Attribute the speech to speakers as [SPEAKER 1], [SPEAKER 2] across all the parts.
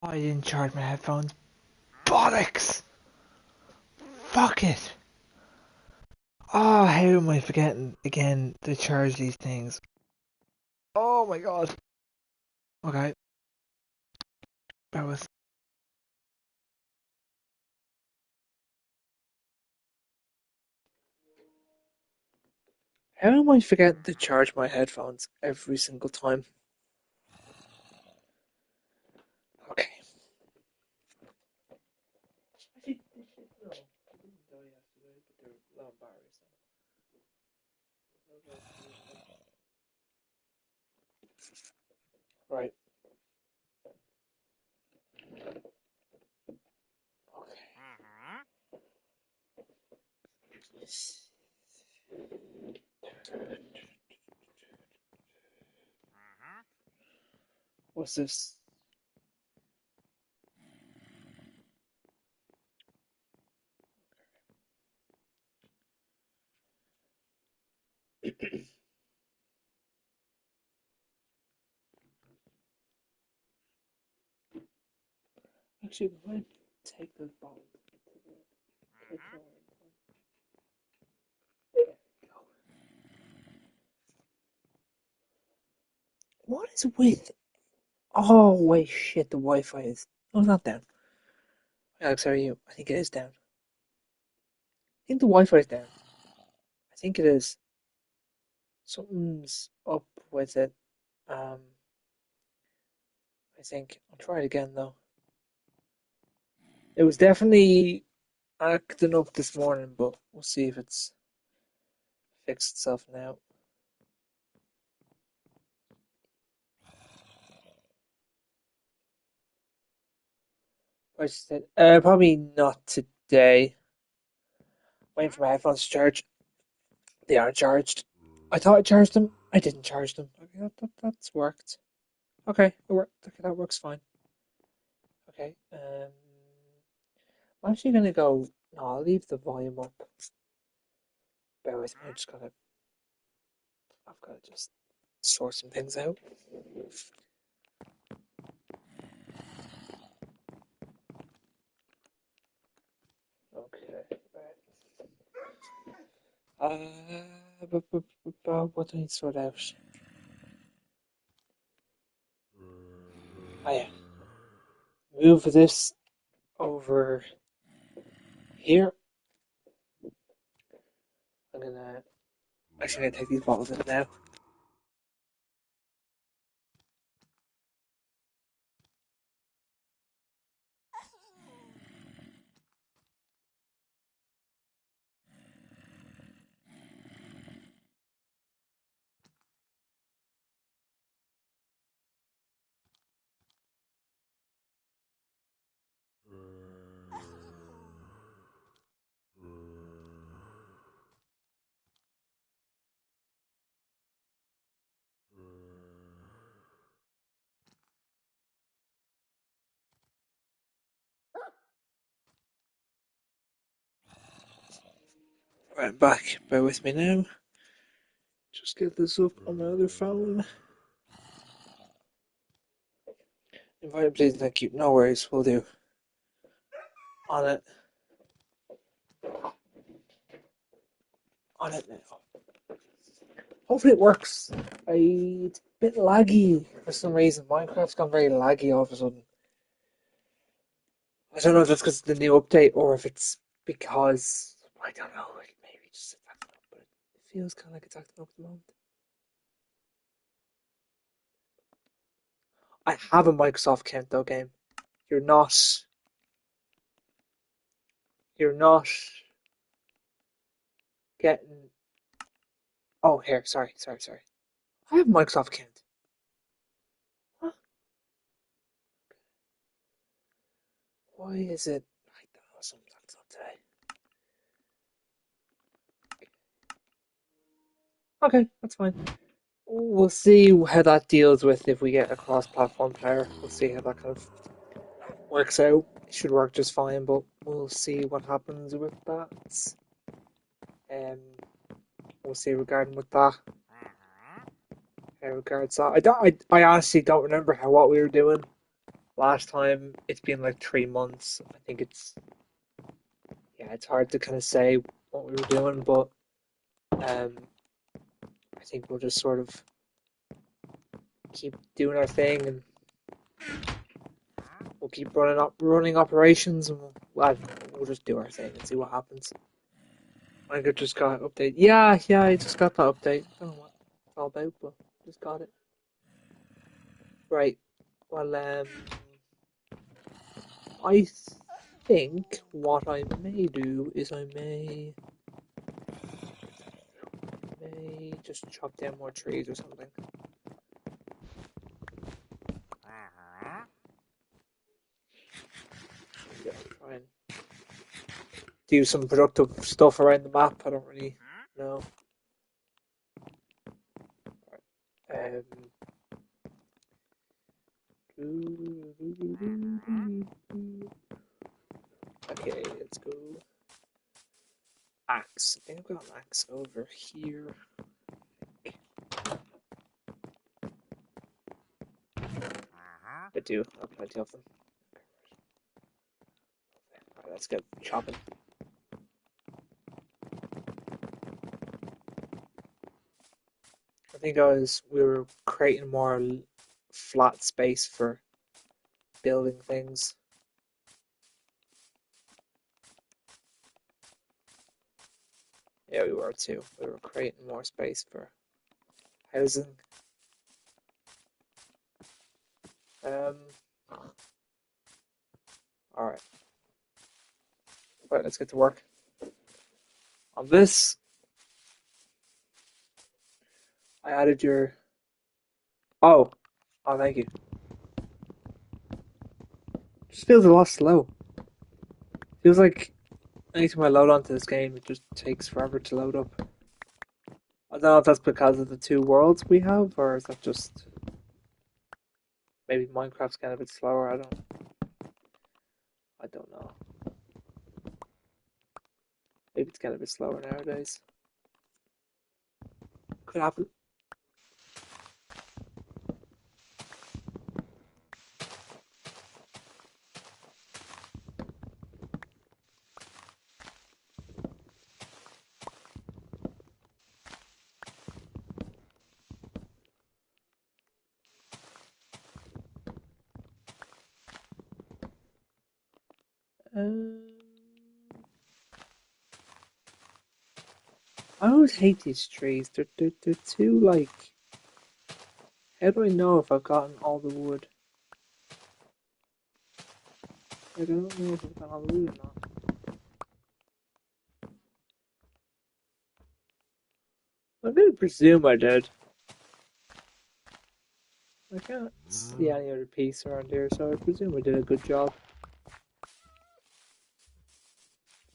[SPEAKER 1] I didn't charge my headphones. Bollocks! Fuck it! Oh, how am I forgetting again to charge these things? Oh my god. Okay, that was. How am I forgetting to charge my headphones every single time? Okay. Actually, no, they didn't die yesterday, but they're low batteries now. Right. Okay. What's this? Actually, if I take the bottle to the cake. What is with? Oh wait, shit! The Wi-Fi is. Oh, it's not down. Alex, how are you? I think it is down. I think the Wi-Fi is down. I think it is. Something's up with it. Um, I think I'll try it again though. It was definitely acting up this morning, but we'll see if it's fixed itself now. I said, probably not today. Waiting for my headphones to charge. They aren't charged. I thought I charged them. I didn't charge them. Okay, that's worked. Okay, it worked. Okay, that works fine. Okay. I'm actually gonna go. No, I'll leave the volume up. Bear with me. I've got to just sort some things out. Okay. What do I need to sort out? Oh yeah. Move this over here. I'm gonna actually gonna take these bottles in now. Right, I'm back. Bear with me now. Just get this up on my other phone. Invite please, thank you. No worries, we'll do. On it. On it now. Hopefully it works. It's a bit laggy for some reason. Minecraft's gone very laggy all of a sudden. I don't know if that's because of the new update or if it's because I don't know. Like maybe just acting up, but it feels kind of like it's acting up at the moment. I have a Microsoft account though, game. You're not. You're not getting. Oh, here. Sorry. I have a Microsoft account. Huh? Why is it? I don't know. Something's up today. Okay, that's fine. We'll see how that deals with if we get a cross-platform player. We'll see how that kind of works out. It should work just fine, but we'll see what happens with that. Um, we'll see regarding with that. Regards that, I honestly don't remember what we were doing Last time it's been like 3 months. I think yeah, it's hard to kind of say what we were doing, but um, I think we'll just sort of keep doing our thing and we'll keep running operations and we'll just do our thing and see what happens. I could just got update. Yeah, I just got that update. Don't know what it's all about, but just got it. Right. Well, I think what I may do is I may just chop down more trees or something. Yeah, try and do some productive stuff around the map. I don't really know. Um, okay, let's go. Axe. I think I've got an axe over here. I do. I have plenty of them. Alright, let's get chopping. I think we were creating more flat space for building things. Yeah, we were too. We were creating more space for housing. Um, alright. Right, let's get to work. On this, I added your. Oh, oh, thank you. Just feels a lot slow. Feels like anytime I load onto this game, it just takes forever to load up. I don't know if that's because of the two worlds we have, or is that just maybe Minecraft's getting a bit slower. I don't know. Maybe it's getting a bit slower nowadays. Could happen. Um, I always hate these trees. They're too like. How do I know if I've gotten all the wood? Like, I don't know if I've gotten all the wood or not. I'm gonna presume I did. I can't see any other piece around here, so I presume I did a good job.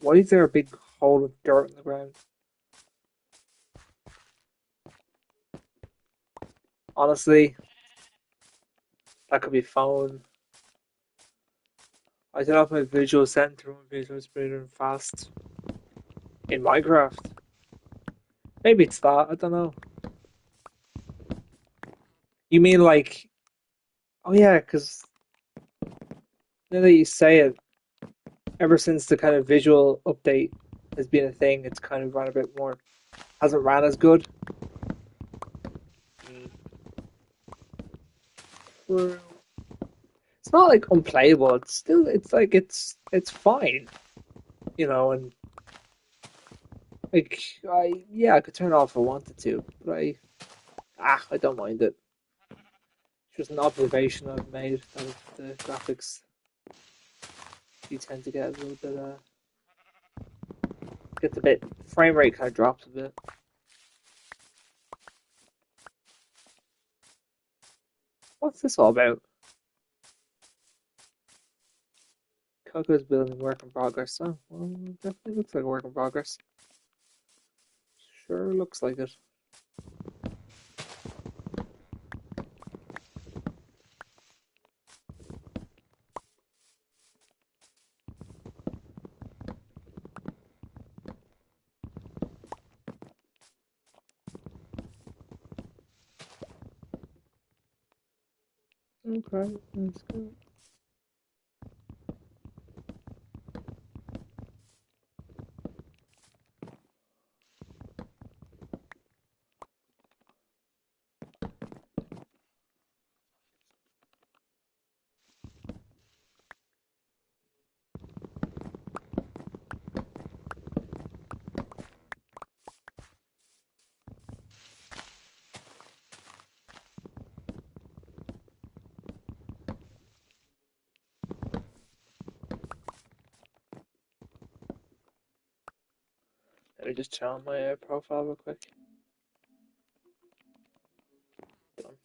[SPEAKER 1] Why is there a big hole of dirt in the ground? Honestly, that could be phone. I set off my visual center when visual spreader and fast in Minecraft. Maybe it's that. I don't know. You mean like? Oh yeah, because now that you say it, ever since the kind of visual update has been a thing, it's kind of run a bit more. Hasn't ran as good. True. It's not like unplayable. It's still. It's like it's fine. And like I could turn it off if I wanted to, but I don't mind it. It's just an observation I've made that the graphics do tend to get a little bit gets a bit frame rate kind of drops a bit. What's this all about? Coco's building work in progress. Oh, well, definitely looks like a work in progress. Sure looks like it. Okay, let's go. Let me just turn on my profile real quick. Done.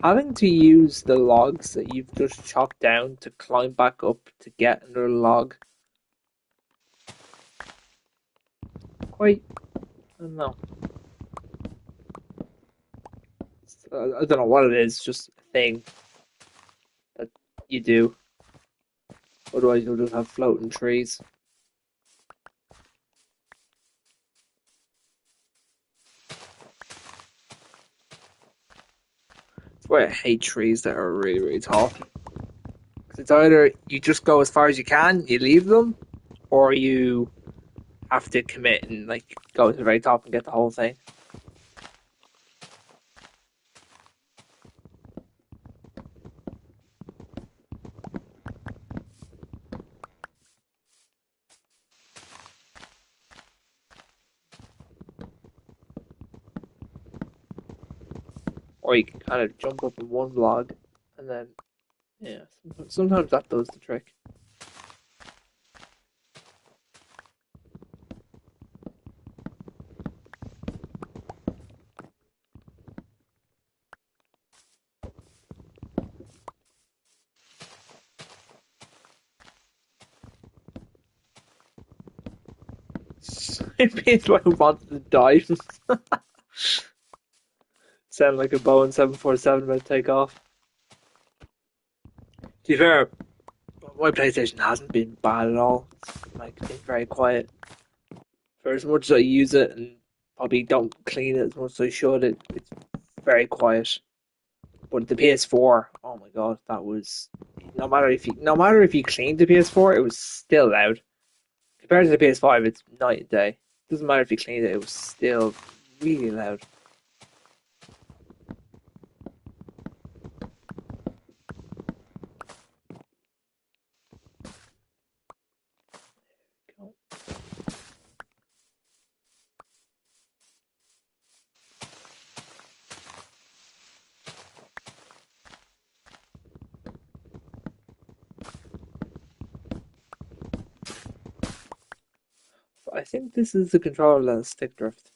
[SPEAKER 1] Having to use the logs that you've just chopped down to climb back up to get another log, quite, I don't know. I don't know what it is, just a thing that you do. Otherwise, you'll just have floating trees. That's why I hate trees that are really, really tall. 'Cause it's either you just go as far as you can, you leave them, or you have to commit and like go to the very top and get the whole thing. Or you can kind of jump up in one log and then, yeah, sometimes that does the trick. People who wanted to die sound like a Boeing 747 about to take off. To be fair, my PlayStation hasn't been bad at all. It's like been very quiet. For as much as I use it and probably don't clean it as much as I should, it's very quiet. But the PS4, oh my god, that was no matter if you cleaned the PS4, it was still loud. Compared to the PS5, it's night and day. Doesn't matter if you cleaned it, it was still really loud. I think this is the controller that has stick drift.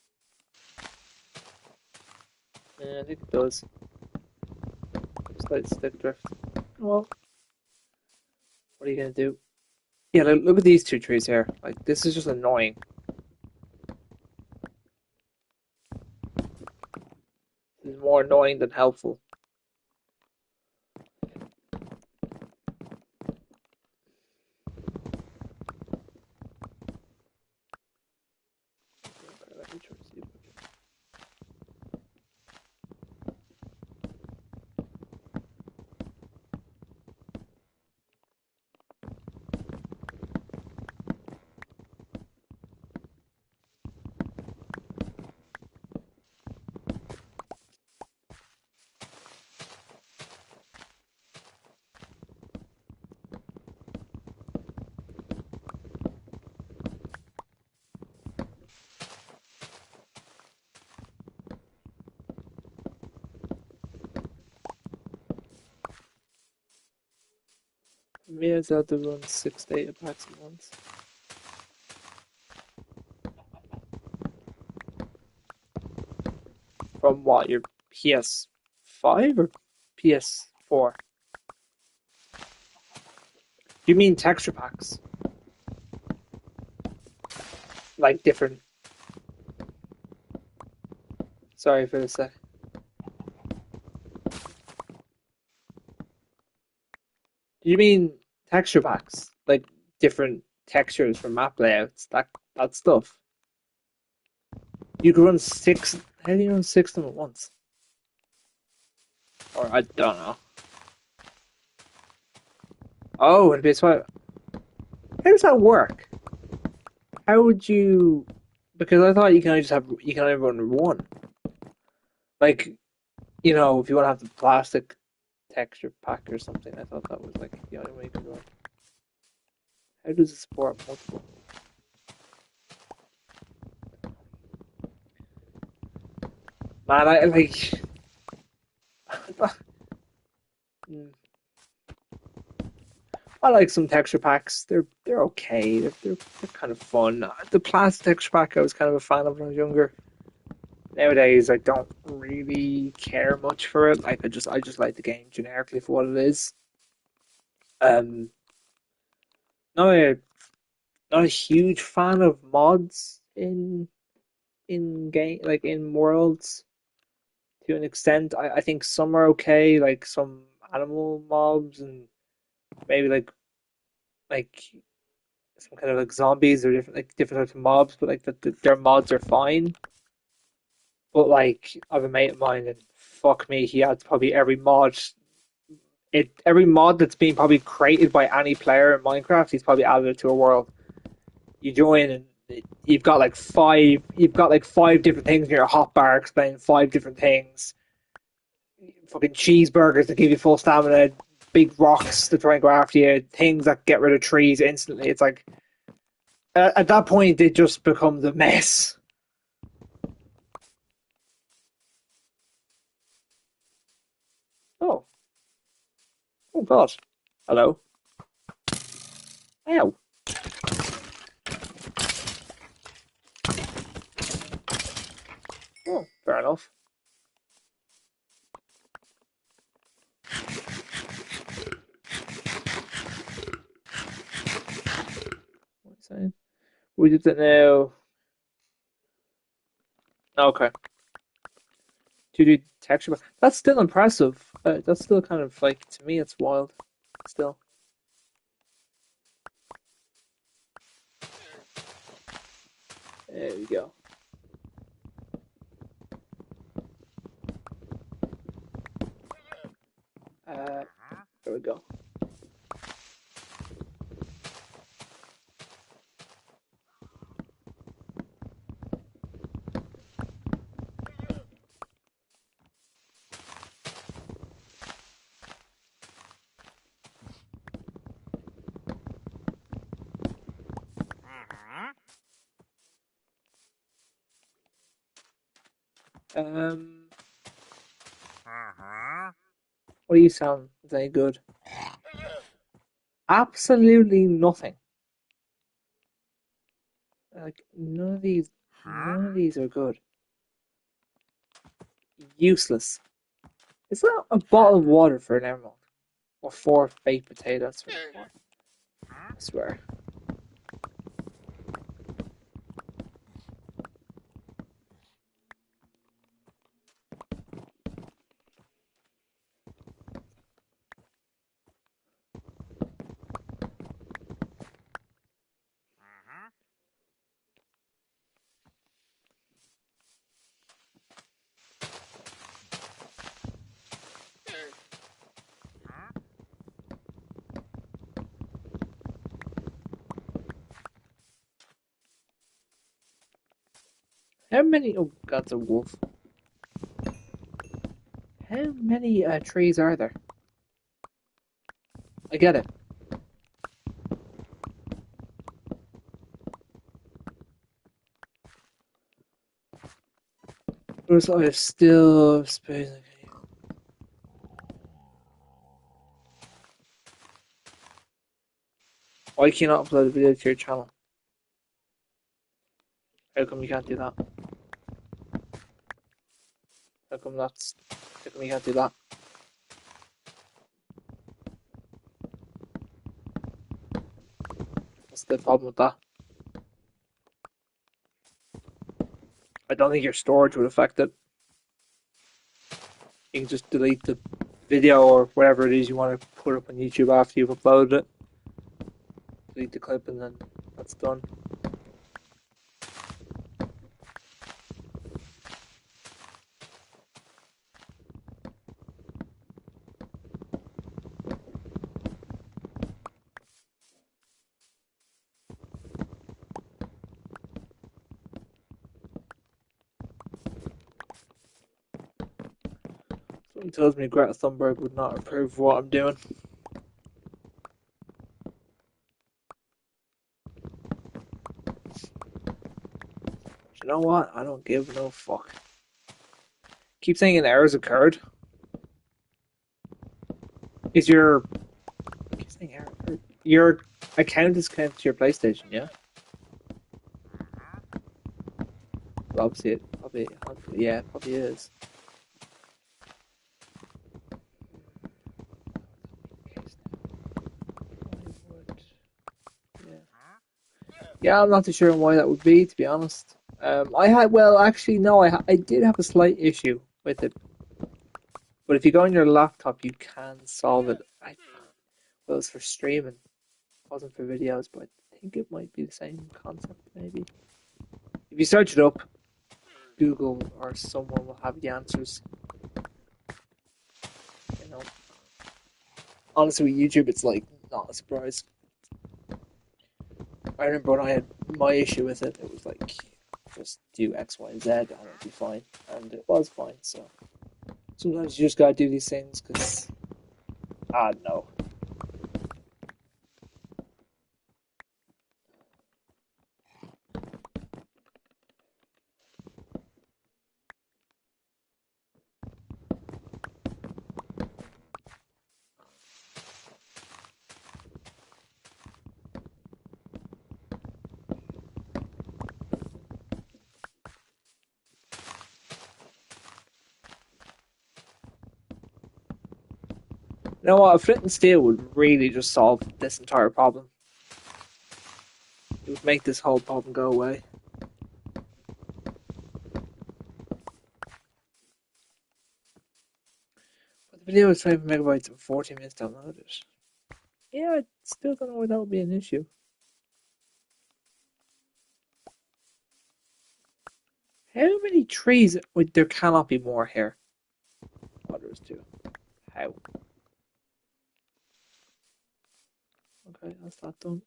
[SPEAKER 1] Yeah, I think it does. Slight stick drift. Well, what are you gonna do? Yeah, look at these two trees here. Like, this is just annoying. This is more annoying than helpful. Okay, let me try to see if I can. Me, I had to run 6 data packs at once. From what, your PS5 or PS4? You mean texture packs? Like different. Sorry for the sec. You mean texture packs? Like different textures for map layouts, that stuff. You could run six. How do you run six of them at once? Or I don't know. Oh, it'd be a How does that work? How would you? Because I thought you can only run one. Like, if you want to have the plastic texture pack or something, I thought that was like the only way you could run. How does it support multiple? Man, I like. I like some texture packs. They're okay. They're kind of fun. The plastic texture pack I was kind of a fan of when I was younger. Nowadays, I don't really care much for it. Like I just like the game generically for what it is. Um, not a not a huge fan of mods in game like in worlds to an extent. I think some are okay, like some animal mobs and maybe like some kind of like zombies or different types of mobs, but like their mods are fine. But like I have a mate of mine and fuck me, he adds probably every mod that's been probably created by any player in Minecraft, he's probably added it to a world. You join and you've got like five different things in your hotbar explaining five different things. Fucking cheeseburgers that give you full stamina, big rocks that try and go after you, things that get rid of trees instantly. It's like at that point it just becomes a mess. Oh, oh God! Hello. Ow. Oh, fair enough. What's that? We did it now. Okay. To do texture, that's still impressive. That's still kind of like to me, it's wild. Still, there we go. There we go. Um, what do you sound? Is any good? Absolutely nothing. Like none of these are good. Useless. Is that a bottle of water for an emerald? Or four baked potatoes for one? I swear. How many? Oh, God's a wolf. How many trees are there? I get it. But I still space. Why can't you not upload a video to your channel? How come you can't do that? How come that's? How come you can't do that? What's the problem with that? I don't think your storage would affect it. You can just delete the video or whatever it is you want to put up on YouTube after you've uploaded it. Delete the clip and then that's done. Something tells me Greta Thunberg would not approve of what I'm doing. You know what? I don't give no fuck. Keep saying an error's occurred. Is your keep saying error? Your account is connected to your PlayStation, yeah? Well, obviously, it probably, yeah, it probably is. Yeah. Yeah, I'm not too sure why that would be, to be honest. I had, well, actually, no, I did have a slight issue with it, but if you go on your laptop, you can solve it. Well, it's for streaming, it wasn't for videos, but I think it might be the same concept, maybe. If you search it up, Google or someone will have the answers. You know, honestly, with YouTube, it's like not a surprise. I remember when I had my issue with it, it was like just do X, Y, and Z, and it'll be fine, and it was fine. So sometimes you just gotta do these things because I don't know. You know what? A flint and steel would really just solve this entire problem. It would make this whole problem go away. But the video is 25 megabytes and 40 minutes downloaded. Yeah, I still don't know why that would be an issue. How many trees? Wait, there cannot be more here. Oh, there's two. How? Okay, that's that done.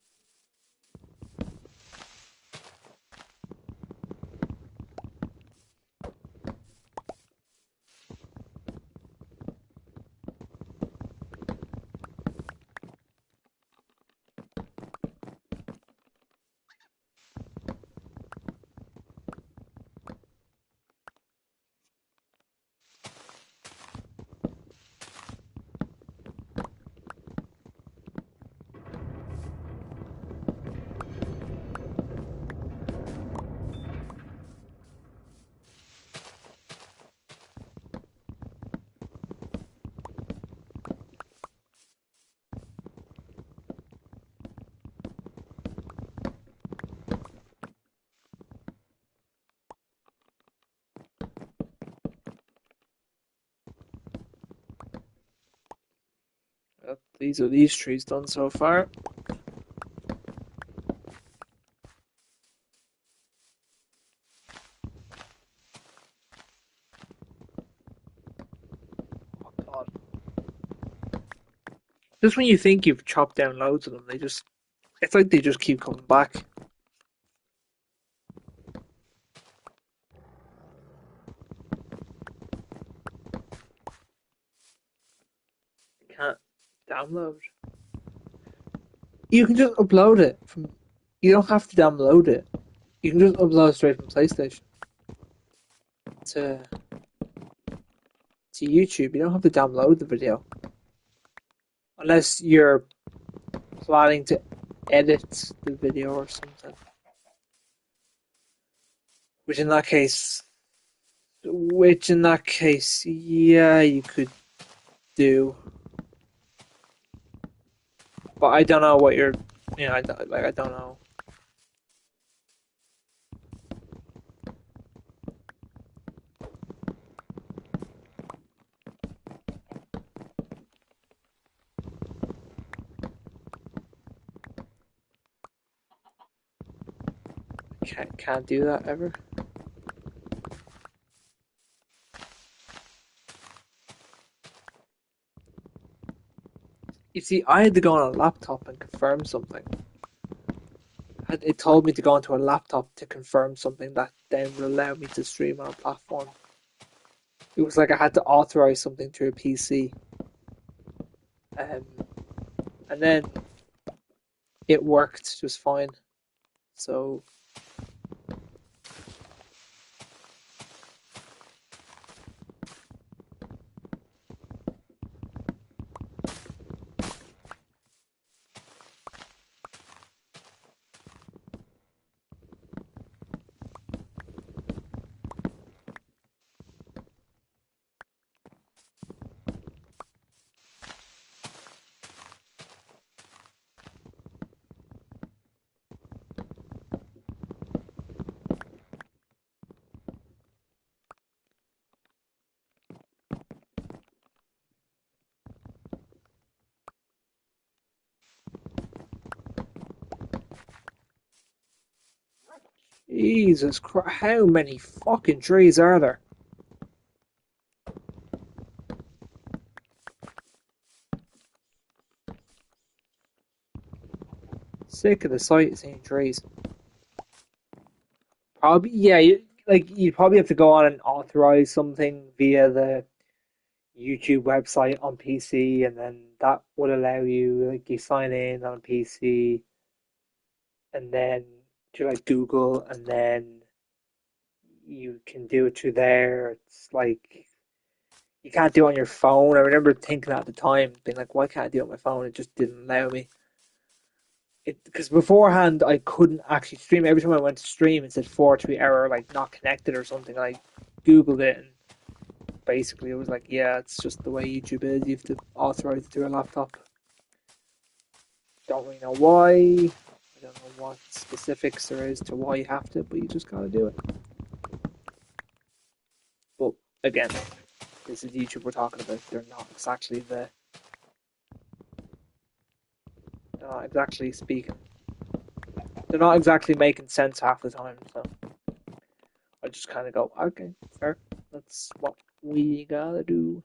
[SPEAKER 1] These are these trees done so far. Oh god. Just when you think you've chopped down loads of them, it's like they just keep coming back. You can't download. You can just upload it from. You don't have to download it. You can just upload it straight from PlayStation to to YouTube. You don't have to download the video unless you're planning to edit the video or something. Which in that case, yeah, you could do. But I don't know what you're. I don't know. Can't do that ever. You see, I had to go on a laptop and confirm something. It told me to go onto a laptop to confirm something that then would allow me to stream on a platform. It was like I had to authorize something through a PC. Um, and then it worked just fine. So Jesus Christ, how many fucking trees are there? Sick of the sight of seeing trees. Probably, yeah, you'd probably have to go on and authorize something via the YouTube website on PC, and then that would allow you, like, you sign in on PC, and then to like Google, and then you can do it through there. It's like you can't do it on your phone. I remember thinking at the time, being like, why can't I do it on my phone? It just didn't allow me. It because beforehand I couldn't actually stream. Every time I went to stream, it said 4 to error, like not connected or something. And I googled it, and basically it was like, yeah, it's just the way YouTube is. You have to authorize it through a laptop. Don't really know why. I don't know what specifics there is to why you have to, but you just gotta do it. But again, this is YouTube we're talking about. They're not exactly speaking. They're not exactly making sense half the time. So I just kind of go, okay, fair. That's what we gotta do.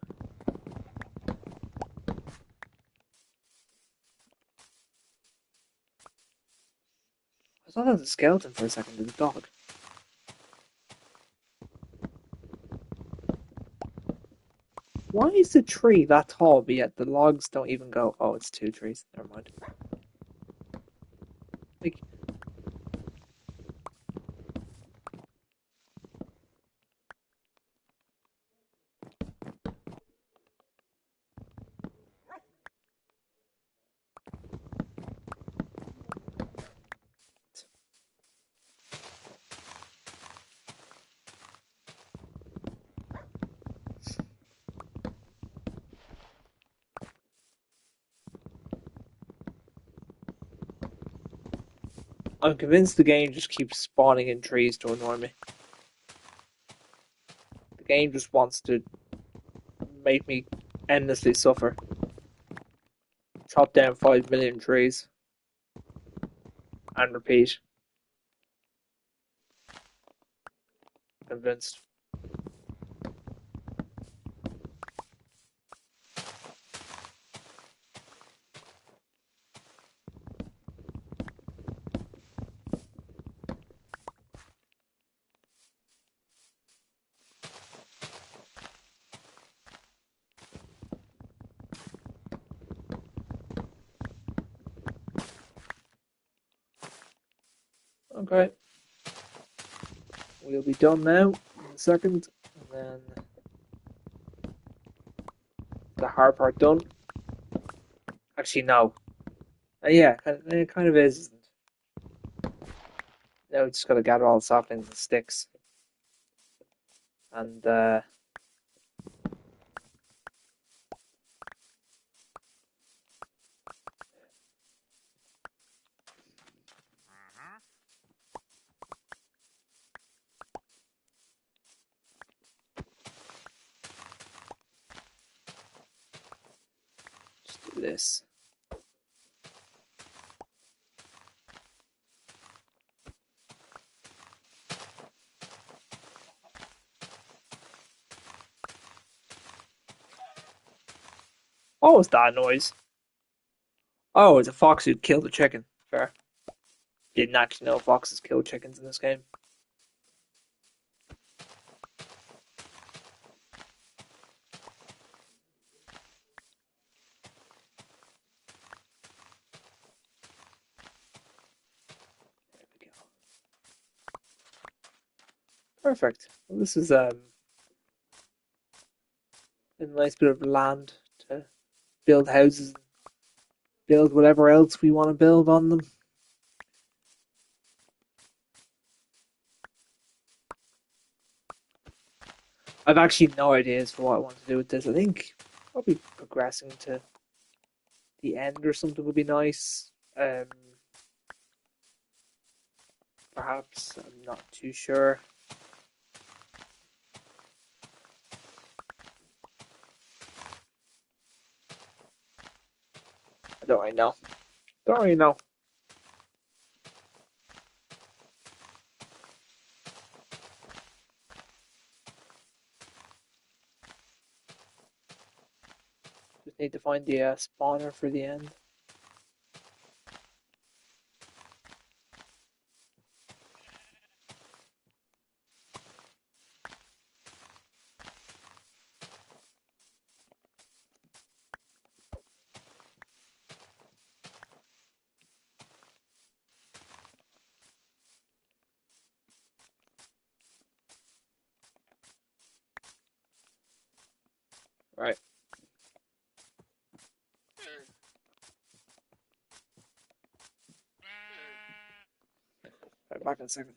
[SPEAKER 1] I thought that was a skeleton for a second. It was a dog. Why is the tree that tall, but yet the logs don't even go? Oh, it's two trees. Never mind. Like, I'm convinced the game just keeps spawning in trees to annoy me. The game just wants to make me endlessly suffer. Chop down 5 million trees and repeat. Convinced. Okay, we'll be done now in a second, and then the hard part done. Actually, no. Yeah, it kind of is. Now we just gotta gather all the saplings and sticks, and just do this. What was that noise? Oh, it's a fox who killed a chicken. Fair. Didn't actually know foxes kill chickens in this game. There we go. Perfect. Well, this is a nice bit of land to build houses, build whatever else we want to build on them. I've actually no ideas for what I want to do with this. I think probably progressing to the end or something would be nice. Perhaps I'm not too sure. I don't really know. Don't really know. Just need to find the spawner for the end. Right. Right, back in a second.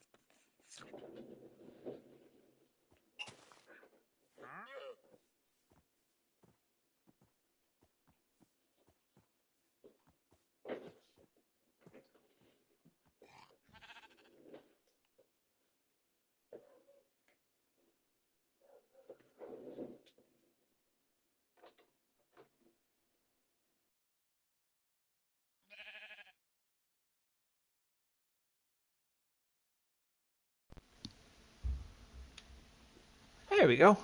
[SPEAKER 2] There we go.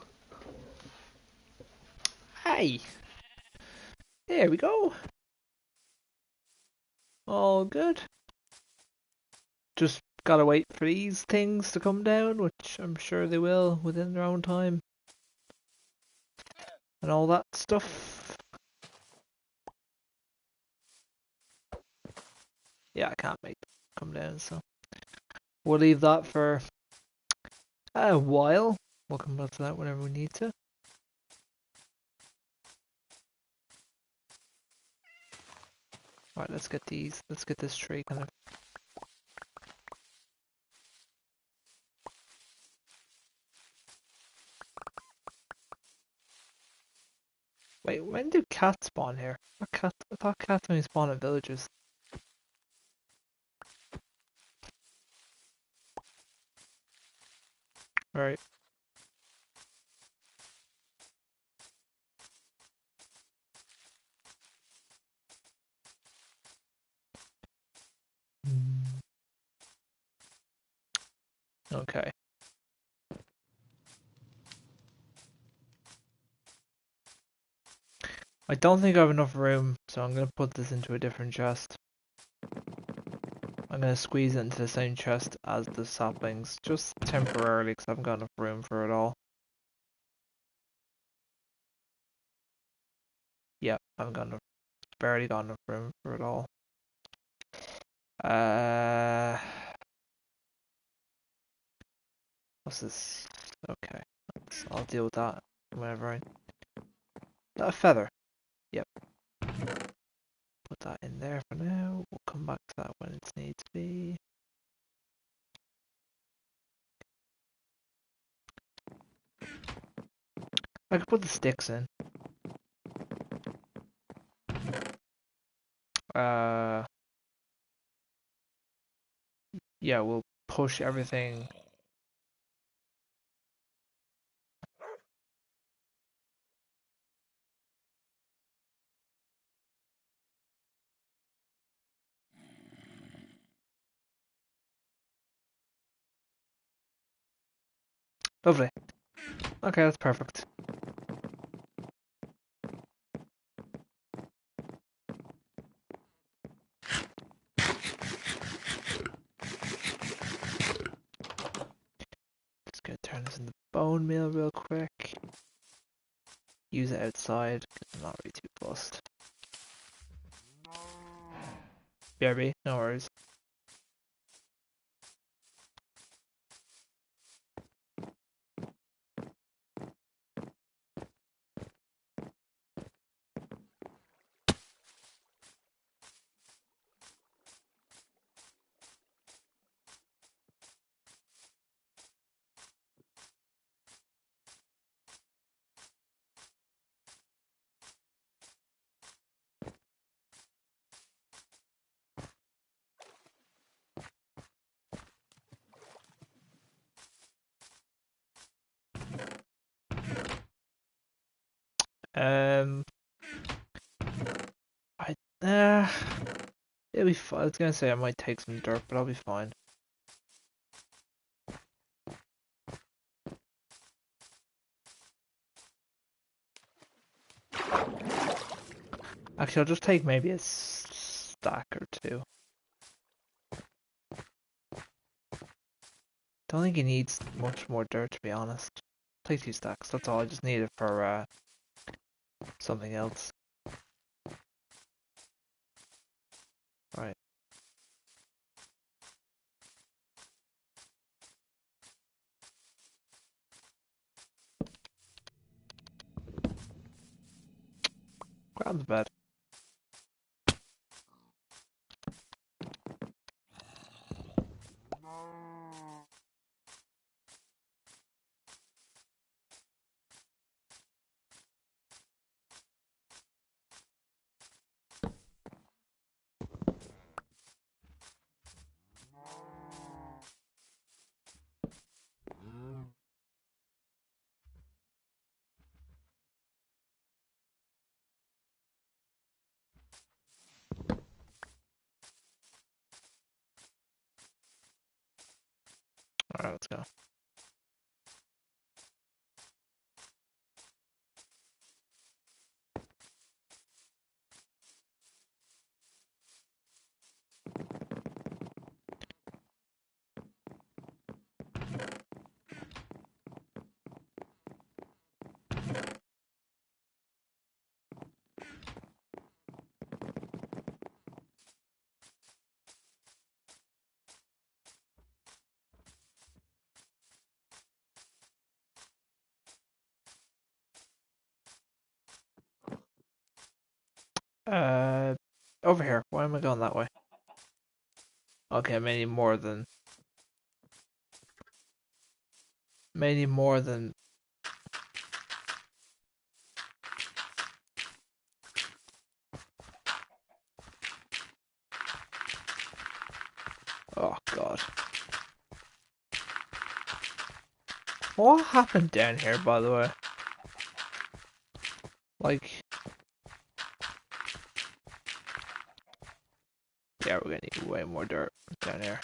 [SPEAKER 2] Hi. There we go. All good. Just gotta wait for these things to come down, which I'm sure they will within their own time. And all that stuff. Yeah, I can't make them come down, so we'll leave that for a while. We'll come back to that whenever we need to. Right, let's get these. Let's get this tree kind of. Wait, when do cats spawn here? I thought cats only spawn in villages. Right. Okay. I don't think I have enough room, so I'm gonna put this into a different chest. I'm gonna squeeze it into the same chest as the saplings, just temporarily, because I haven't got enough room for it all. Yep, I haven't got enough, barely got enough room for it all. Uh, what's this? Okay, I'll deal with that whenever I. That a feather? Yep. Put that in there for now. We'll come back to that when it needs to be. I could put the sticks in. Uh, yeah, we'll push everything. Lovely. Okay, that's perfect. Just gonna turn this into bone meal real quick. Use it outside, 'cause I'm not really too fussed. BRB, no worries. Um, I it'll be fine. I was gonna say I might take some dirt, but I'll be fine. Actually, I'll just take maybe a stack or two. Don't think he needs much more dirt, to be honest. Take 2 stacks. That's all. I just need it for something else. Right. Grab the bed. Alright, let's go. Uh, Over here. Why am I going that way? Okay, many more than. Oh God. What happened down here, by the way? Like, yeah, we're gonna need way more dirt down here.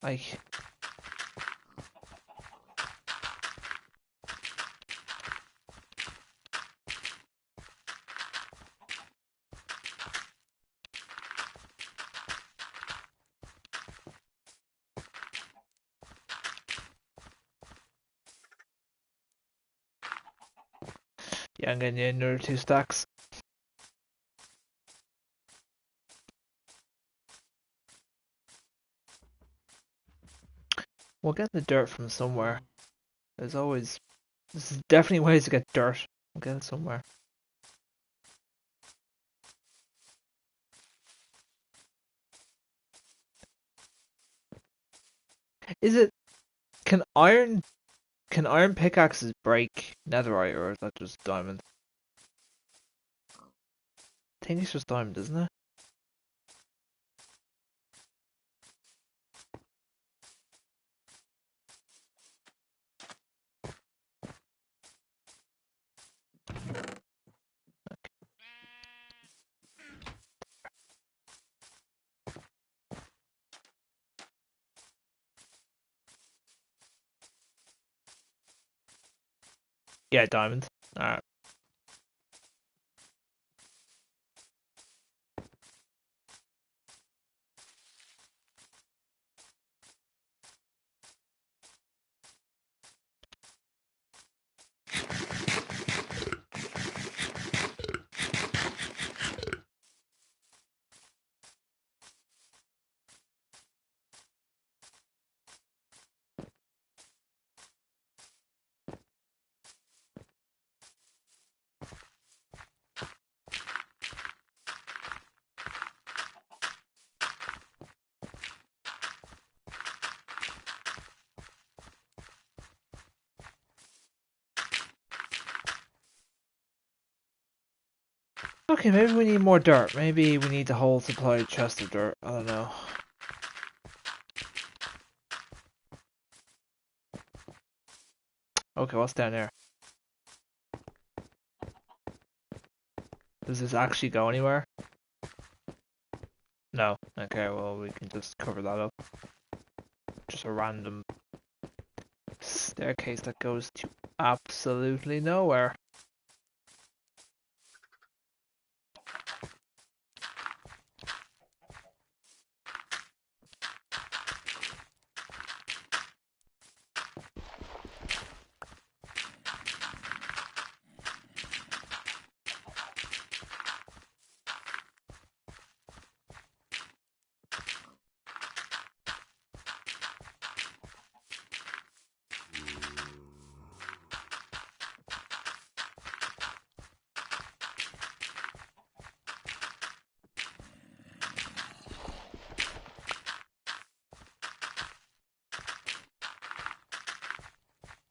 [SPEAKER 2] Like, yeah, I'm gonna need another 2 stacks. We'll get the dirt from somewhere. There's always. There's definitely ways to get dirt. We'll get it somewhere. Is it? Can iron Can iron pickaxes break netherite, or is that just diamond? I think it's just diamond, isn't it? Yeah, diamond. Alright. Okay, maybe we need more dirt. Maybe we need the whole supply chest of dirt. I don't know. Okay, what's down there? Does this actually go anywhere? No. Okay, well, we can just cover that up. Just a random staircase that goes to absolutely nowhere.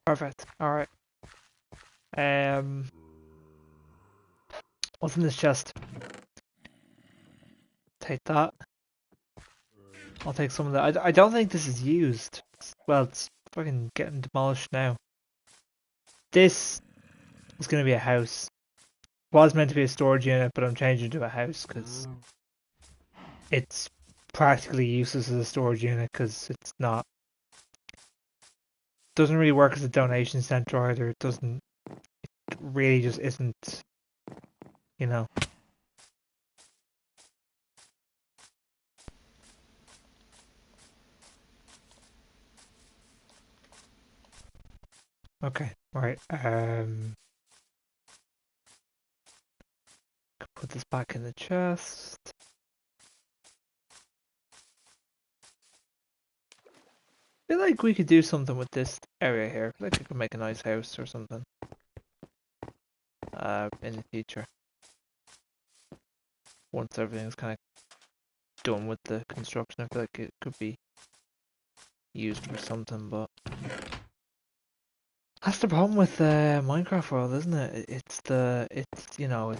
[SPEAKER 2] Perfect. Alright. What's in this chest? Take that. I'll take some of that. I don't think this is used. Well, it's fucking getting demolished now. This is going to be a house. It was meant to be a storage unit, but I'm changing it to a house because it's practically useless as a storage unit because it's not. Doesn't really work as a donation center either. It doesn't. It really just isn't. You know. Okay. Right. Put this back in the chest. I feel like we could do something with this area here. I feel like we could make a nice house or something. In the future. Once everything's kind of done with the construction, I feel like it could be used for something, but that's the problem with Minecraft world, isn't it? It's you know,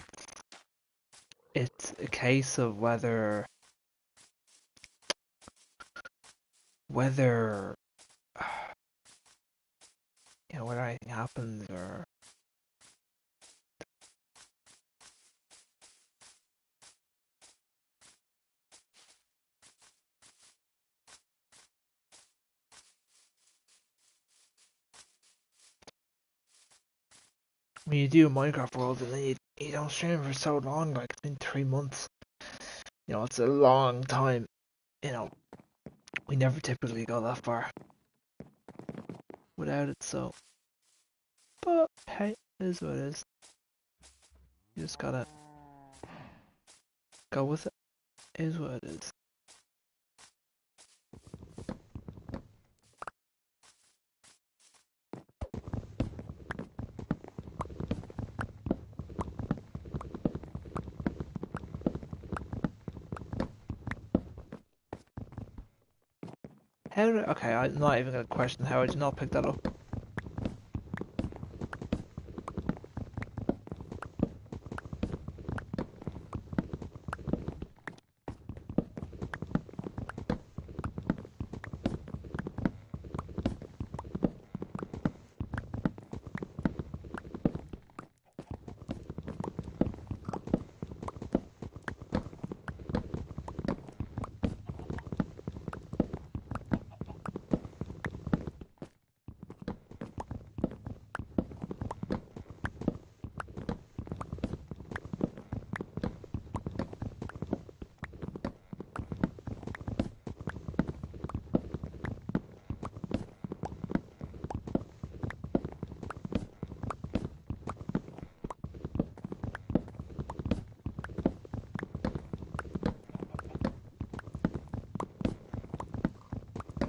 [SPEAKER 2] it's a case of whether you know, whether anything happens or when you do a Minecraft world and then you don't stream for so long, like it's been 3 months. You know, it's a long time. You know, we never typically go that far without it, so but hey, it is what it is. You just gotta go with it. It is what it is. 'Okay, I'm not even gonna question how I did not pick that up.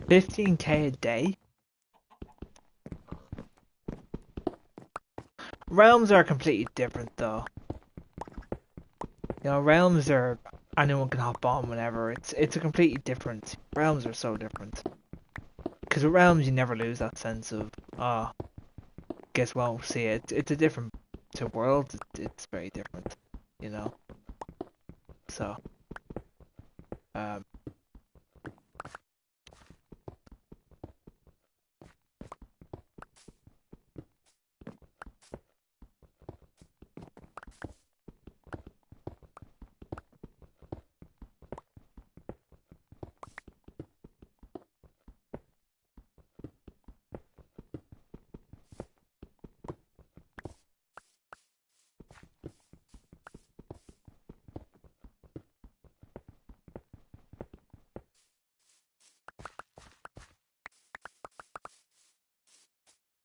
[SPEAKER 2] $15K a day? Realms are completely different though. You know, realms are anyone can hop on whenever. It's a completely different. Realms are so different. Because with realms you never lose that sense of guess what? We'll see it. It's a different to world. It's very different. You know. So um,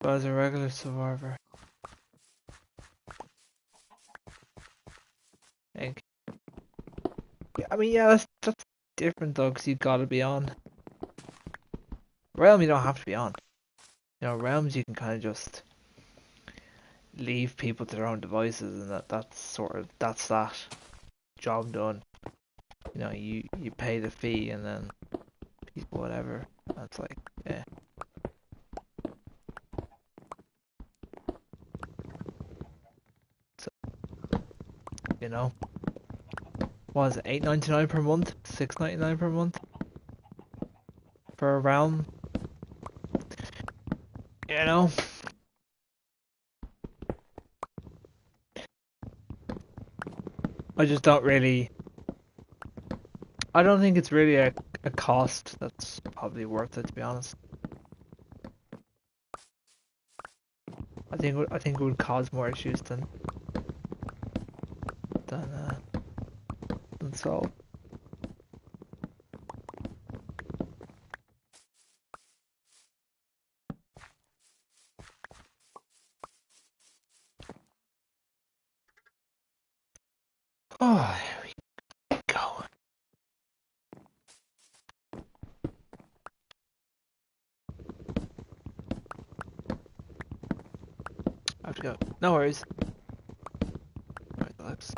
[SPEAKER 2] But as a regular survivor, I think. Yeah, I mean, yeah, that's different though, 'cause you gotta be on. Realm, you don't have to be on. You know, realms you can kind of just leave people to their own devices, and that's that job done. You know, you pay the fee, and then people whatever. That's like, yeah. So you know, what is it, $8.99 per month, $6.99 per month for a realm? You know, I just don't really. I don't think it's really a cost that's probably worth it, to be honest. I think it would cause more issues than than solve. Oh, here we go. I have to go. No worries. Alright, let's.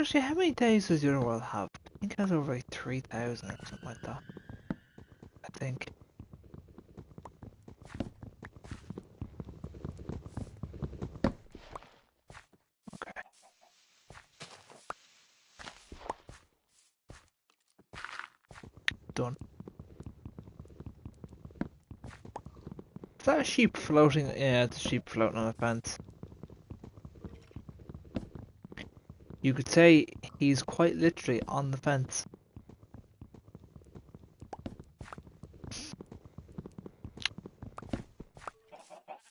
[SPEAKER 2] Actually, how many days does your world have? I think it has over like 3,000 or something like that. I think. Okay, done. Is that a sheep floating? Yeah, it's a sheep floating on a fence. You could say he's quite literally on the fence.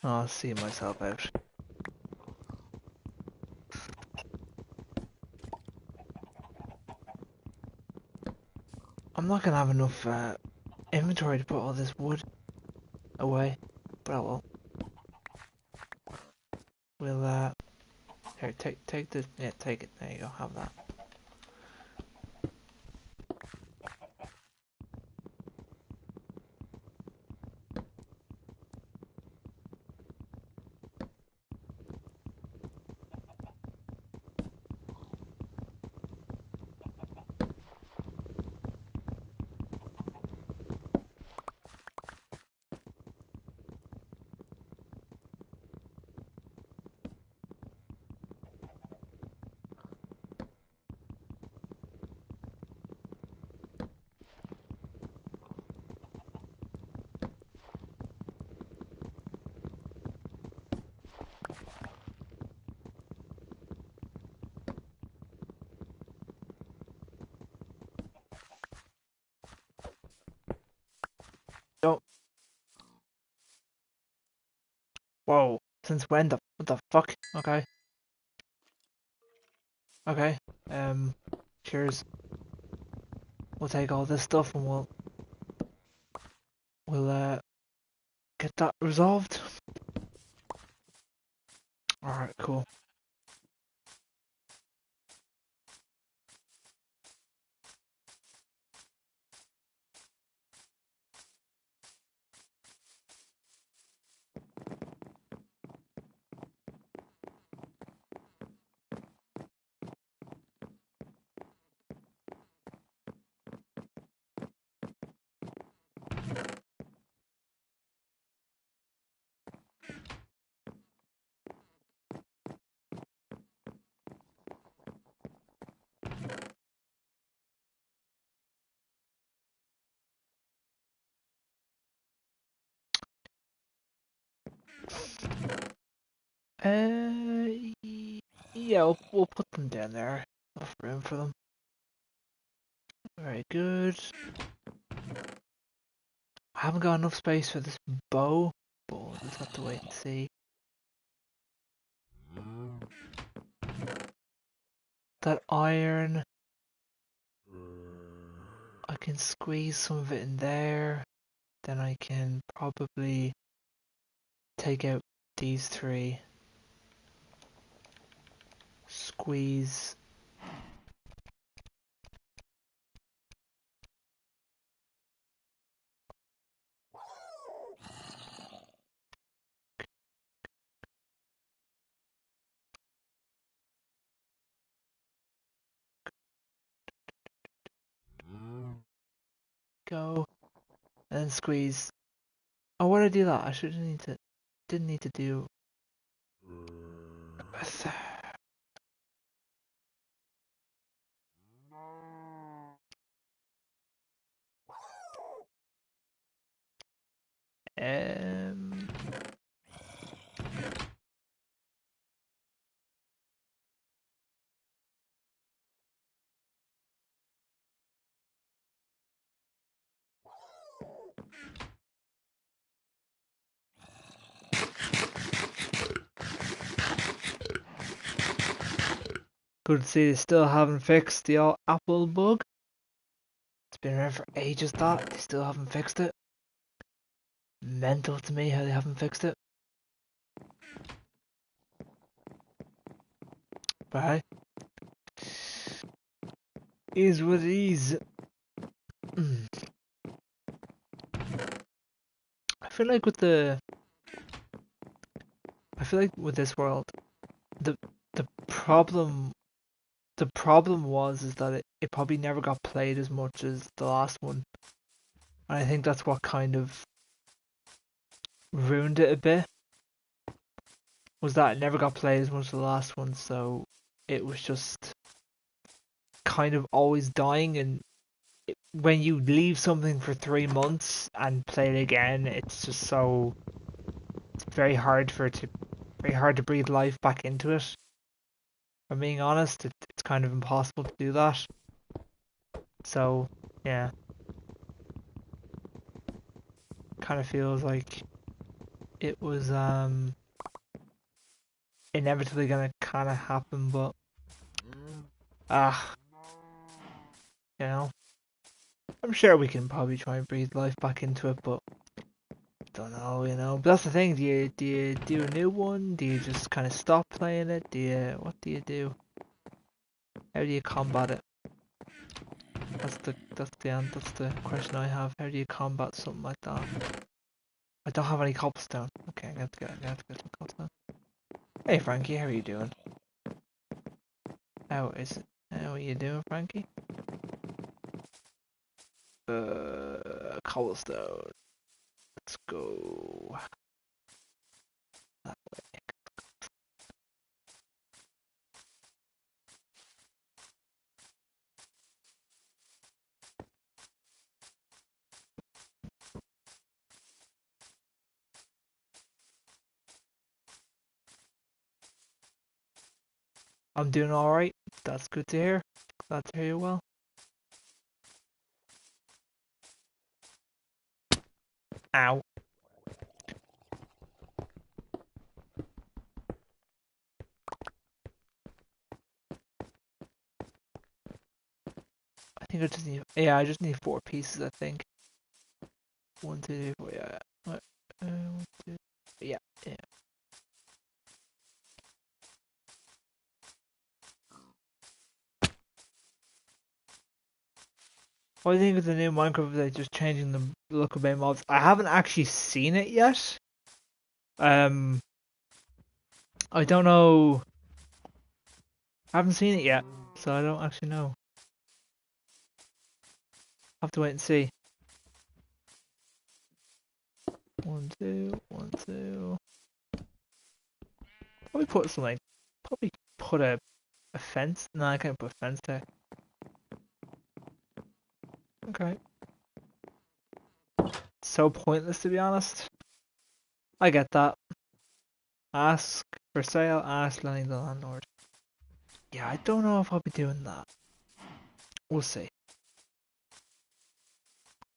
[SPEAKER 2] I'll see myself out. I'm not gonna have enough inventory to put all this wood away, but I will. We'll here, take the, yeah, take it. There you go. Have that. Don't. Whoa. Since when the what the fuck? Okay. Okay. Um. Cheers. We'll take all this stuff and we'll get that resolved. All right. Cool. Yeah, we'll put them down there. Enough room for them. Very good. I haven't got enough space for this bow, but we'll just have to wait and see. That iron, I can squeeze some of it in there. Then I can probably take out these three. Squeeze. Go. And then squeeze. Oh, why did I do that? I shouldn't need to. Didn't need to do. Um. Good to see they still haven't fixed the old Apple bug. It's been around for ages. That they still haven't fixed it. Mental to me how they haven't fixed it. But hey, is what it is. I feel like with the, I feel like with this world, the the problem the problem was is that it probably never got played as much as the last one. And I think that's what kind of ruined it a bit. Was that it never got played as much as the last one, so it was just kind of always dying. And when you leave something for 3 months and play it again, it's just so it's very hard to breathe life back into it. If I'm being honest, it's kind of impossible to do that. So yeah, kind of feels like it was inevitably gonna kind of happen, but ah, you know, I'm sure we can probably try and breathe life back into it, but don't know, you know. But that's the thing. Do you do a new one? Do you just kind of stop playing it? What do you do? How do you combat it? That's the question I have. How do you combat something like that? I don't have any cobblestone. Okay, I'm gonna have to get some cobblestone. Hey Frankie, how are you doing? How is it? How are you doing, Frankie? Cobblestone. Let's go that way. I'm doing alright. That's good to hear. Glad to hear you well. Ow. I think I just need. Yeah, I just need 4 pieces. I think. 1, 2, 3, 4. Yeah. 1, 2. Yeah. Yeah. What do you think of the new Minecraft update? Just changing the look of main mobs. I haven't actually seen it yet. I don't know. I haven't seen it yet, so I don't actually know. I'll have to wait and see. 1, 2, 1, 2. Probably put something. Probably put a fence. No, I can't put a fence there. Okay. So pointless, to be honest. I get that. Ask for sale, ask Lenny the landlord. Yeah, I don't know if I'll be doing that. We'll see.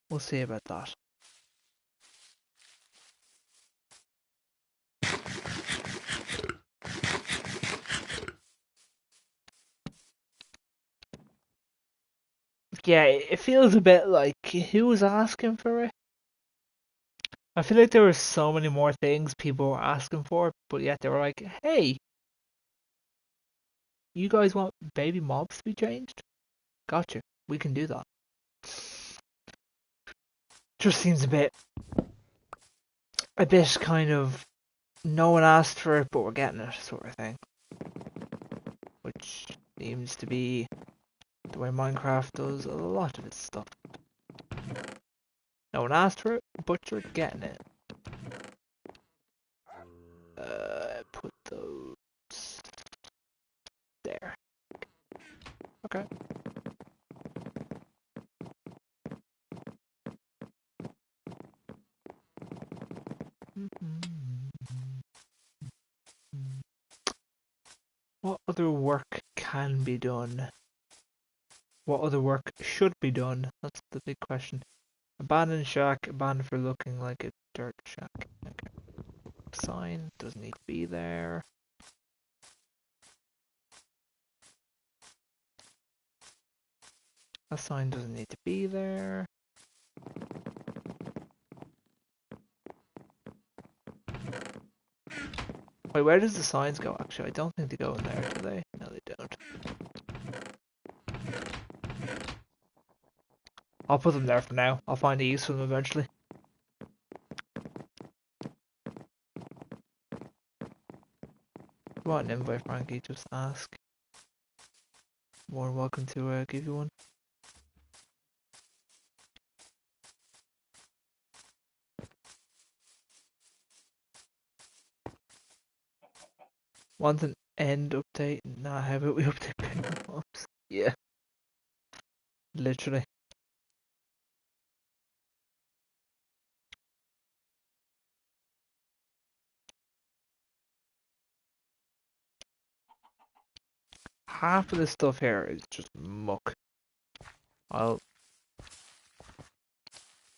[SPEAKER 2] We'll see about that. Yeah, it feels a bit like who was asking for it? I feel like there were so many more things people were asking for, but yet they were like, hey, you guys want baby mobs to be changed? Gotcha. We can do that. Just seems a bit kind of no one asked for it, but we're getting it sort of thing. Which seems to be the way Minecraft does a lot of its stuff. No one asked for it, but you're getting it. Put those there. Okay. What other work can be done? What other work should be done? That's the big question. Abandoned shack, abandoned for looking like a dirt shack. Okay. Sign doesn't need to be there. A sign doesn't need to be there. Wait, where does the signs go actually? I don't think they go in there, do they? No, they don't. I'll put them there for now. I'll find a use for them eventually. If you want an invite, Frankie, just ask. More than welcome to give you one. Want an end update? Nah, how about we update baby mobs? Yeah, literally. Half of this stuff here is just muck. I'll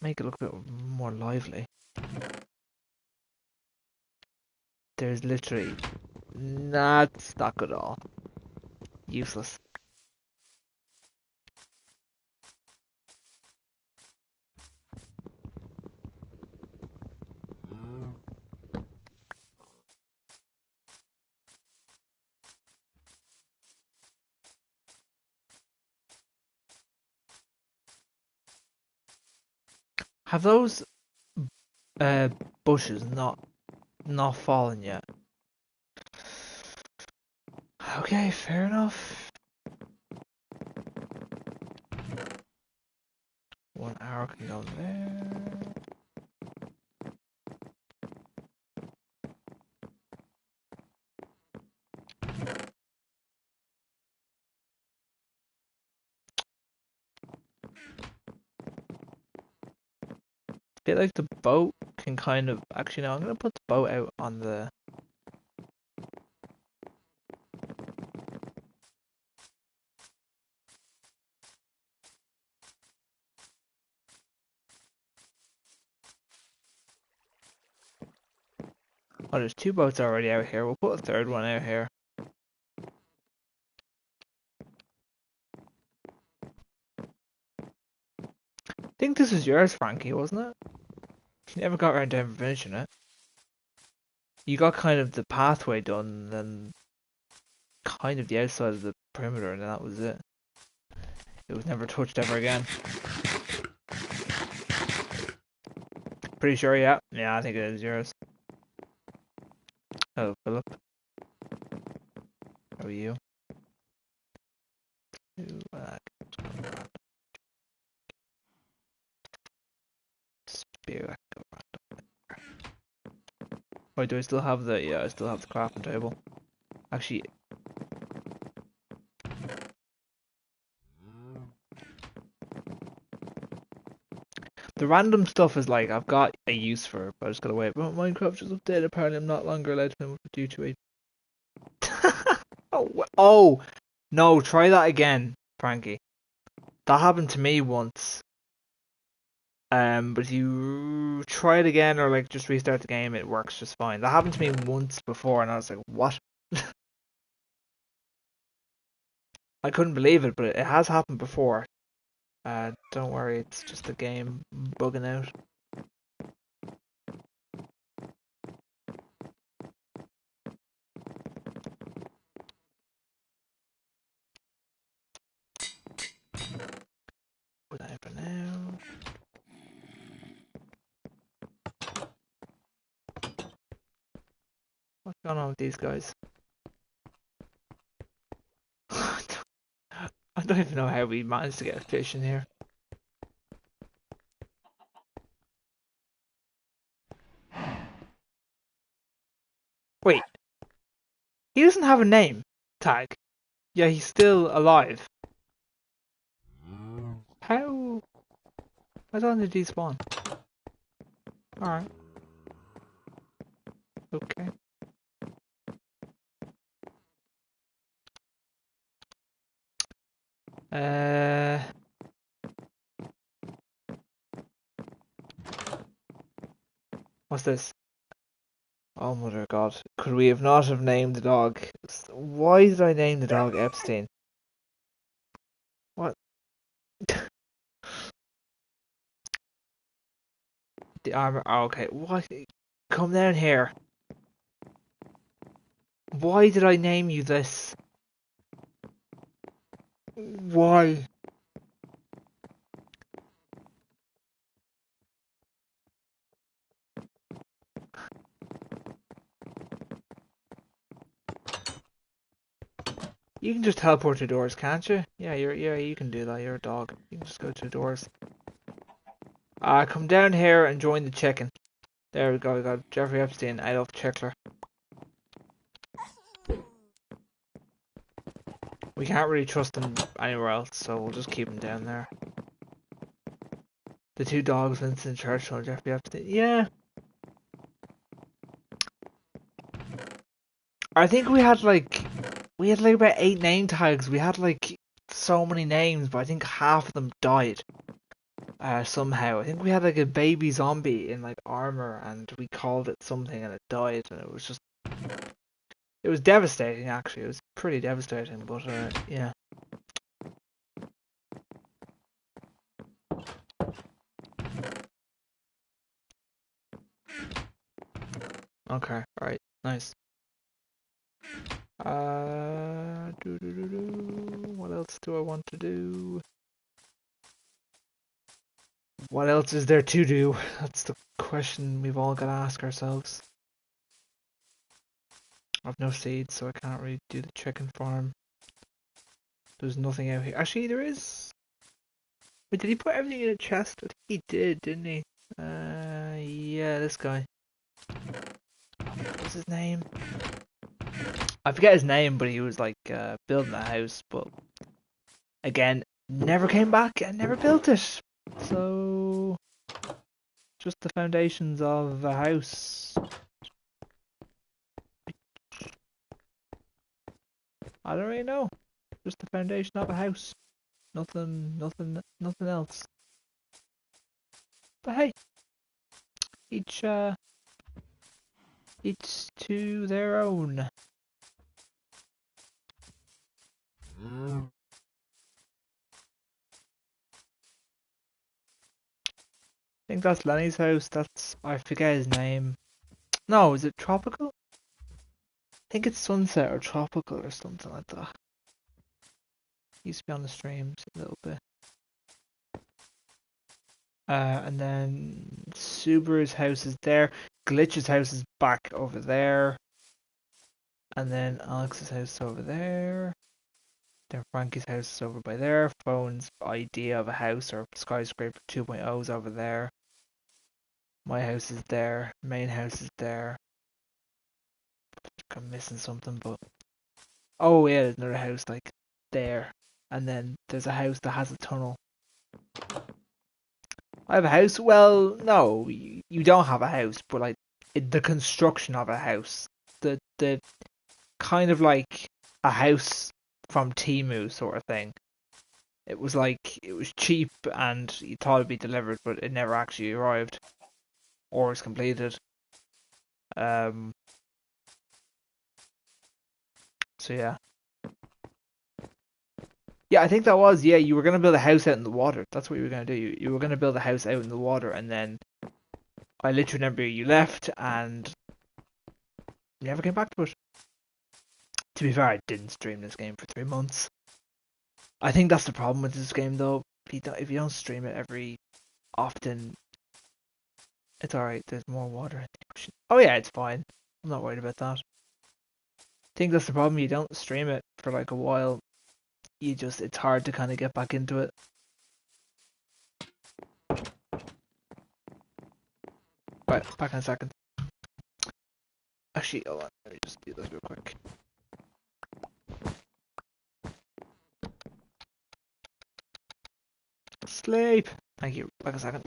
[SPEAKER 2] make it look a bit more lively. There's literally not stuck at all. Useless. Have those uh bushes not fallen yet? Okay, fair enough. 1 hour can go there. I feel like the boat can kind of actually no, I'm gonna put the boat out on the Oh, there's 2 boats already out here. We'll put a 3rd one out here. I think this was yours, Frankie, wasn't it? You never got around to ever finishing it. You got kind of the pathway done, and then kind of the outside of the perimeter, and then that was it. It was never touched ever again. Pretty sure, yeah. Yeah, I think it is yours. Hello, Philip. How are you? Spear. Wait, do I still have the? Yeah, I still have the crafting table. Actually, the random stuff is like I've got a use for it, but I just gotta wait. But Minecraft just updated. Apparently, I'm not longer allowed to play due to a. Oh no! Try that again, Frankie. That happened to me once. But if you try it again or like just restart the game, it works just fine. That happened to me once before, and I was like, "What?" I couldn't believe it, but it has happened before. Don't worry, it's just the game bugging out. Put that in for now. What's going on with these guys? I don't even know how we managed to get a fish in here. Wait, he doesn't have a name tag. Yeah, he's still alive. How? I don't did he spawn? Alright. Okay. Uh. What's this? Oh, mother God. Could we have not have named the dog? Why did I name the dog Epstein? What? The armor. Oh, okay. What? Come down here. Why did I name you this? Why? You can just teleport to doors, can't you? Yeah, you can do that. You're a dog. You can just go to doors. Come down here and join the chicken. There we go. We got Jeffrey Epstein, Adolf Hitler. We can't really trust him anywhere else, so we'll just keep him down there. The 2 dogs, Winston Churchill and Jeffrey Epstein. Yeah. I think we had like about 8 name tags. We had like so many names, but I think half of them died. Somehow. I think we had like a baby zombie in like armor, and we called it something, and it died, and it was devastating. Actually, it was pretty devastating. But yeah. Okay. Right. Nice. What else do I want to do? What else is there to do? That's the question we've all got to ask ourselves. I've no seeds, so I can't really do the chicken farm. There's nothing out here. Actually, there is. Wait, did he put everything in a chest? I think he did, didn't he? Yeah, this guy. What's his name? I forget his name, but he was like building a house, but again, never came back and never built it. So, just the foundations of a house. I don't really know. Just the foundation of a house. Nothing else. But hey, each Each to their own. I think that's Lenny's house. That's, I forget his name. No, is it Tropical? I think it's Sunset or Tropical or something like that. He used to be on the streams a little bit. And then Subaru's house is there. Glitch's house is back over there. And then Alex's house is over there. Then Frankie's house is over by there. Phone's idea of a house or skyscraper 2.0 is over there. My house is there. Main house is there. I'm missing something, but oh yeah, there's another house like there. And then there's a house that has a tunnel. I have a house. Well, no, you don't have a house, but like the construction of a house, the kind of like a house from Temu sort of thing. It was like it was cheap and you thought it'd be delivered, but it never actually arrived or was completed. Um. So yeah. Yeah, I think that was, yeah, you were gonna build a house out in the water. That's what you were gonna do. You were gonna build a house out in the water, and then I literally remember you left and you never came back to it. To be fair, I didn't stream this game for 3 months. I think that's the problem with this game, though. If you don't stream it every often, it's alright. There's more water in the ocean. Oh yeah, it's fine. I'm not worried about that. I think that's the problem. You don't stream it for like a while. It's hard to kind of get back into it. Right, back in a second. Actually, hold on. Let me just do this real quick. Sleep. Thank you. Back in a second.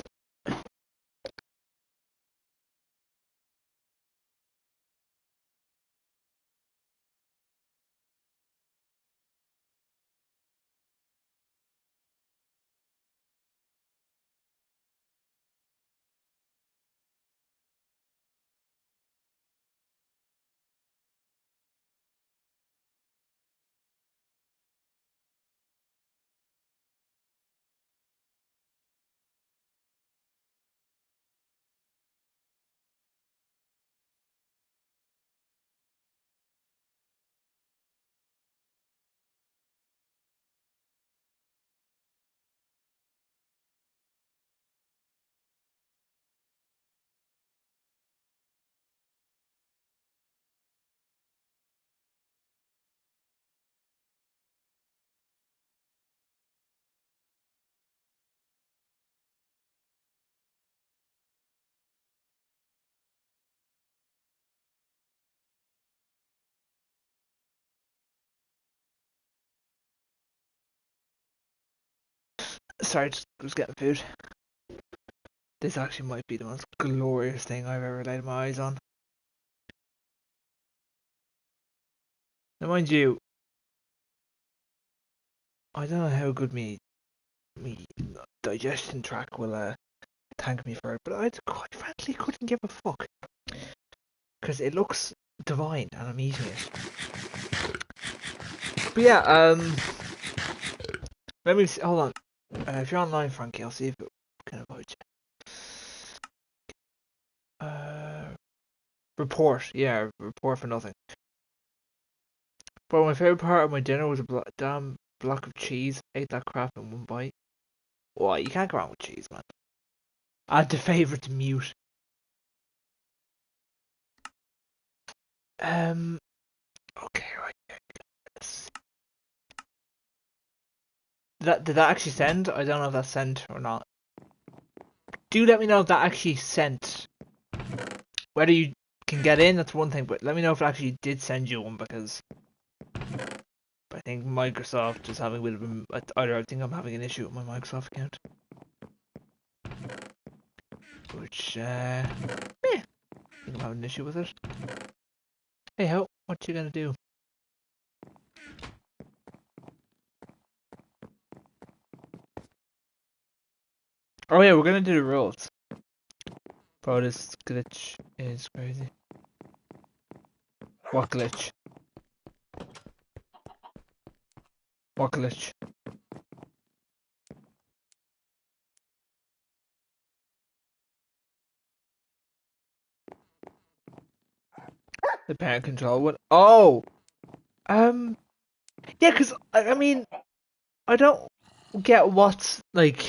[SPEAKER 2] Sorry, just was getting food. This actually might be the most glorious thing I've ever laid my eyes on. Now, mind you, I don't know how good me digestion tract will thank me for it, but I quite frankly couldn't give a fuck because it looks divine and I'm eating it. But yeah, let me see, hold on. If you're online, Frankie, I'll see if it can avoid you. Report, yeah, report for nothing. But my favorite part of my dinner was a damn block of cheese. Ate that crap in one bite. Well, you can't go wrong with cheese, man. Add the favourite to mute. Okay, right. Did that actually send? I don't know if that sent or not. Do let me know if that actually sent. Whether you can get in, that's one thing, but let me know if it actually did send you one because I think Microsoft is having a bit of either I think I'm having an issue with my Microsoft account. Which, yeah, I think I'm having an issue with it. Hey ho, what you gonna do? Oh yeah, we're gonna do the rules. Bro, this glitch is crazy. What glitch? What glitch? The parent control one? Oh! Um, yeah, because, I mean, I don't get what's, like,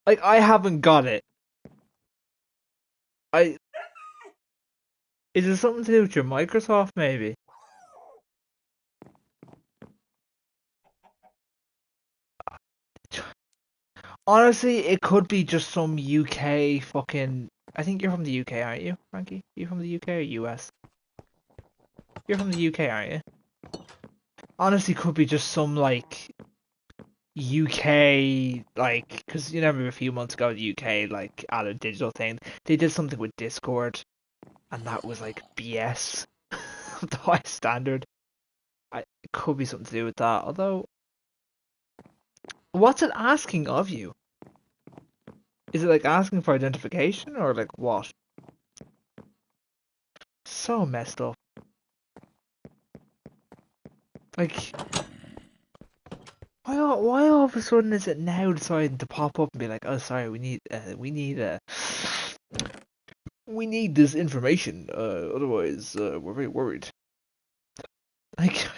[SPEAKER 2] I haven't got it. I Is it something to do with your Microsoft, maybe? Honestly, it could be just some UK fucking. I think you're from the UK, aren't you, Frankie? You from the UK or US? You're from the UK, aren't you? Honestly, could be just some like UK because you remember a few months ago the UK added a digital thing. They did something with Discord, and that was like BS of the high standard. It could be something to do with that. Although, what's it asking of you? Is it like asking for identification or like what? So messed up. Like, why all of a sudden is it now deciding to pop up and be like, oh, sorry, we need this information. Otherwise, we're very worried. Like,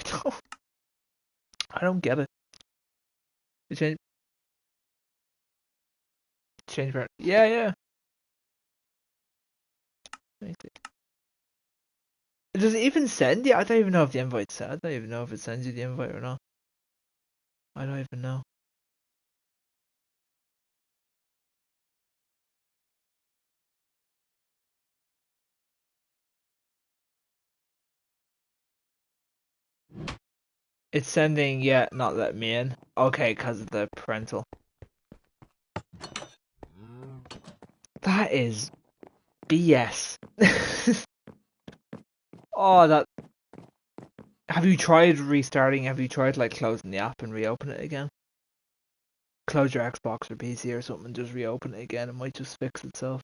[SPEAKER 2] I don't get it. It change, yeah, yeah. Does it even send you? I don't even know if the invite's. I don't even know if it sends you the invite or not. I don't even know. It's sending, yeah, not letting me in. Okay, because of the parental. That is BS. Oh, that. Have you tried restarting? Have you tried like closing the app and reopen it again? Close your Xbox or PC or something, just reopen it again. It might just fix itself.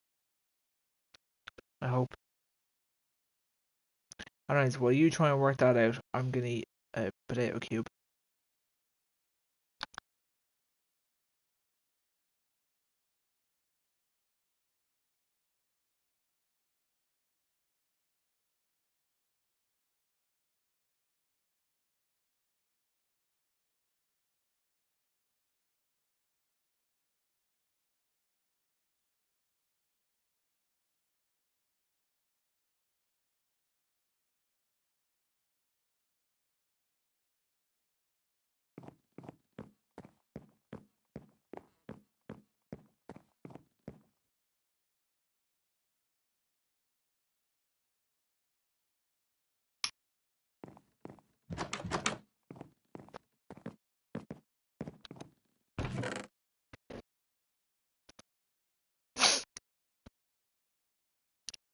[SPEAKER 2] I hope. Alright, so while you try and work that out, I'm gonna eat a potato cube.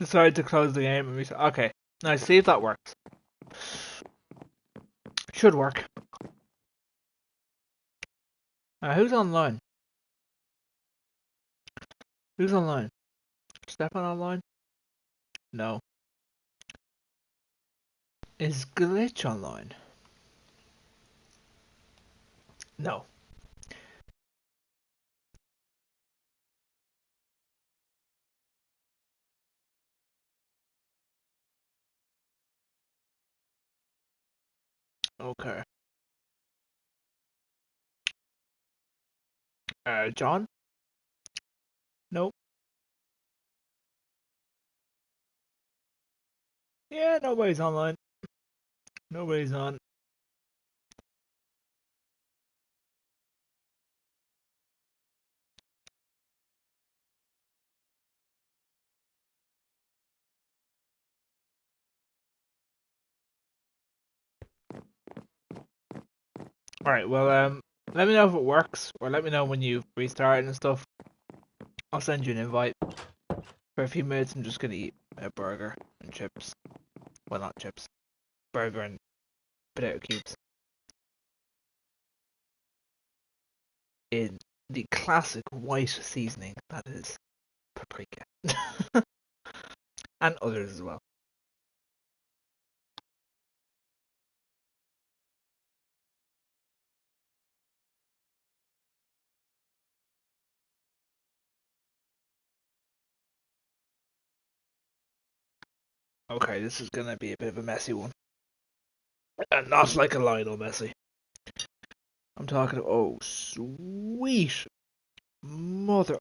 [SPEAKER 2] Decided to close the game and reset. Okay, now see if that works. Should work. Who's online? Who's online? Stefan online? No. Is Glitch online? No. Okay. John? Nope. Yeah, nobody's online. Nobody's on. Alright, well, let me know if it works, or let me know when you restart and stuff. I'll send you an invite. For a few minutes, I'm just gonna eat a burger and chips. Well, not chips. Burger and potato cubes. In the classic white seasoning, that is paprika. And others as well. Okay, this is gonna be a bit of a messy one. And not like a Lionel Messi. I'm talking, oh, sweet mother.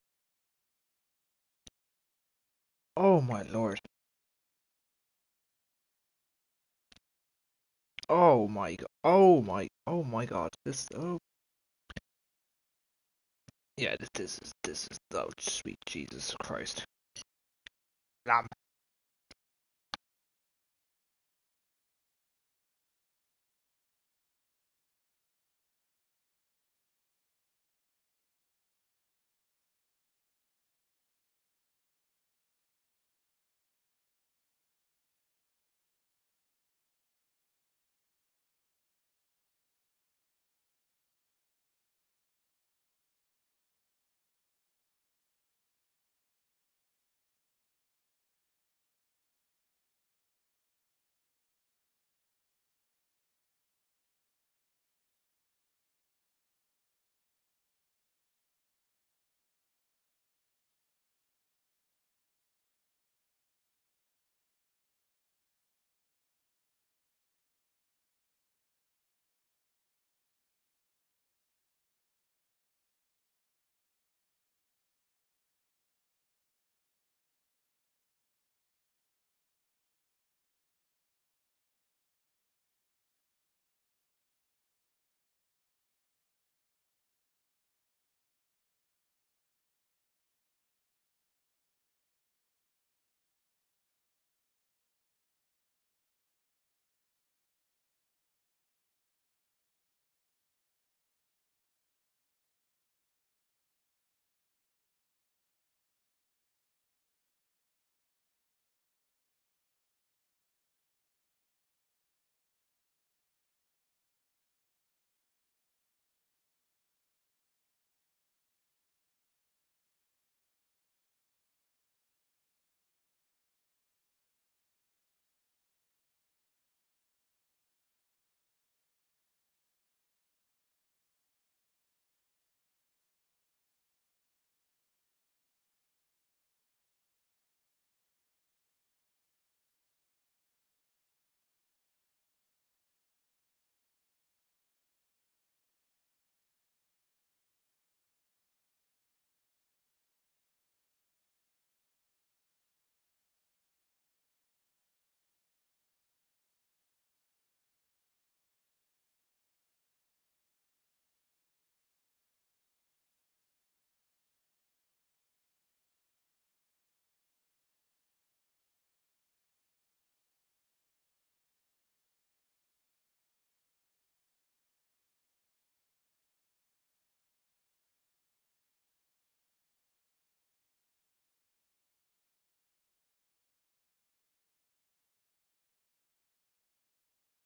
[SPEAKER 2] Oh my lord. Oh my god. Oh my god. This, oh. Yeah, this is, oh, sweet Jesus Christ. Lamb.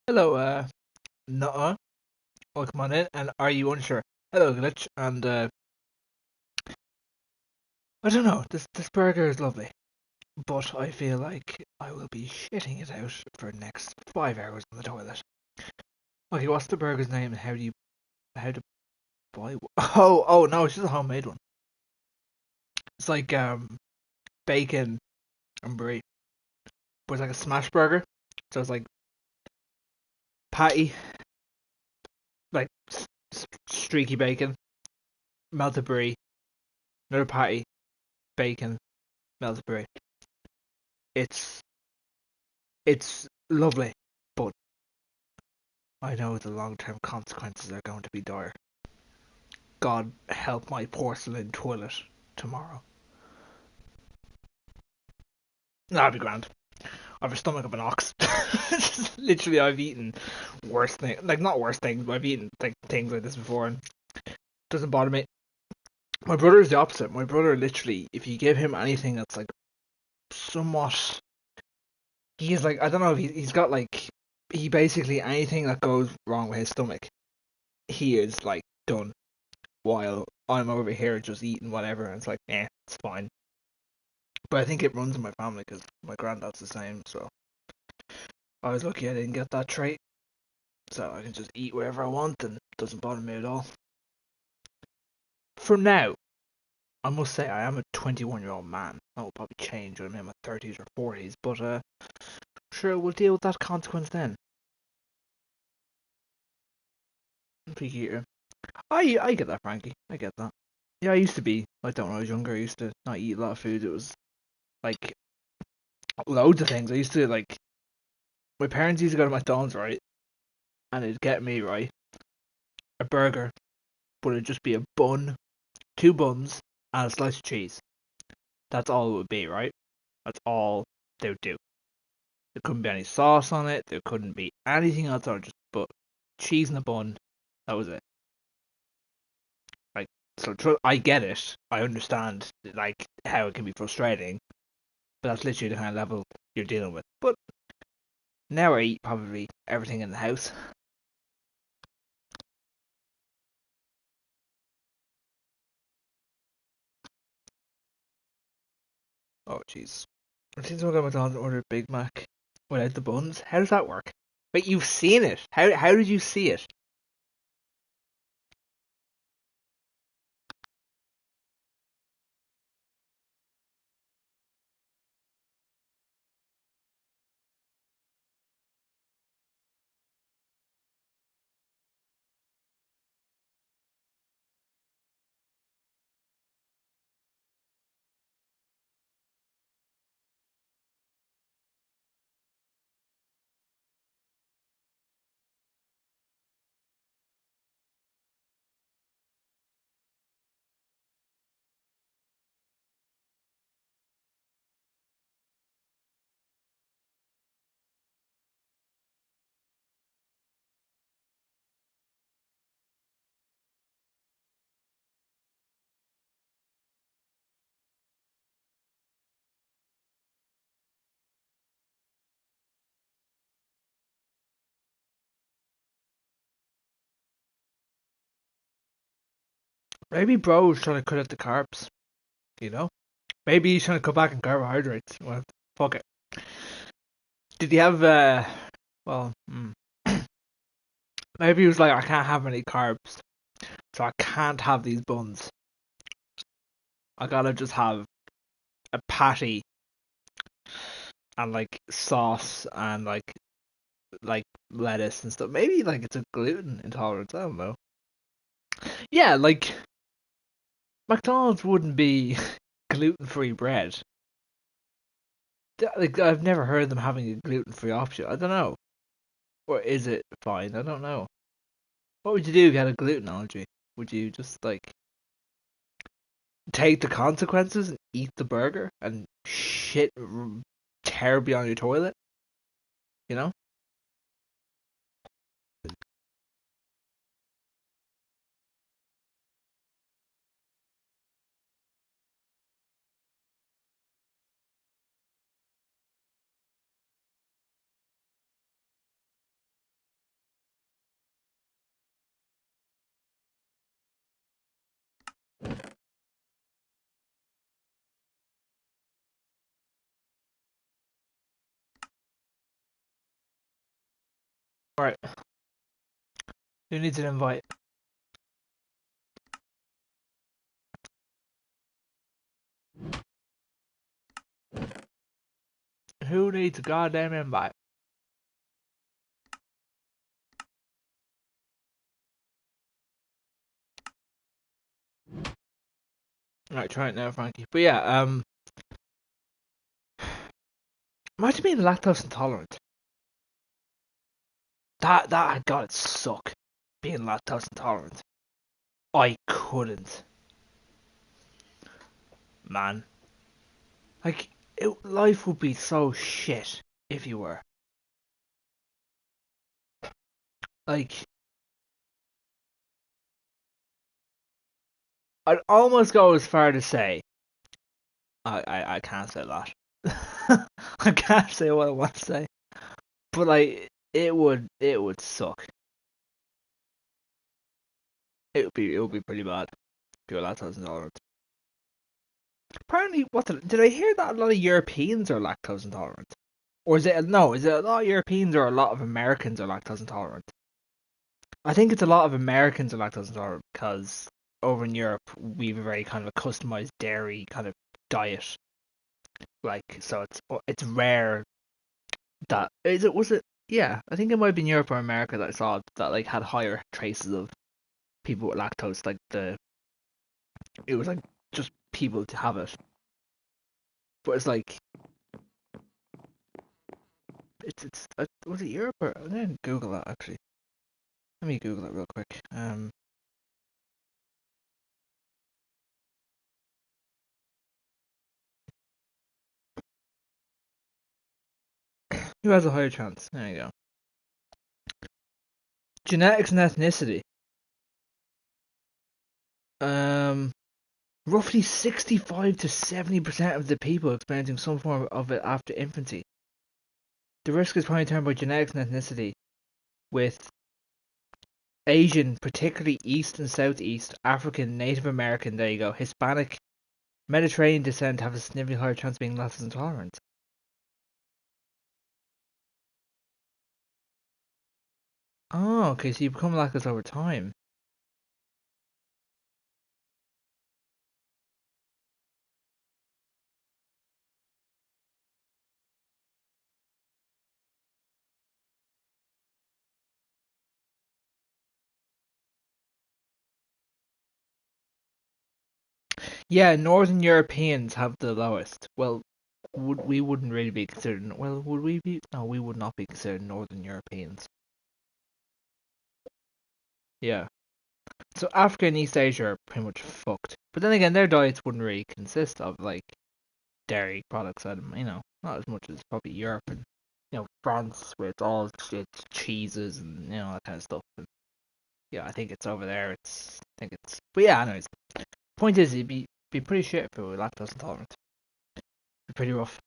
[SPEAKER 2] Hello, Nuh-uh. Welcome on in, and are you unsure? Hello, Glitch, and, I don't know, this burger is lovely, but I feel like I will be shitting it out for the next 5 hours on the toilet. Okay, what's the burger's name, and how to buy one? Oh, no, it's just a homemade one. It's like, bacon and brie, but it's like a smash burger, so it's like patty, like streaky bacon, melted brie, another patty, bacon, melted brie. It's it's lovely, but I know the long-term consequences are going to be dire. God help my porcelain toilet tomorrow. That'd be grand. I have a stomach of an ox. Literally, I've eaten worse things, like not worse things, but I've eaten like things like this before, and it doesn't bother me. My brother is the opposite. My brother literally, if you give him anything that's like somewhat, he is like, I don't know if he's got like, he basically anything that goes wrong with his stomach, he is like done. While I'm over here just eating whatever, and it's like, it's fine. But I think it runs in my family because my granddad's the same, so I was lucky I didn't get that trait. So I can just eat whatever I want and it doesn't bother me at all. For now, I must say I am a 21-year-old man. That will probably change when I'm in my 30s or 40s, but Sure, we'll deal with that consequence then. Picky eater. I get that, Frankie. I get that. Yeah, I used to be like that when I was younger. I used to not eat a lot of food. It was like loads of things. I used to like my parents used to go to McDonald's, right, and it'd get me right a burger, but it'd just be a bun, two buns, and a slice of cheese. That's all it would be, right? That's all they would do. There couldn't be any sauce on it. There couldn't be anything else on it. Just but cheese and a bun. That was it. Like so, I get it. I understand like how it can be frustrating, but that's literally the kind of level you're dealing with. But now I eat probably everything in the house. Oh jeez. I've seen someone go to McDonald's and order a Big Mac without the buns. How does that work? Wait, you've seen it? How did you see it? Maybe bro was trying to cut out the carbs. You know? Maybe he's trying to cut back on carbohydrates. Well, fuck it. Did he have well, maybe he was like, I can't have any carbs, so I can't have these buns. I gotta just have a patty and like sauce and like lettuce and stuff. Maybe like it's a gluten intolerance. I don't know. Yeah, like McDonald's wouldn't be gluten-free bread. Like I've never heard them having a gluten-free option. I don't know. Or is it fine? I don't know. What would you do if you had a gluten allergy? Would you just like take the consequences and eat the burger and shit terribly on your toilet? You know? Alright. Who needs an invite? Who needs a goddamn invite? Alright, try it now, Frankie. But yeah, imagine being lactose intolerant. That had got it suck. Being lactose intolerant. I couldn't. Man. Like, life would be so shit if you were. Like, I'd almost go as far to say, I can't say that. I can't say what I want to say. But like, it would suck. It would be pretty bad if you're lactose intolerant. Apparently, did I hear that a lot of Europeans are lactose intolerant? Or is it no? Is it a lot of Europeans or a lot of Americans are lactose intolerant? I think it's a lot of Americans are lactose intolerant because over in Europe we have a very kind of a customized dairy kind of diet. Like so, it's rare that is it was it yeah, I think it might have been Europe or America that I saw that like had higher traces of people with lactose. Like it was like just people to have it, but it's like it's was it Europe or I didn't Google that actually. Let me Google it real quick. Who has a higher chance? There you go. Genetics and ethnicity. Um, Roughly 65 to 70% of the people experiencing some form of it after infancy. The risk is primarily determined by genetics and ethnicity, with Asian, particularly East and Southeast, African, Native American, there you go, Hispanic, Mediterranean descent have a significantly higher chance of being lactose intolerant. Oh, okay, so you become lactose over time. Yeah, Northern Europeans have the lowest. Well, we wouldn't really be considered. Well, would we be? No, we would not be considered Northern Europeans. Yeah. So Africa and East Asia are pretty much fucked. But then again, their diets wouldn't really consist of like dairy products. Not as much as probably Europe and France with all its cheeses and that kind of stuff. And yeah, I think it's over there. I think it's. But yeah, anyways, point is, it'd be pretty shit if we were lactose intolerant. Be pretty rough.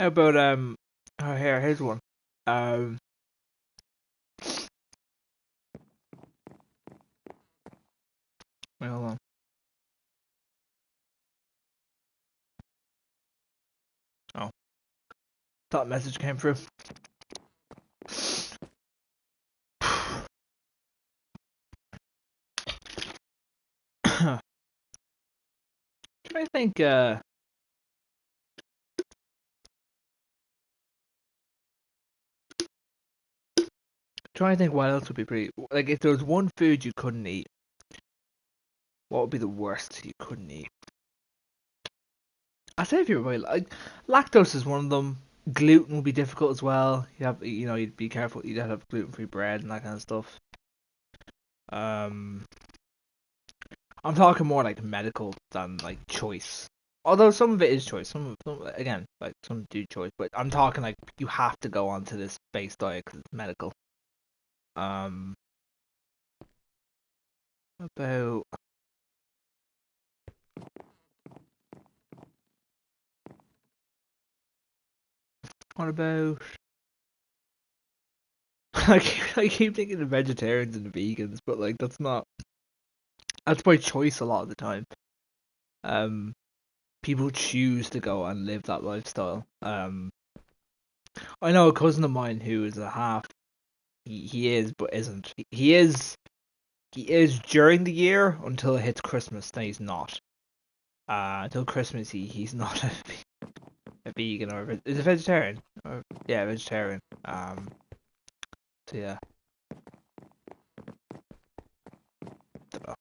[SPEAKER 2] How about oh, here's one. Um, Wait, hold on. Oh, that message came through. Trying to think. Trying to think what else would be pretty. Like, if there was one food you couldn't eat, what would be the worst you couldn't eat? I say if you're really like lactose is one of them. Gluten would be difficult as well. You'd be careful. You'd have gluten-free bread and that kind of stuff. Um, I'm talking more like medical than like choice. Although some of it is choice. Again, like some do choice, but I'm talking like you have to go onto this base diet because it's medical. Um, about what about? I keep thinking of vegetarians and vegans, but like that's by choice a lot of the time. Um, People choose to go and live that lifestyle. I know a cousin of mine who is a half. He is, but isn't. He is during the year until it hits Christmas. Then he's not. Until Christmas, he's not a vegan or is a vegetarian. Or yeah, vegetarian. So yeah, dunno.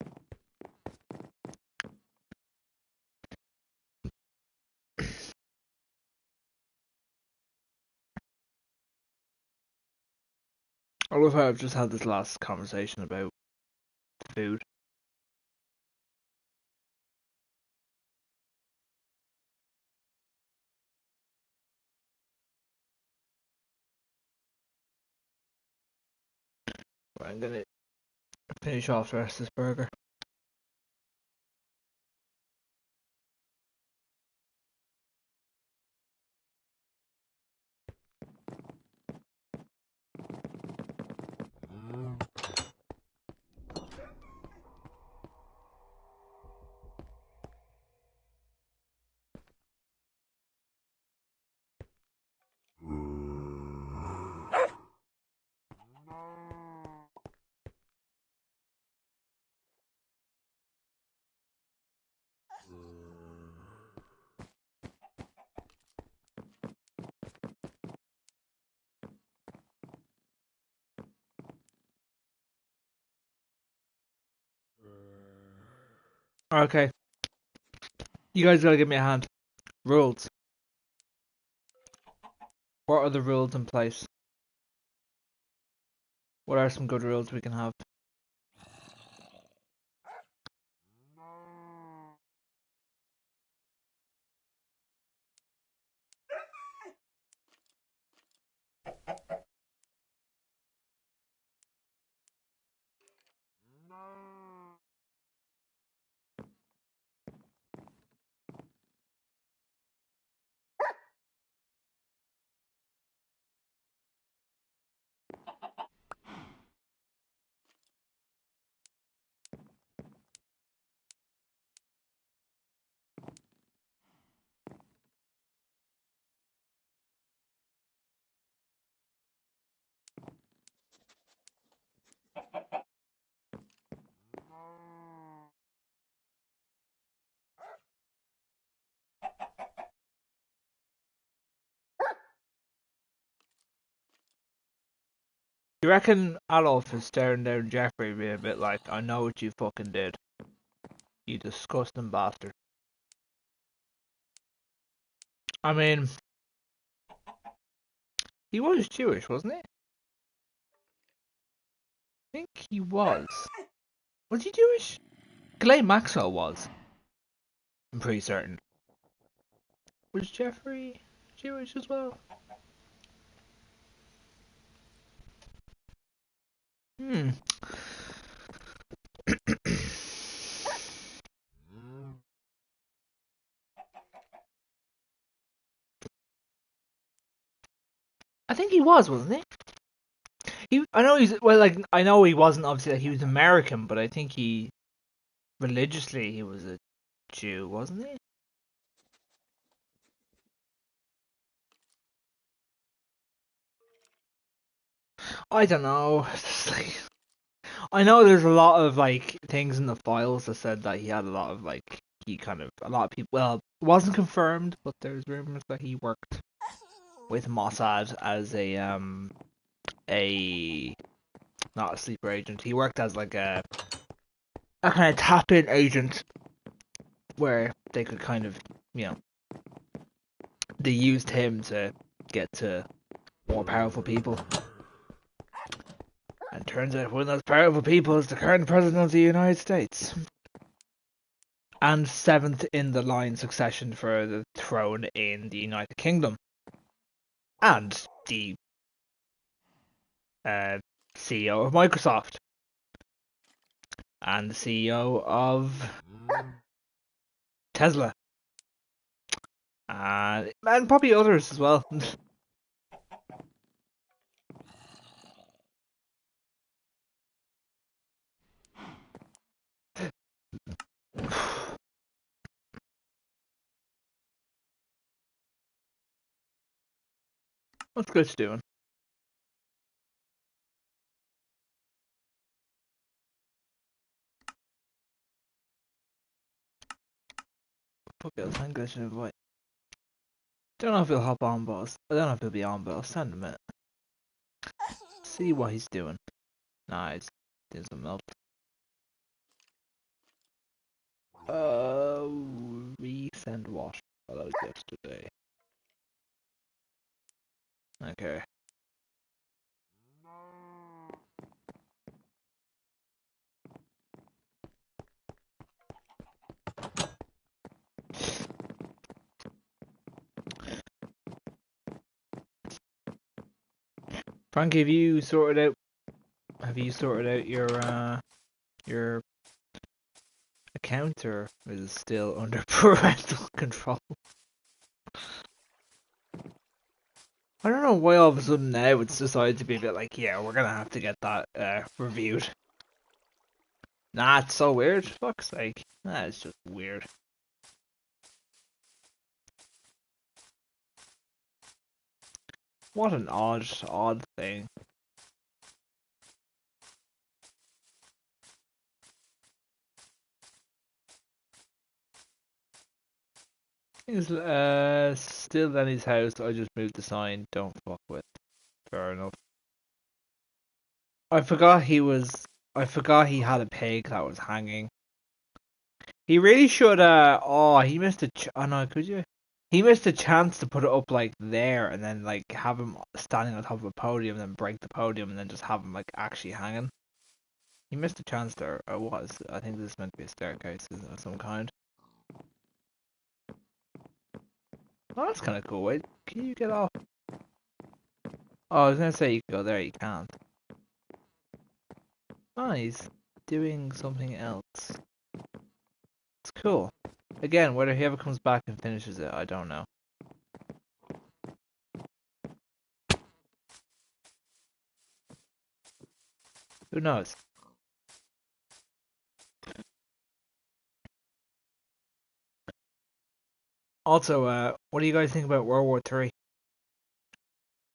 [SPEAKER 2] I love how I've just had this last conversation about food. Right, I'm gonna finish off the rest of this burger. Okay, you guys gotta give me a hand. Rules. What are the rules in place? What are some good rules we can have? You reckon Adolf is staring down Jeffrey being a bit like, I know what you fucking did. You disgusting bastard. I mean, he was Jewish, wasn't he? I think he was. Was he Jewish? Ghislaine Maxwell was. I'm pretty certain. Was Jeffrey Jewish as well? Hmm. I think he was, wasn't he? I know he's well. Like I know he wasn't obviously. Like, he was American, but I think he religiously he was a Jew, wasn't he? I don't know. I know there's a lot of like things in the files that said that he had a lot of like he kind of a lot of people. Well, it wasn't confirmed, but there's rumors that he worked with Mossad as a not a sleeper agent. He worked as like a kind of tap in agent where they could kind of you know they used him to get to more powerful people. And turns out one of those powerful people is the current president of the United States. And seventh in the line succession for the throne in the United Kingdom. And the uh, CEO of Microsoft. And the CEO of Tesla. And probably others as well. What's Glitch doing? Put Bill's hand Glitch in invite. Don't know if he'll hop on, boss. I don't know if he'll be on, but I'll send him it. See what he's doing. Nah, he's doing something else. Resend what? Oh, that was yesterday. Okay. Frankie, have you sorted out? Have you sorted out your account, or is it still under parental control? I don't know why all of a sudden now it's decided to be a bit like, yeah, we're gonna have to get that reviewed. Nah, it's so weird. Fuck's sake. Nah, it's just weird. What an odd thing. Is still Lenny's house. I just moved the sign. Don't fuck with. Fair enough. I forgot he was. I forgot he had a pig that was hanging. He really should. Oh, he missed a. Oh no, could you? He missed a chance to put it up like there, and then like have him standing on top of a podium, then break the podium, and then just have him like actually hanging. He missed a chance there. Or was. I think this is meant to be a staircase of some kind. Oh, that's kind of cool. Wait, can you get off? Oh, I was gonna say you can go there. You can't. Oh, he's doing something else. It's cool. Again, whether he ever comes back and finishes it, I don't know. Who knows? Also, what do you guys think about World War Three?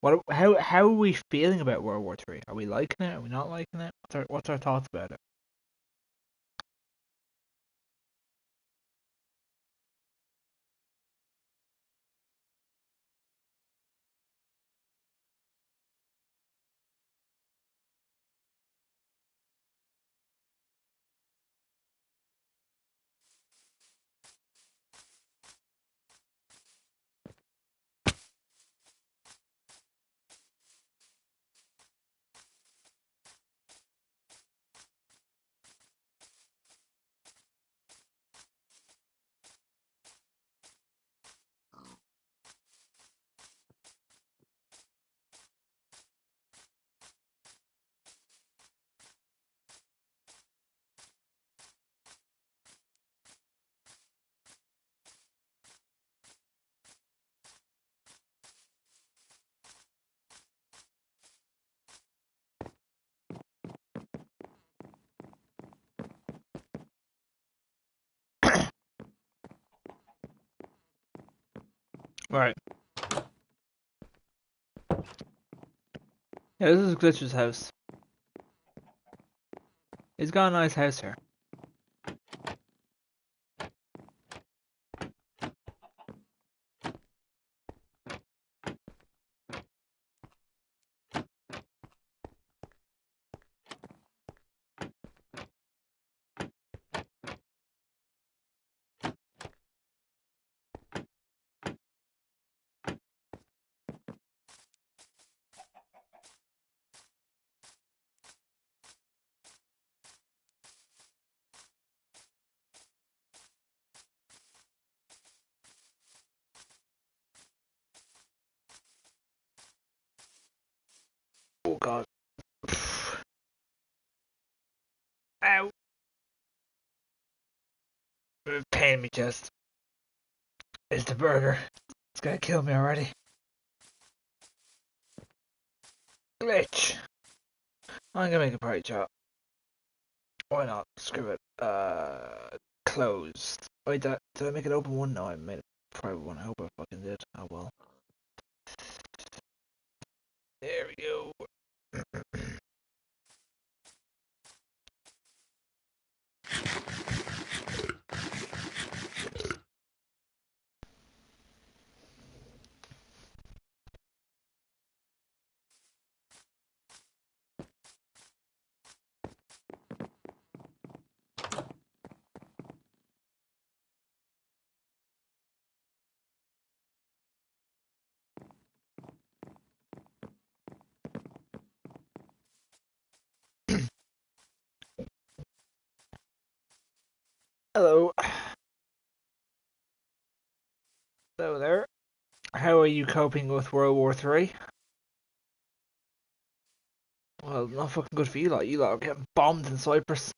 [SPEAKER 2] How are we feeling about World War Three? Are we liking it? Are we not liking it? What's our thoughts about it? Right. Yeah, this is Glitch's house. He's got a nice house here. Oh god. Ow. Pain in my chest. It's the burger. It's gonna kill me already. Glitch. I'm gonna make a party chat. Why not? Screw it. Closed. Wait, did I make it open one? No, I made it private one. I hope I fucking did. Oh well. There we go. Hello. Hello there. How are you coping with World War Three? Well, not fucking good for you lot. You lot are getting bombed in Cyprus.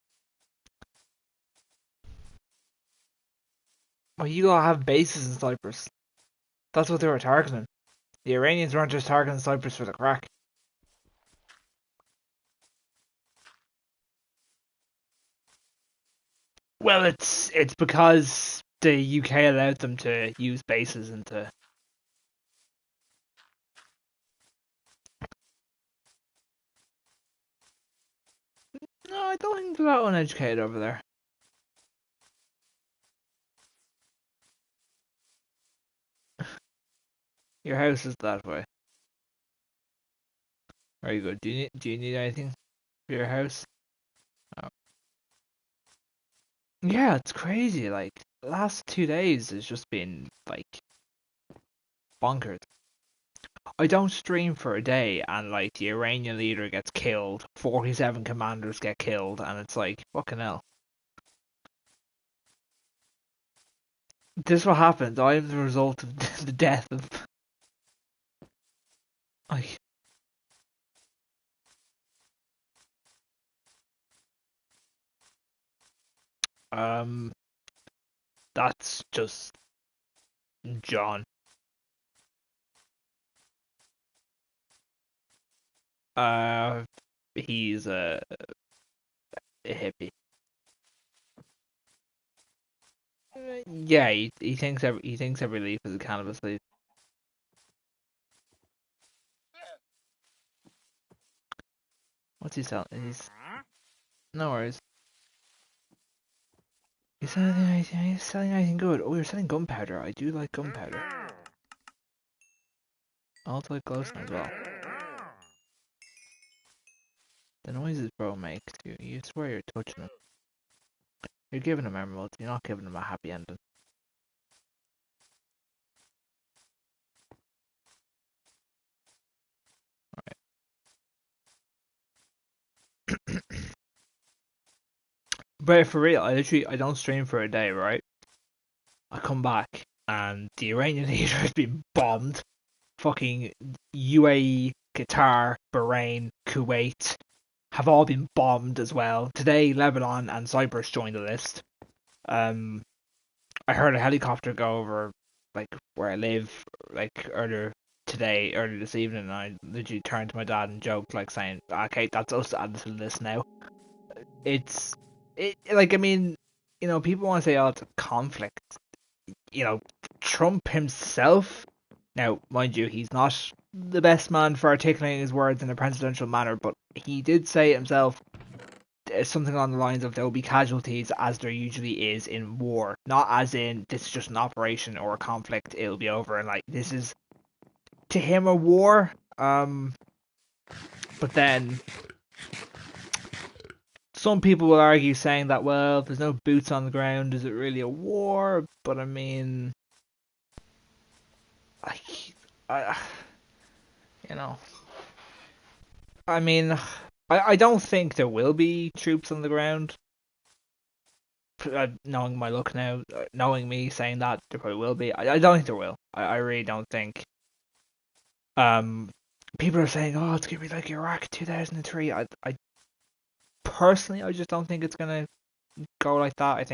[SPEAKER 2] Well, you lot have bases in Cyprus. That's what they were targeting. The Iranians weren't just targeting Cyprus for the crack. Well, it's because the UK allowed them to use bases into. No, I don't think they're that uneducated over there. Your house is that way. Very good. Do you need anything for your house? Oh. Yeah, it's crazy. Like the last 2 days has just been like bonkers. I don't stream for a day, and like the Iranian leader gets killed, 47 commanders get killed, and it's like fucking hell. This is what happens. I am the result of the death of like um. That's just John. Uh, he's a hippie. Yeah, he thinks every leaf is a cannabis leaf. What's he selling? He's no worries. He's selling anything good. Oh, you're selling gunpowder. I do like gunpowder. I also like glowstone as well. The noises bro makes, you swear you're touching him. You're giving him emeralds. You're not giving him a happy ending. But for real, I don't stream for a day, right? I come back and the Iranian leader has been bombed. Fucking UAE, Qatar, Bahrain, Kuwait have all been bombed as well. Today, Lebanon and Cyprus joined the list. Um, I heard a helicopter go over like where I live like earlier this evening, and I literally turned to my dad and joked like saying, "Okay, that's us added to the list now." It's it like I mean, people want to say, "Oh, it's a conflict." Trump himself. Now, mind you, he's not the best man for articulating his words in a presidential manner, but he did say it himself something along the lines of there will be casualties as there usually is in war. Not as in this is just an operation or a conflict, it'll be over and like this is to him a war. But then some people will argue saying that well, if there's no boots on the ground, is it really a war? But I mean, I, I you know, I mean, I don't think there will be troops on the ground. Knowing my luck now, knowing me saying that there probably will be. I don't think there will. I really don't think. Um, People are saying, "Oh, it's gonna be like Iraq 2003." I personally, I just don't think it's gonna go like that.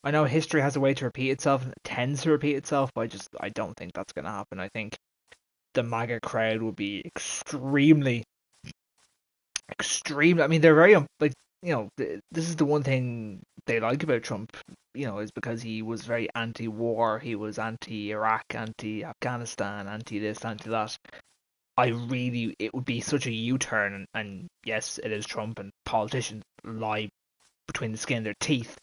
[SPEAKER 2] I know history has a way to repeat itself and it tends to repeat itself, but I don't think that's gonna happen. I think the MAGA crowd will be extremely, extreme. I mean, they're very like this is the one thing they like about Trump. Is because he was very anti-war. He was anti-Iraq, anti-Afghanistan, anti-this, anti-that. It would be such a U-turn, and yes, it is Trump, and politicians lie between the skin of their teeth.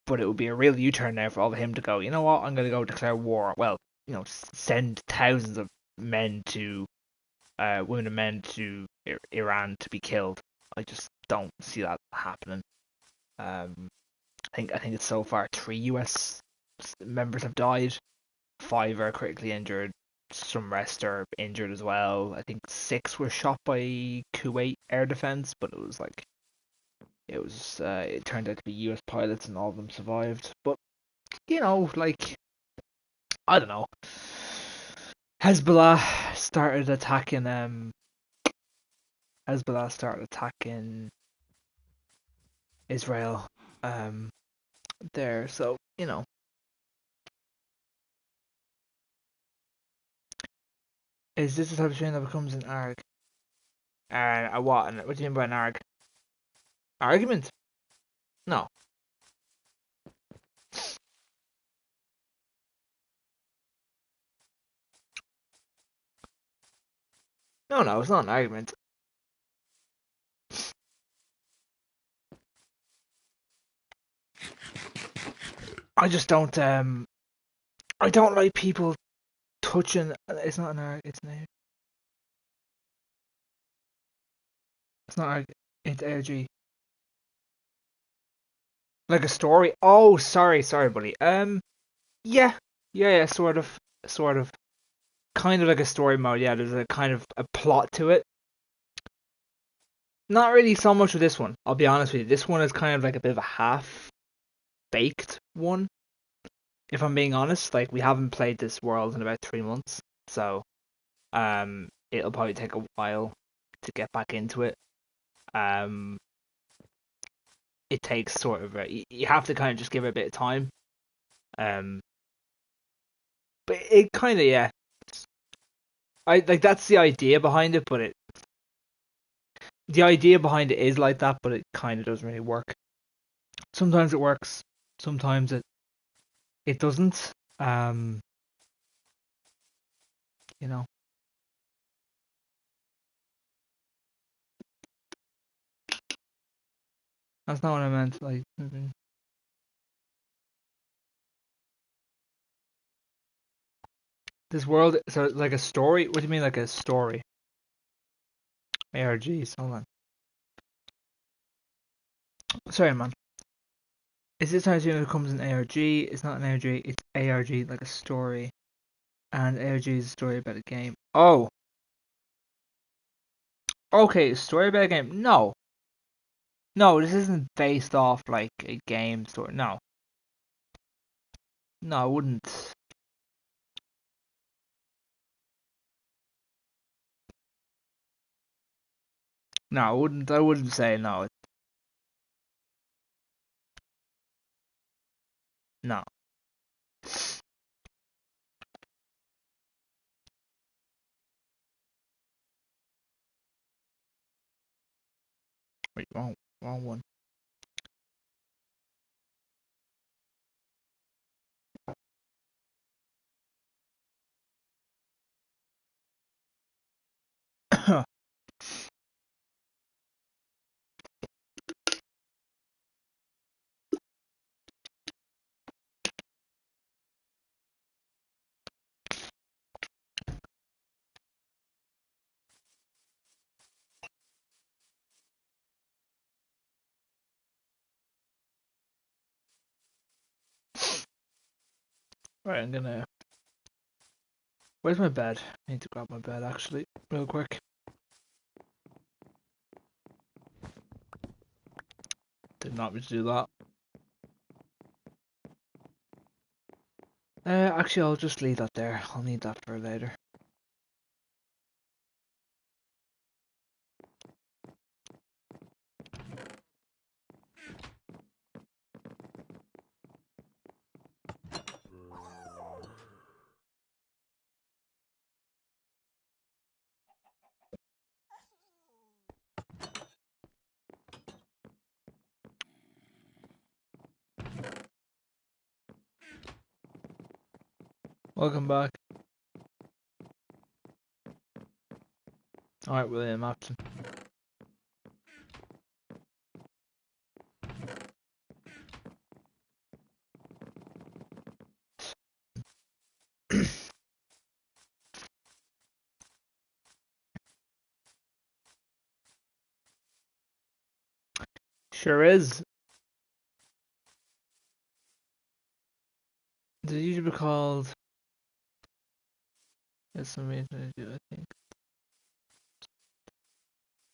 [SPEAKER 2] But it would be a real U-turn now for all of him to go. You know what? I'm going to go declare war. Well, send thousands of men to women and men to Iran to be killed. I just don't see that happening. I think it's so far 3 U.S. members have died, 5 are critically injured, some rest are injured as well. I think 6 were shot by Kuwait air defense, but it turned out to be U.S. pilots and all of them survived. But like I don't know. Hezbollah started attacking Hezbollah started attacking Israel um there. So, Is this the type of stream that becomes an arg? A what? What do you mean by an arg? Argument? No. No, no, it's not an argument. I just don't, I don't like people touching. It's not an arg, it's an. It's not arg, it's ARG. Like a story? Oh, sorry, buddy. Yeah, sort of. Kind of like a story mode, yeah, there's a kind of a plot to it. Not really so much with this one, I'll be honest with you. This one is kind of like a bit of a half-baked one, if I'm being honest. Like, we haven't played this world in about 3 months, so it'll probably take a while to get back into it. Um, it takes sort of you have to kind of just give it a bit of time. Um, but it kind of, yeah. I like that's the idea behind it, but the idea behind it is like that, but it kind of doesn't really work. Sometimes it works, sometimes it doesn't. Um, you know, that's not what I meant. Like this world, so like a story. What do you mean, like a story? ARGs. Hold on. Sorry, man. Is this how it comes in ARG? It's not an ARG. It's ARG, like a story, and ARG is a story about a game. Oh, okay, story about a game. No, no, this isn't based off like a game story. No, no, I wouldn't. No, I wouldn't. I wouldn't say no. No. Wait, wrong one. Right, I'm gonna. Where's my bed? I need to grab my bed actually, real quick. Did not mean to do that. Actually, I'll just leave that there. I'll need that for later. Welcome back. Alright, William Afton. Sure is. The YouTuber called. There's some reason to do, I think.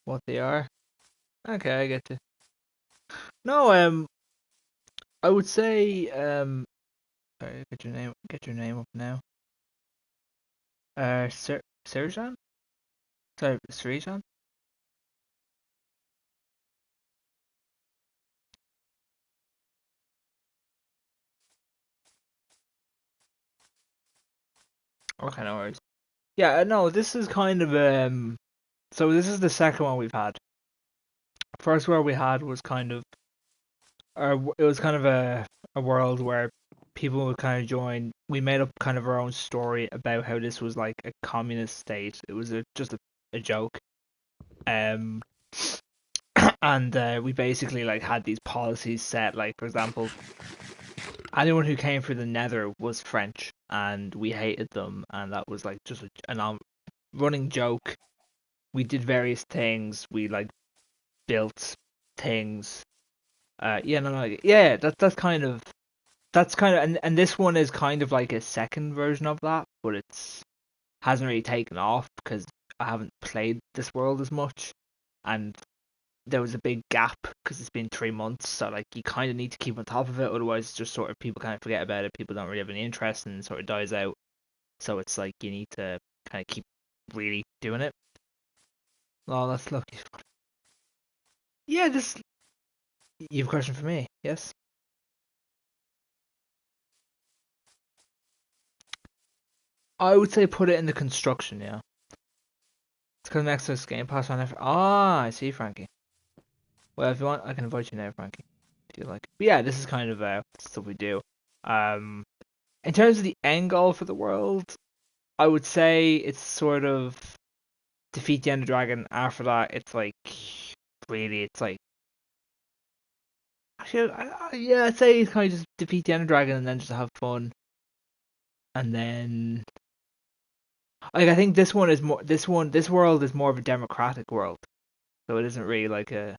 [SPEAKER 2] What they are? Okay, I get you. No, I would say, sorry, get your name up now. Serjan? Sorry, Srijan? Okay, no worries. Yeah, no, this is kind of so this is the second one we've had. First one we had was kind of it was kind of a world where people would kind of join. We made up kind of our own story about how this was like a communist state. It was just a joke. Um, and we basically like had these policies set. Like for example, anyone who came through the Nether was French, and we hated them, and that was like just an running joke. We did various things. We like built things. Yeah, no, no, yeah. That's kind of and this one is kind of like a second version of that, but it's hasn't really taken off because I haven't played this world as much, and there was a big gap because it's been 3 months, so like you kind of need to keep on top of it, otherwise it's just sort of people kind of forget about it, people don't really have any interest, and it sort of dies out. So it's like you need to kind of keep really doing it. Oh, that's lucky. Yeah, this you have a question for me? Yes. I would say put it in the construction. Yeah, it's because next to this Game Pass on it. Ah, I see, Frankie. Well, if you want, I can invite you now, Frankie, if you like. But yeah, this is kind of stuff we do. Um, in terms of the end goal for the world, I would say it's sort of defeat the Ender Dragon. After that, it's like really, it's like actually, yeah, I'd say it's kind of just defeat the Ender Dragon and then just have fun. And then, like, I think this one is more. This world is more of a democratic world, so it isn't really like a.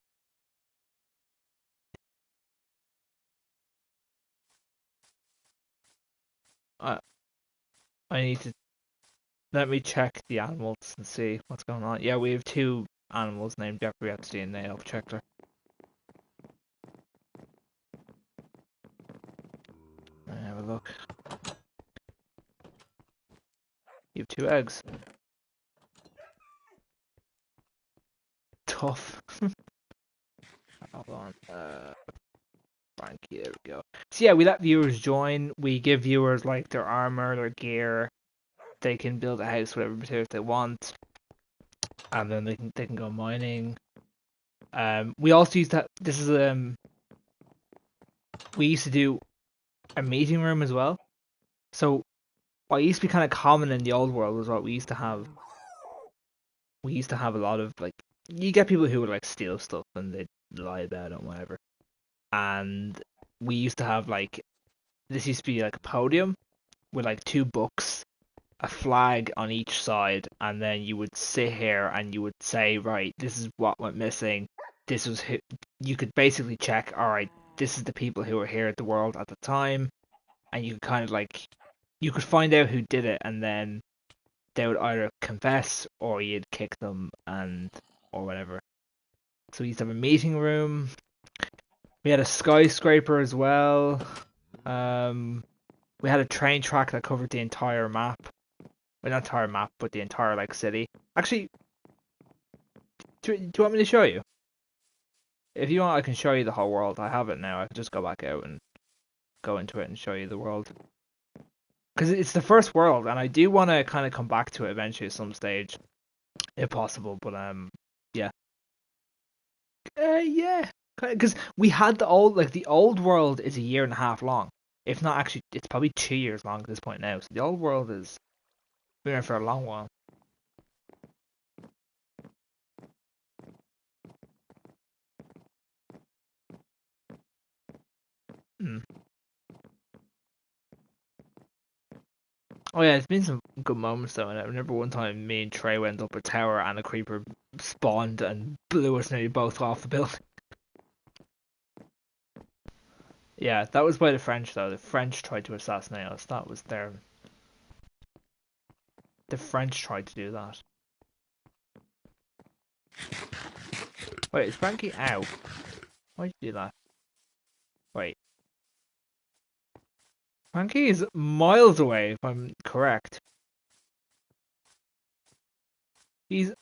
[SPEAKER 2] I I need to let me check the animals and see what's going on. Yeah, we have two animals named Jeffrey Epstein. They have checked her. Have a look. You have two eggs. Tough. Hold on. Frankie, there we go. So yeah, we let viewers join. We give viewers like their armor, their gear. They can build a house, whatever materials they want, and then they can go mining. We also used to. This is we used to do a meeting room as well. So what used to be kind of common in the old world was what we used to have. We used to have a lot of like you get people who would like steal stuff and they'd lie about it and whatever. And we used to have like this used to be like a podium with like two books, a flag on each side, and then you would sit here and you would say, right, this is what went missing. This was who you could basically check. All right, this is the people who were here at the world at the time, and you could kind of like you could find out who did it, and then they would either confess or you'd kick them and or whatever. So we used to have a meeting room. We had a skyscraper as well. Um, we had a train track that covered the entire map. Well, not entire map, but the entire like city. Actually, do you want me to show you? If you want, I can show you the whole world. I have it now. I can just go back out and go into it and show you the world. Because it's the first world, and I do want to kind of come back to it eventually at some stage, if possible. But yeah, yeah, because we had the old world is a year and a half long. If not, actually, it's probably 2 years long at this point now. So the old world is been there for a long while. Mm. Oh yeah, it's been some good moments though. And I remember one time me and Trey went up a tower and a creeper spawned and blew us nearly both off the building. Yeah, that was by the French though. The French tried to assassinate us. That was their. The French tried to do that. Wait, is Frankie out? Why'd you do that? Wait, Frankie is miles away if I'm correct. He's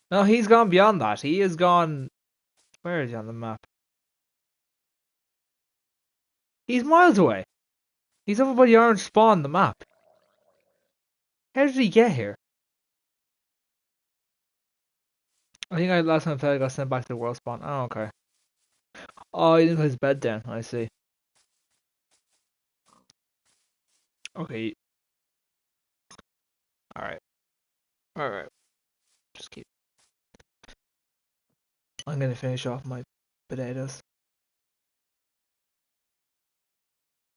[SPEAKER 2] no, he's gone beyond that. He has gone. Where is he on the map? He's miles away. He's over by the orange spawn, the map. How did he get here? I think last time I played I got sent back to the world spawn. Oh, okay. Oh, he didn't put his bed down. I see. Okay. Alright. Alright. Just keep. I'm gonna finish off my potatoes.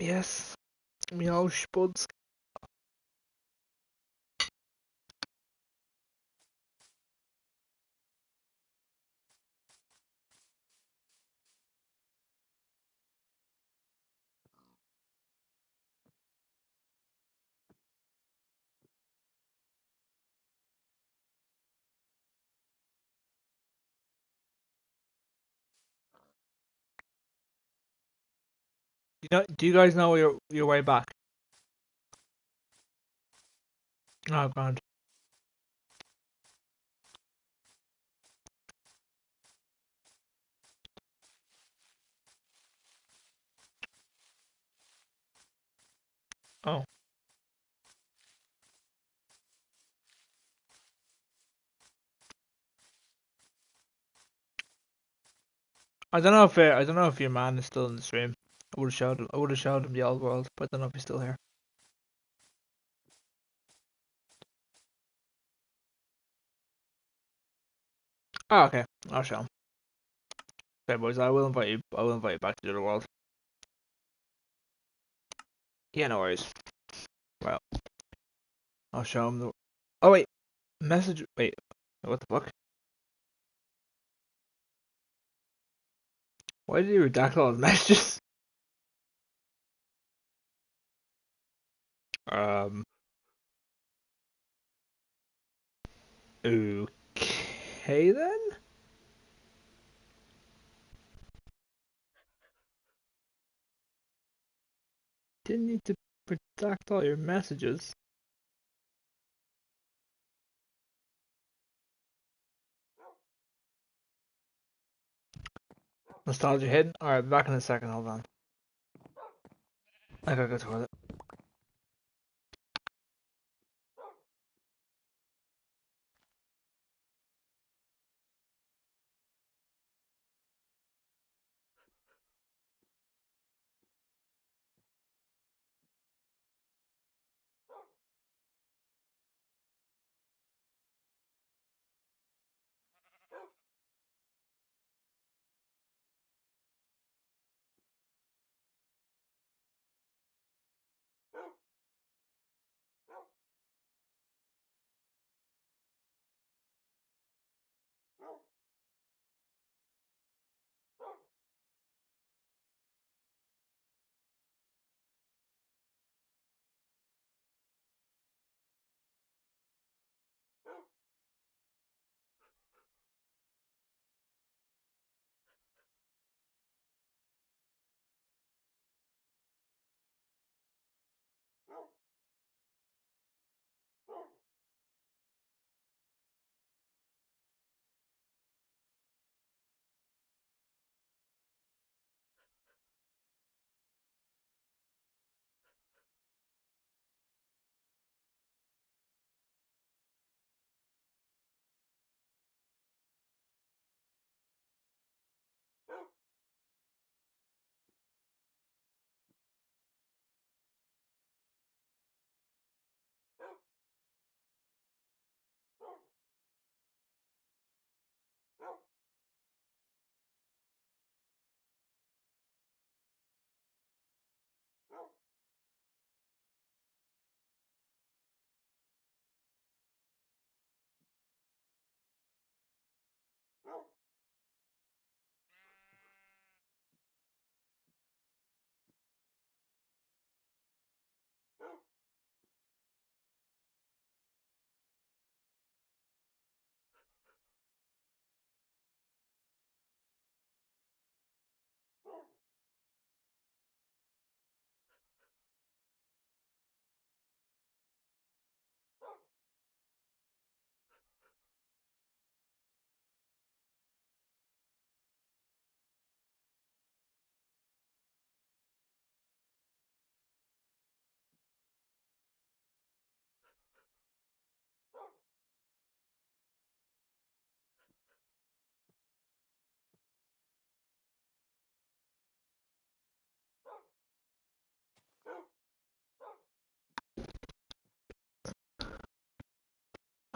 [SPEAKER 2] Yes. Meow spuds. Do you guys know your way back? Oh, grand. Oh. I don't know if your man is still in the stream. I would have showed him the old world, but I don't know if he's still here. Oh, okay. I'll show him. Okay, boys. I will invite you. I will invite you back to the other world. Yeah, no worries. Well, I'll show him the. Oh wait, message. Wait, what the fuck? Why did he redact all his messages? Um. Okay then. Didn't need to redact all your messages. Nostalgia hidden. All right, back in a second. Hold on. I gotta go to the toilet.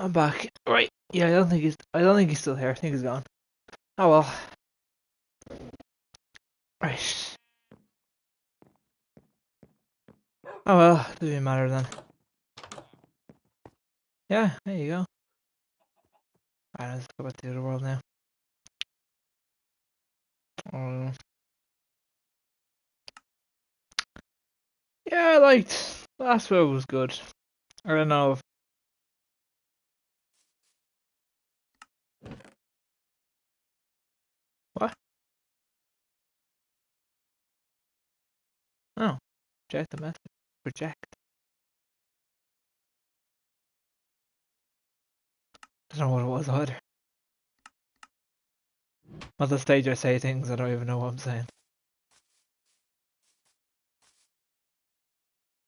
[SPEAKER 2] I'm back. Right. Yeah, I don't think he's still here. I think he's gone. Oh well. Right. Oh well, doesn't even matter then. Yeah, there you go. Alright, let's go back to the other world now. Um, yeah, I liked last world was good. I don't know if what? Oh, project the message. Project. I don't know what it was either. At the stage I say things I don't even know what I'm saying.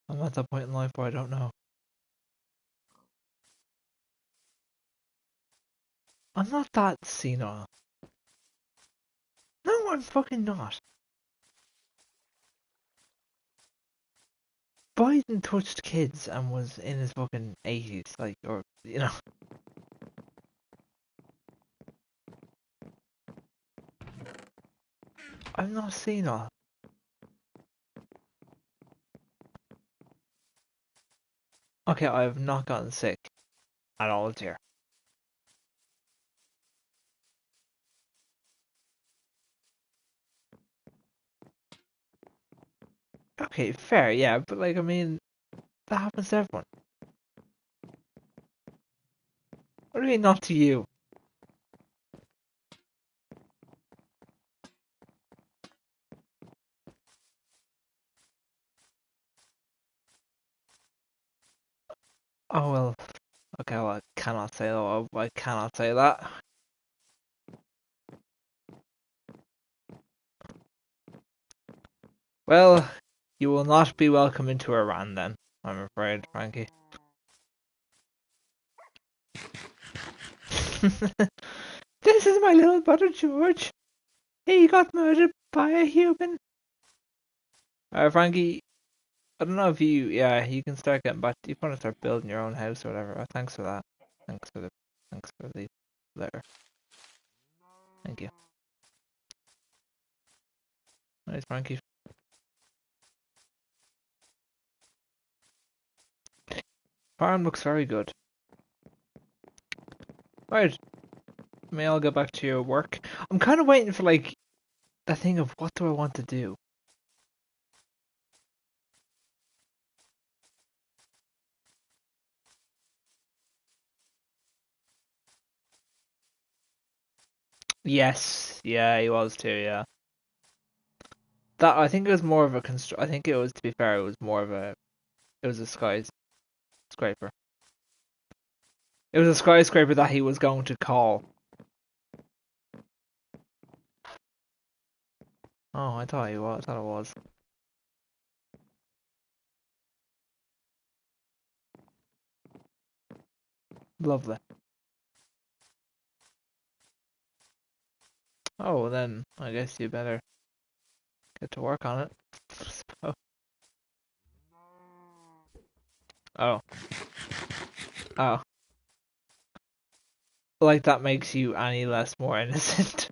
[SPEAKER 2] I'm at that point in life where I don't know. I'm not that senile. No, I'm fucking not. Biden touched kids and was in his fucking 80s, like, or, you know. I'm not senile. Okay, I have not gotten sick at all this year. Okay, fair, yeah, but like, I mean, that happens to everyone. What do you mean not to you? Oh well, okay, well, I cannot say that. I cannot say that. Well, you will not be welcome into Iran then, I'm afraid, Frankie. This is my little brother George. He got murdered by a human. Frankie, I don't know if yeah, you can start getting back. You want to start building your own house or whatever. Thanks for that. Thanks for the letter. Thank you. Nice, Frankie. Farm looks very good. Right, may I'll go back to your work. I'm kind of waiting for like the thing of what do I want to do. Yes, yeah, he was too. Yeah, that I think it was more of a I think it was, to be fair, it was more of a. It was a skyscraper. It was a skyscraper that he was going to call. Oh, I thought he was. I thought it was. Lovely. Oh, well then I guess you better get to work on it. Oh, oh, oh. Like that makes you any less more innocent.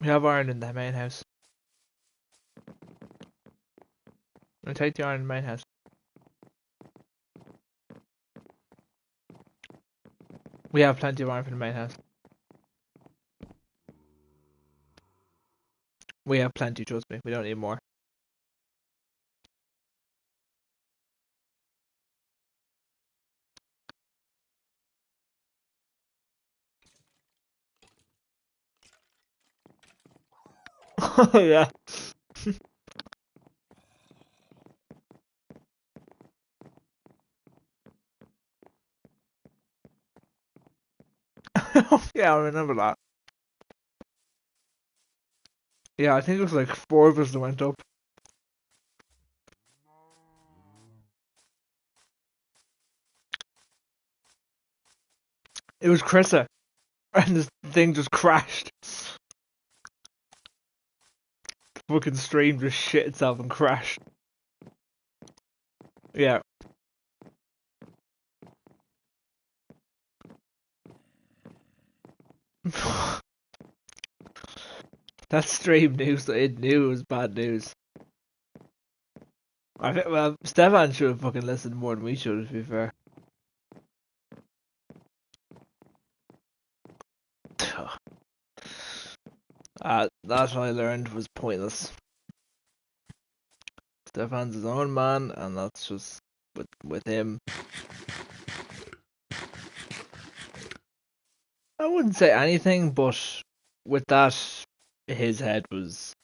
[SPEAKER 2] We have iron in the main house. I'll take the iron in the main house. We have plenty of iron for the main house. We have plenty, trust me. We don't need more. Yeah. Yeah, I remember that. Yeah, I think it was like 4 of us that went up. It was Chrissa, and this thing just crashed. Fucking stream just shit itself and crashed. Yeah. That stream news, it knew it was bad news. I think, well, Stefan should have fucking listened more than we should, to be fair. That I learned was pointless. Stefan's his own man, and that's just with him. I wouldn't say anything, but with that, his head was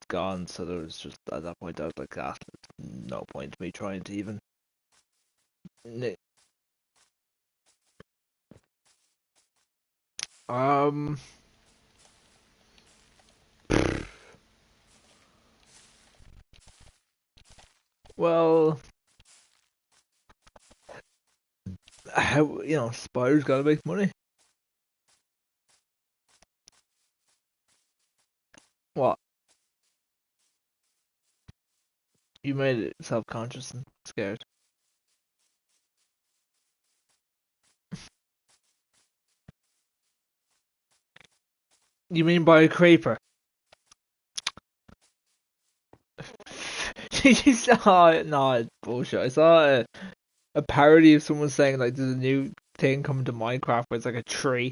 [SPEAKER 2] gone. So there was just at that point I was like, ah, no point me trying to even. Um. Well, how Spider's gotta make money. What? You made it self-conscious and scared. You mean by a creeper? You saw it? No, it's bullshit. I saw a parody of someone saying like there's a new thing coming to Minecraft where it's like a tree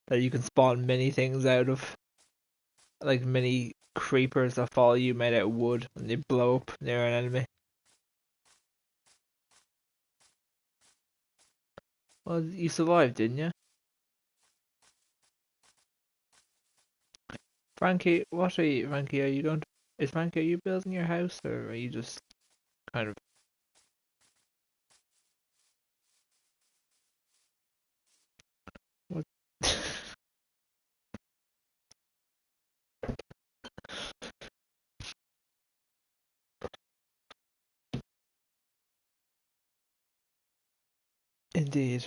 [SPEAKER 2] that you can spawn many things out of. Like mini creepers that follow you made out of wood and they blow up near an enemy. Well, you survived, didn't you? Frankie, Frankie, are you going to, is Frankie, are you building your house or are you just kind of, what? Indeed.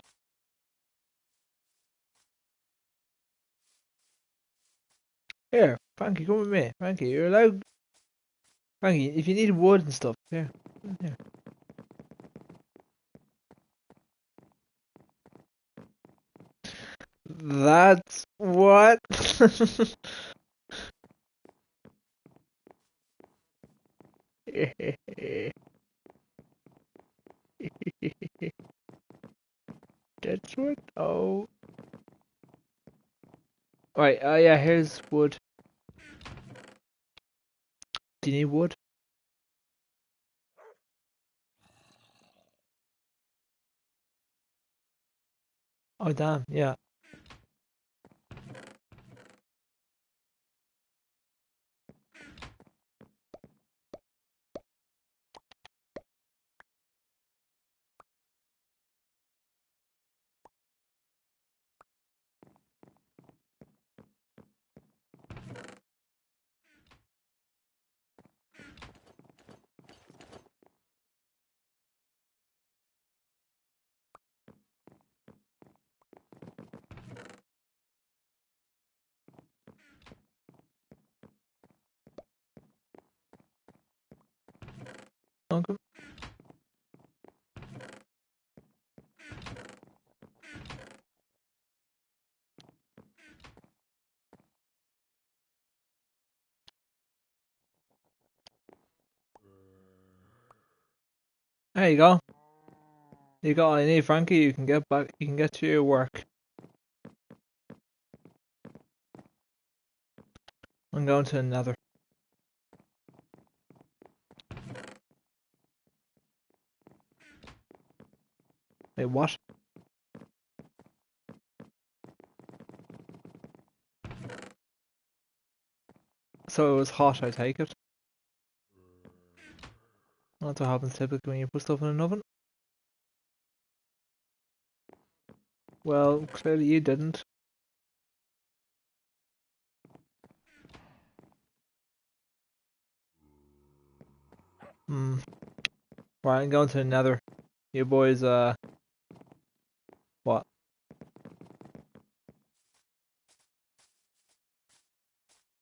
[SPEAKER 2] Here, Frankie, come with me. Frankie, you're allowed. Frankie, if you need wood and stuff, here. Here. That's what? That's what? Oh. Right, yeah, here's wood. Do you need wood? Oh, damn, yeah. Okay. There you go. You got all you need, Frankie. You can get back. You can get to your work. I'm going to another. Wait, what? So it was hot, I take it. That's what happens typically when you put stuff in an oven. Well, clearly you didn't. Hmm. Right, I'm going to another. You boys, what?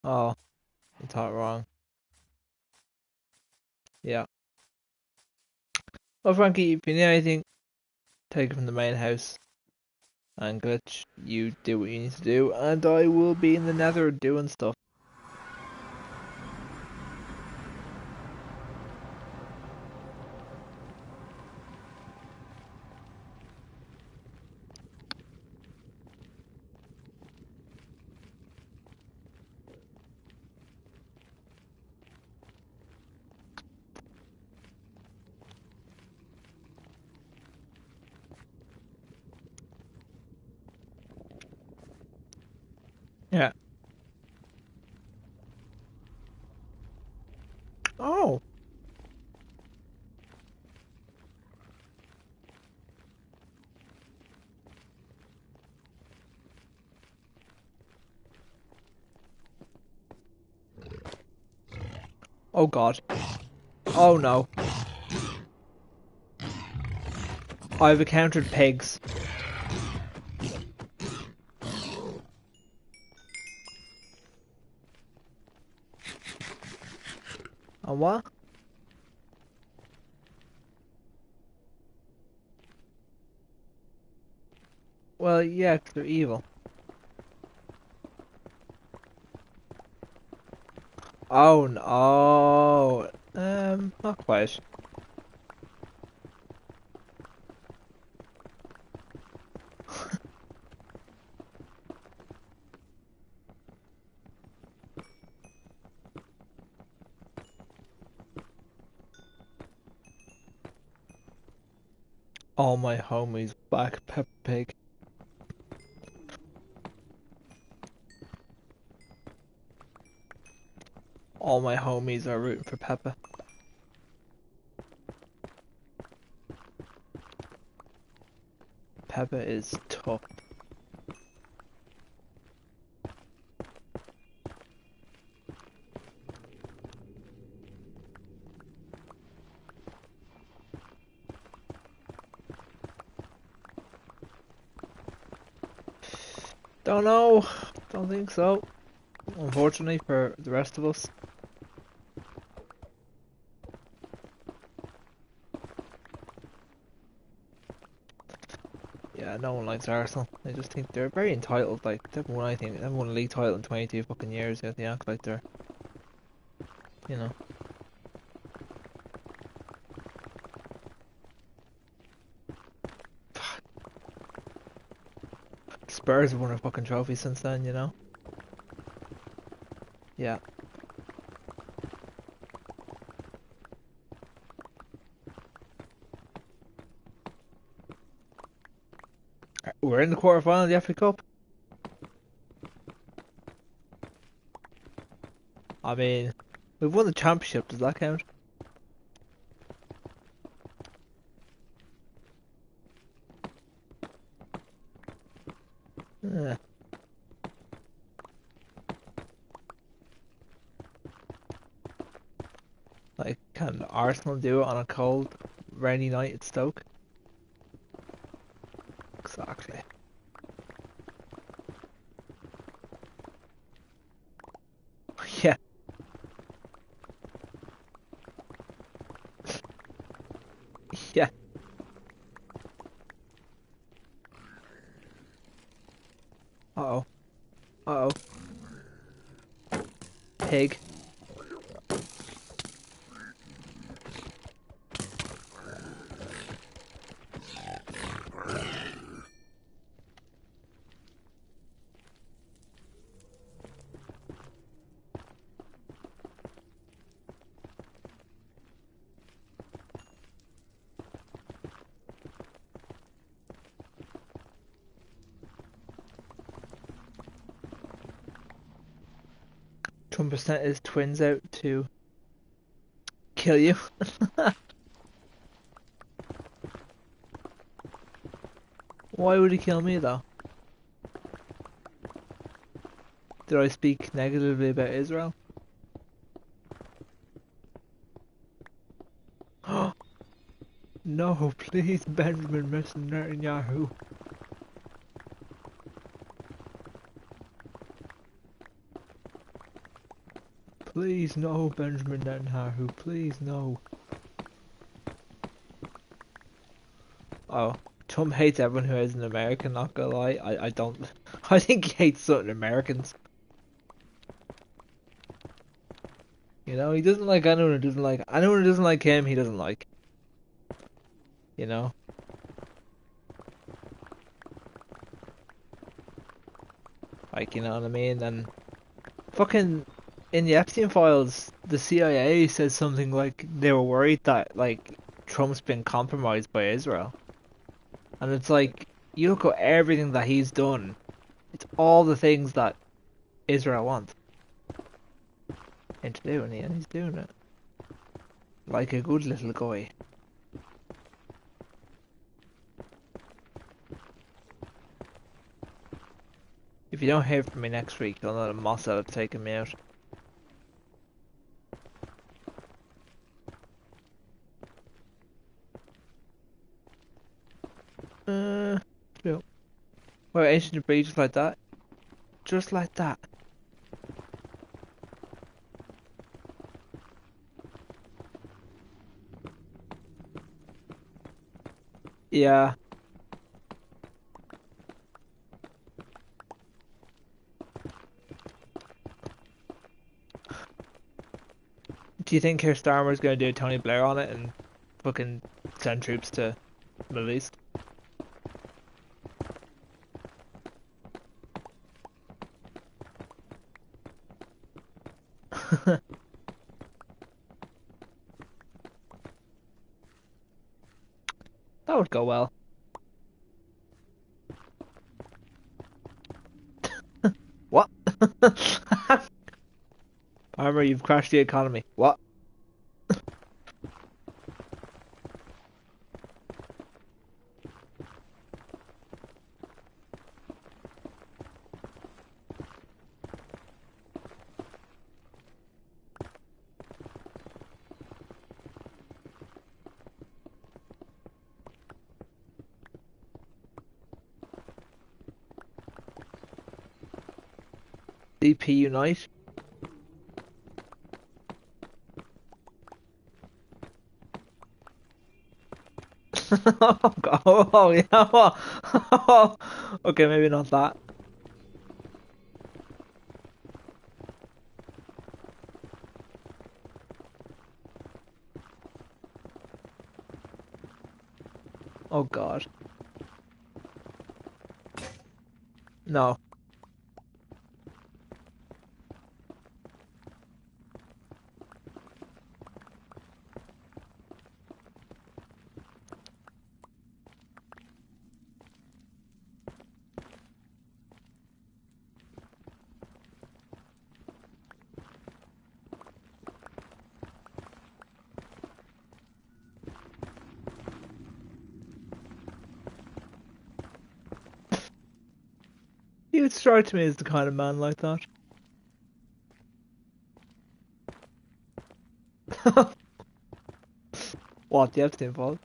[SPEAKER 2] Oh, you thought wrong. Yeah. Well, Frankie, if you need anything, take it from the main house. And Glitch, you do what you need to do, and I will be in the nether doing stuff. Yeah. Oh. Oh God. Oh no. I've encountered pigs. And what? Well, yeah, 'cause they're evil. Oh no. Not quite. All my homies back Peppa Pig. All my homies are rooting for Peppa. Peppa is tough. Don't know. Don't think so. Unfortunately for the rest of us. Yeah, no one likes Arsenal. They just think they're very entitled. Like they haven't won anything. They haven't won a league title in 22 fucking years yet. They act like they're, you know. Spurs have won a fucking trophy since then, you know. Yeah. We're in the quarterfinal of the FA Cup. I mean, we've won the championship. Does that count? Eh. Like, can Arsenal do it on a cold, rainy night at Stoke? Exactly. Yeah. Yeah. Uh oh. Uh oh. Pig. Trump sent his twins out to kill you. Why would he kill me though? Did I speak negatively about Israel? No, please, Benjamin Netanyahu. Please, no, Benjamin Netanyahu. Please, no. Oh, Trump hates everyone who is an American, not gonna lie. I don't. I think he hates certain Americans. You know, he doesn't like anyone who doesn't like. Anyone who doesn't like him, he doesn't like. You know? Like, you know what I mean? And fucking in the Epstein files, the CIA says something like they were worried that like Trump's been compromised by Israel, and it's like you look at everything that he's done. It's all the things that Israel wants him to do, and he's doing it like a good little guy. If you don't hear from me next week, I'll know that Mossad have taken me out. No. Well, ancient breed just like that. Just like that. Yeah. Do you think Keir Starmer's gonna do Tony Blair on it and fucking send troops to the Middle East? That would go well. What? Armor, you've crashed the economy. What? DP Unite? Oh god. Oh yeah. Okay, maybe not that. Oh god. No. You would strike me as the kind of man like that. What, the Epstein fault?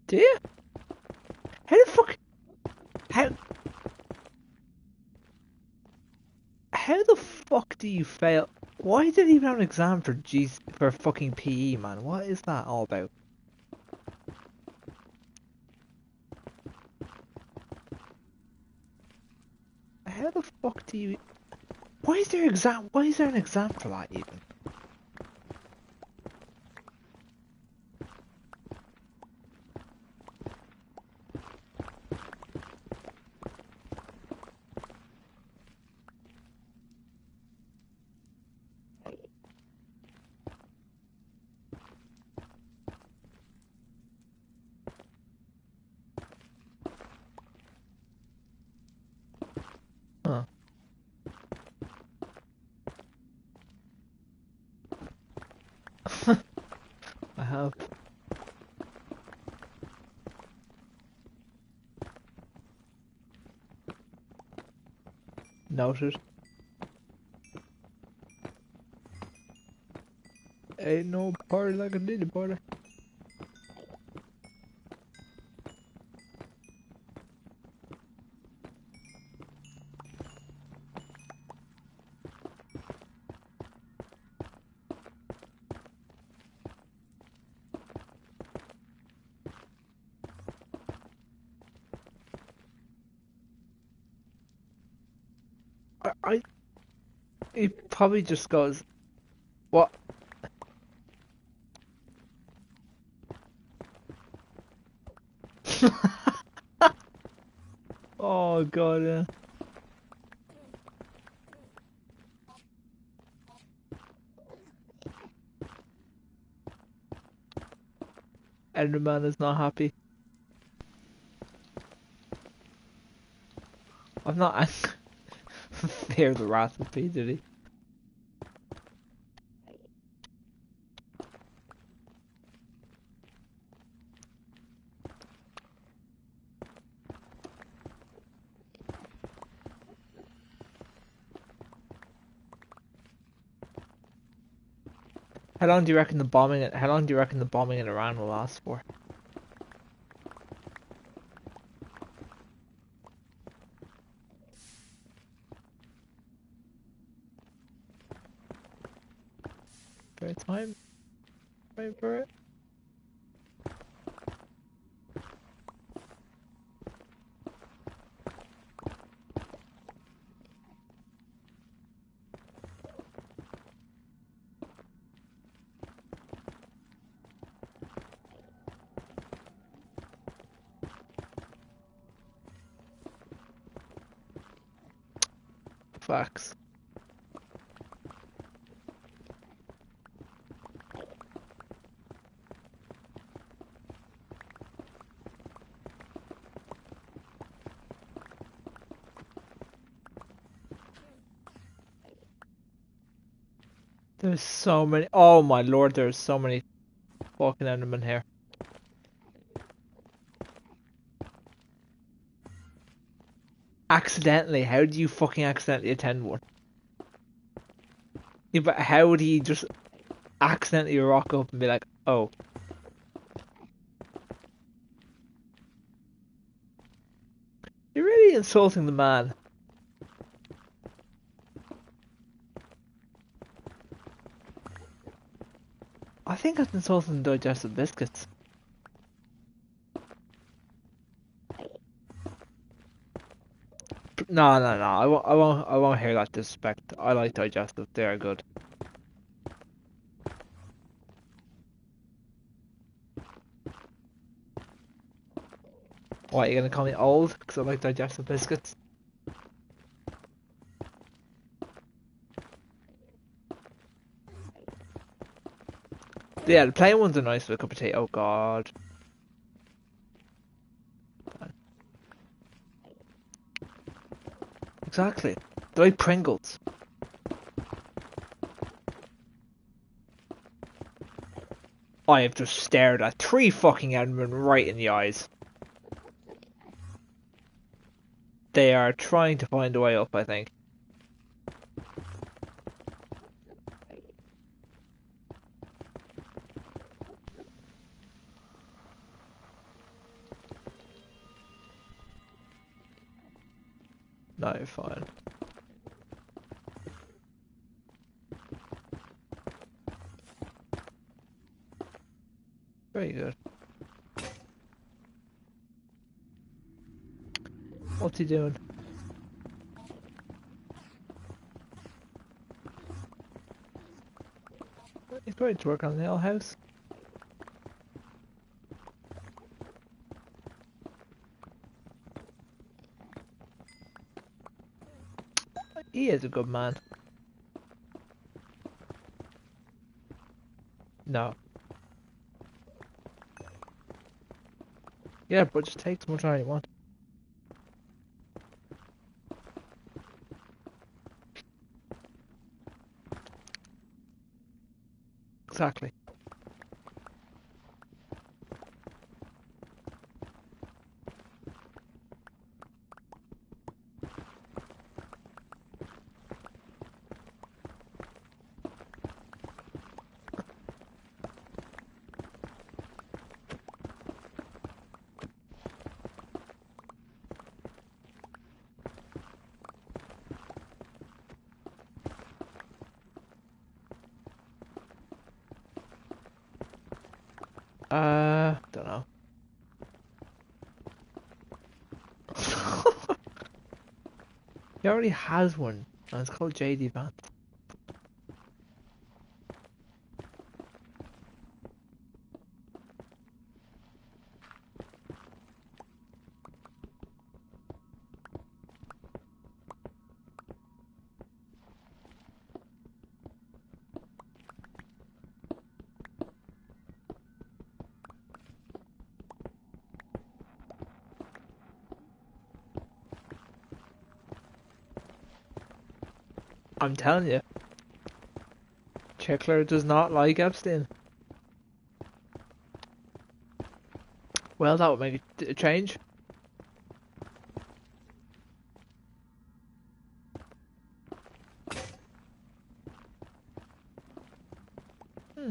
[SPEAKER 2] Do you? How the fuck? How? How the fuck do you fail? Why did he even have an exam for for fucking PE, man? What is that all about? How the fuck do you? Why is there exam? Why is there an exam for that even? Noted. Ain't no party like a little party. I he probably just goes, what? Oh god, yeah. Enderman is not happy. I'm not angry. Fear the wrath of P, did he? How long do you reckon the bombing in Iran will last for? Fair time? Wait for it? Facts. There's so many. Oh my lord, there's so many fucking Endermen here. Accidentally? How do you fucking accidentally attend one? Yeah, but how would he just accidentally rock up and be like, oh. You're really insulting the man. I think that's insulting digestive biscuits. No, no, no. I won't hear that disrespect. I like digestive. They are good. What, you gonna call me old because I like digestive biscuits? Yeah, the plain ones are nice with a cup of tea. Oh god. Exactly. They're like Pringles. I have just stared at 3 fucking Endermen right in the eyes. They are trying to find a way up, I think. No, you're fine. Very good. What's he doing? He's going to work on the old house. He is a good man. No. Yeah, but just take as much time you want. Exactly. Don't know. He already has one, and it's called JD Vance. I'm telling you, Chickler does not like Epstein. Well, that would make a change. Hmm.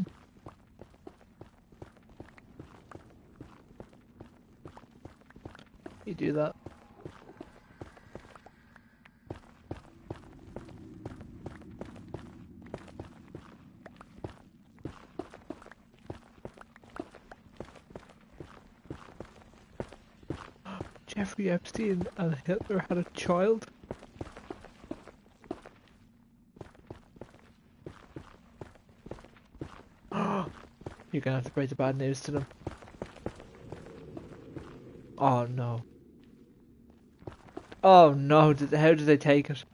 [SPEAKER 2] You do that. Jeffrey Epstein and Hitler had a child. You're gonna have to break the bad news to them. Oh no. Oh no, how did they take it?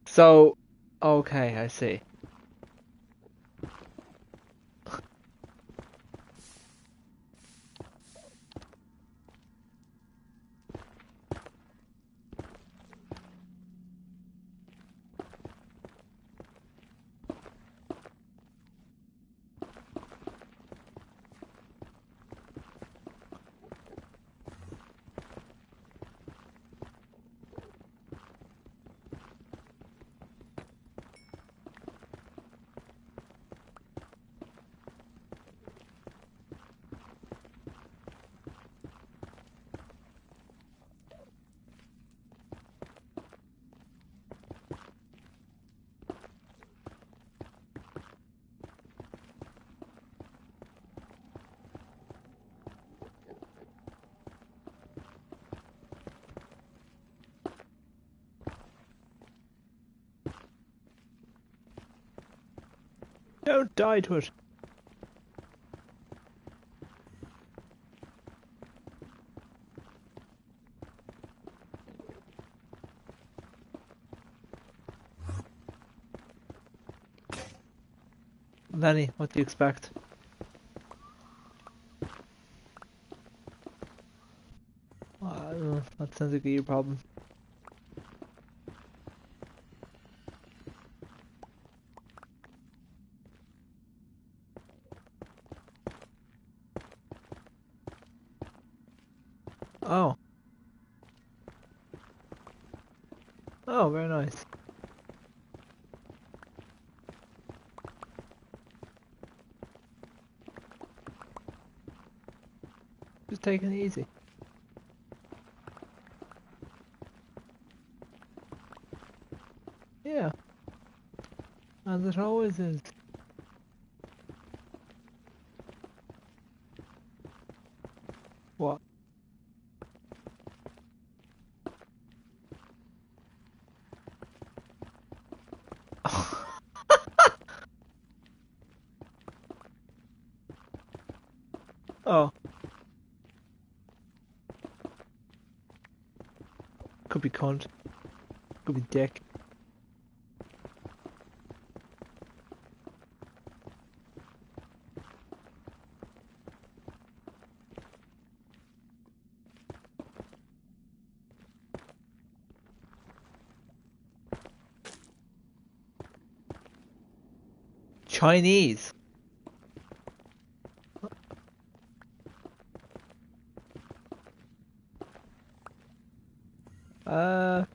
[SPEAKER 2] So, okay, I see. Don't die to it. Lenny, what do you expect? That sounds like a you problem. Oh. Oh, very nice. Just taking it easy. Yeah. As it always is. What? Oh. Could be cunt. Could be dick. Chinese. Uh,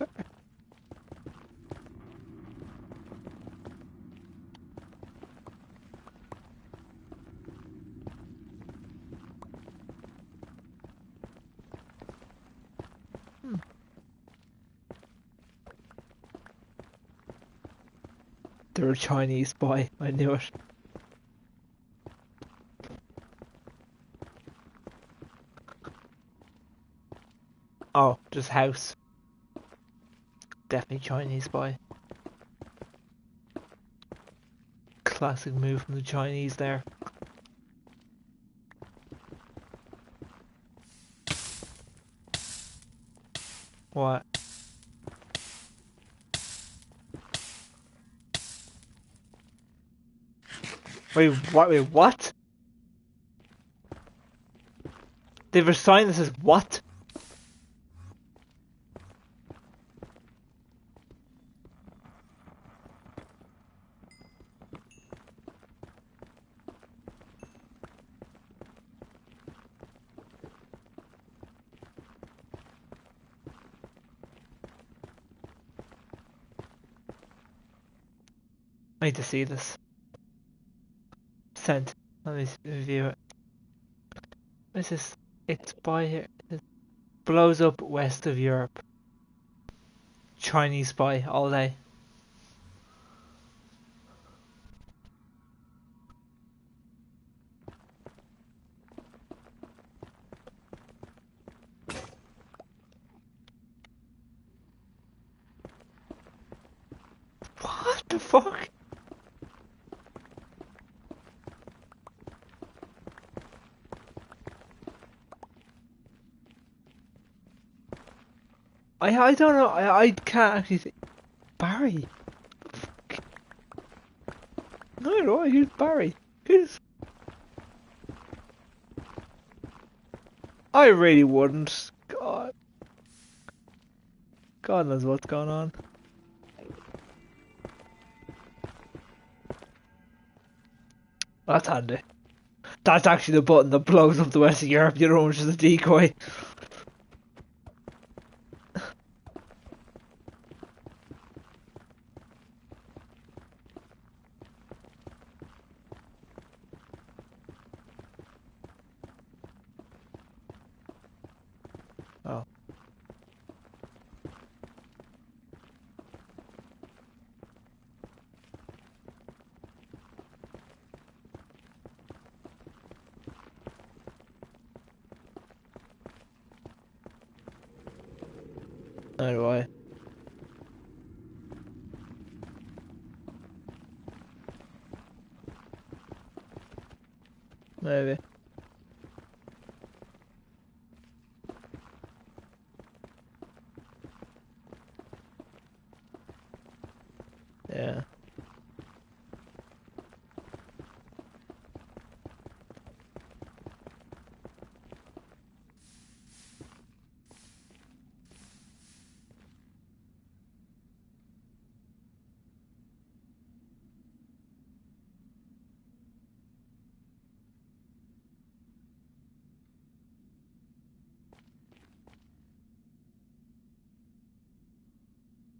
[SPEAKER 2] They're a Chinese spy. I knew it. Oh, just house. Definitely Chinese spy. Classic move from the Chinese there. What? Wait, what? Wait, what? They've assigned this as what? I need to see this. Sent. Let me view it. What is this? It's by here. It blows up west of Europe. Chinese spy all day. What the fuck? I don't know. I can't actually see. Barry. No, who's Barry? Who's? I really wouldn't. God. God knows what's going on. That's handy. That's actually the button that blows up the west of Europe. The other one was just a decoy. Oh. Anyway. Maybe. Yeah.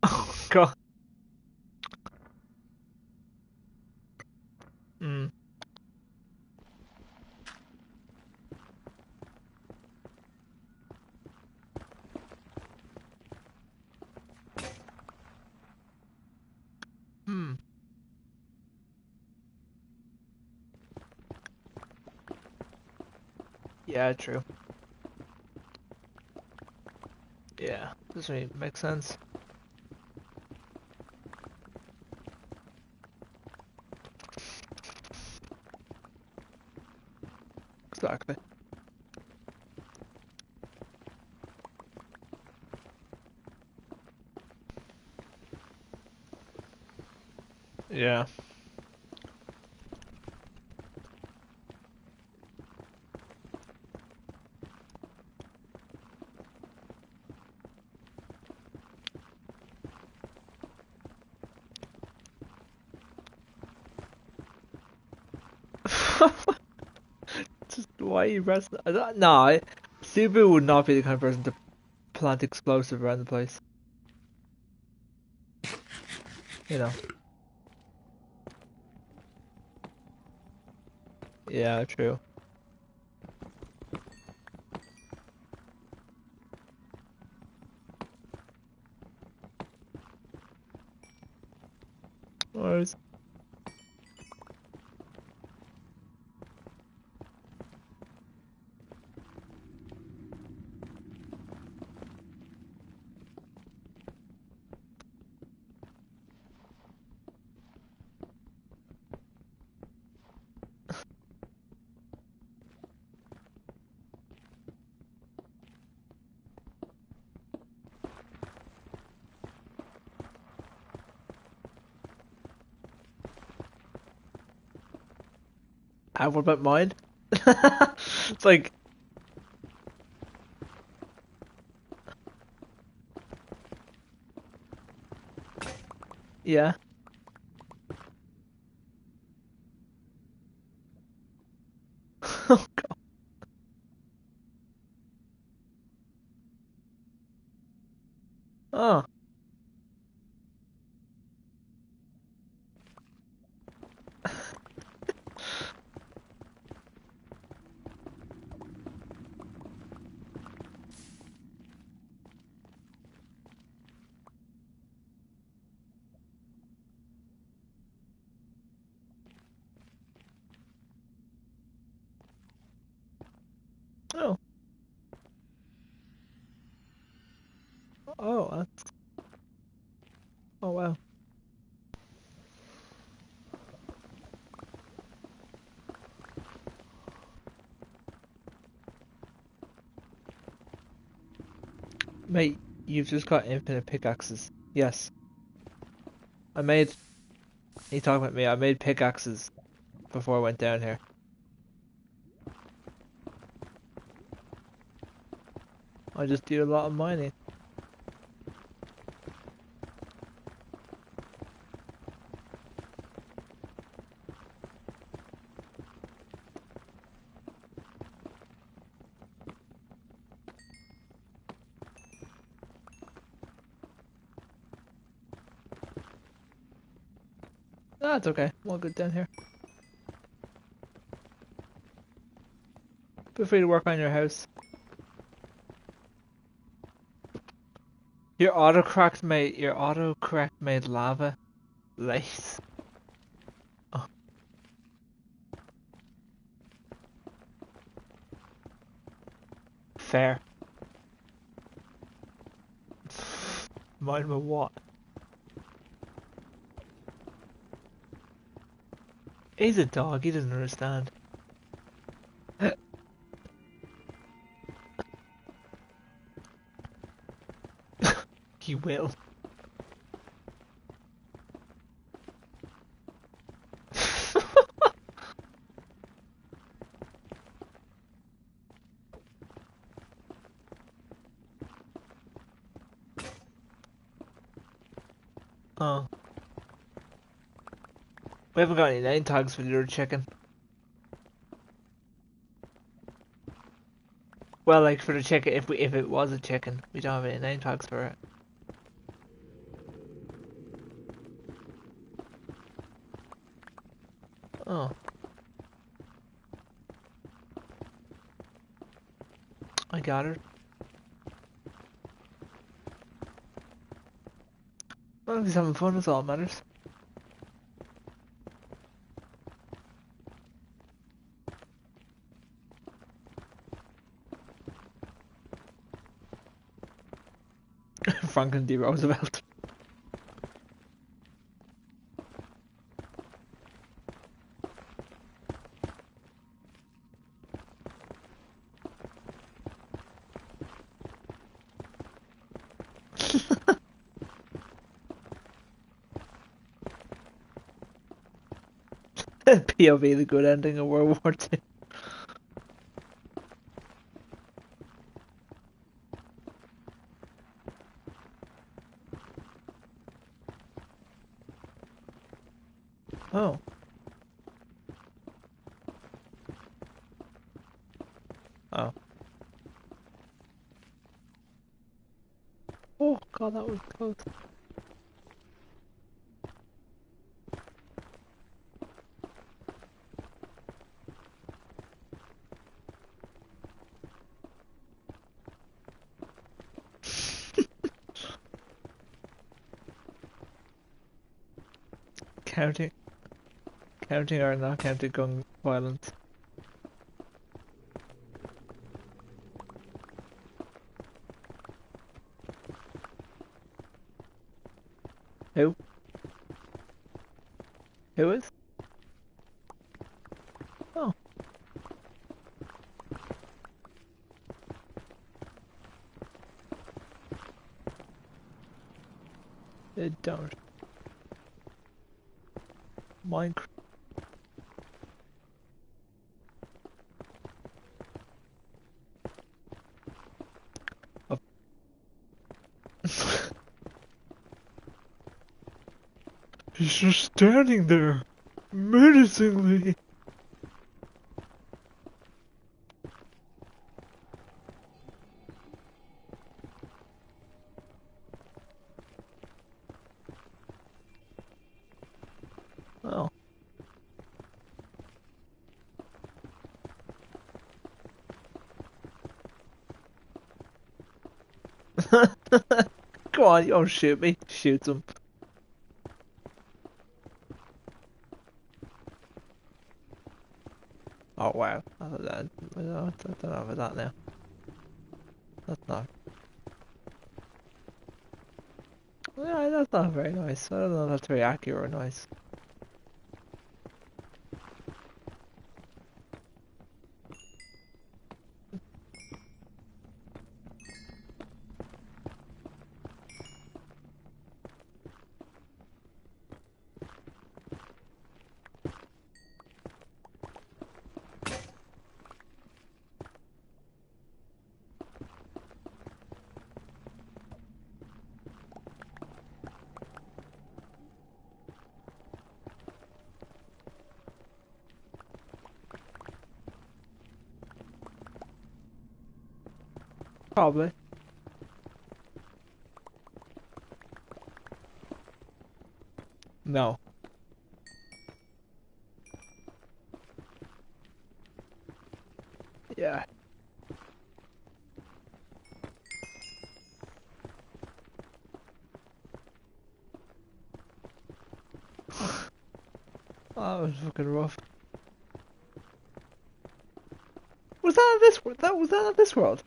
[SPEAKER 2] Oh god. Hmm. Hmm. Yeah, true. Yeah. Doesn't really make sense. Exactly. Yeah. Just why you press? No, Subaru would not be the kind of person to plant explosive around the place. You know. Yeah, true. Whereas Ah, what about mine? It's like, yeah. Oh, oh, oh, oh wow. Mate, you've just got infinite pickaxes. Yes. I made, you talking about me, I made pickaxes before I went down here. I just do a lot of mining. Ah, it's okay. I'm all good down here. Feel free to work on your house. Your autocorrect made lava lace. Oh, fair. Mine with what? He's a dog, he doesn't understand. He will. Oh. We haven't got any name tags for the other chicken. Well, like for the chicken, if it was a chicken, we don't have any name tags for it. Oh, I got it. Well, he's having fun, that's all that matters. Franklin D. Roosevelt. POV, the good ending of World War II. Oh. Oh. Oh, God, that was close. Counting, counting or not counting gun violence. Who? Who is? Oh, it don't. Minecraft. just standing there, menacingly. Oh. Come on, you don't shoot me. Shoot him. Oh wow. I don't know about that now. That's not. Yeah, that's not very nice. I don't know if that's very accurate or nice. Probably. No. Yeah. That was fucking rough. Was that this world? Was that not this world?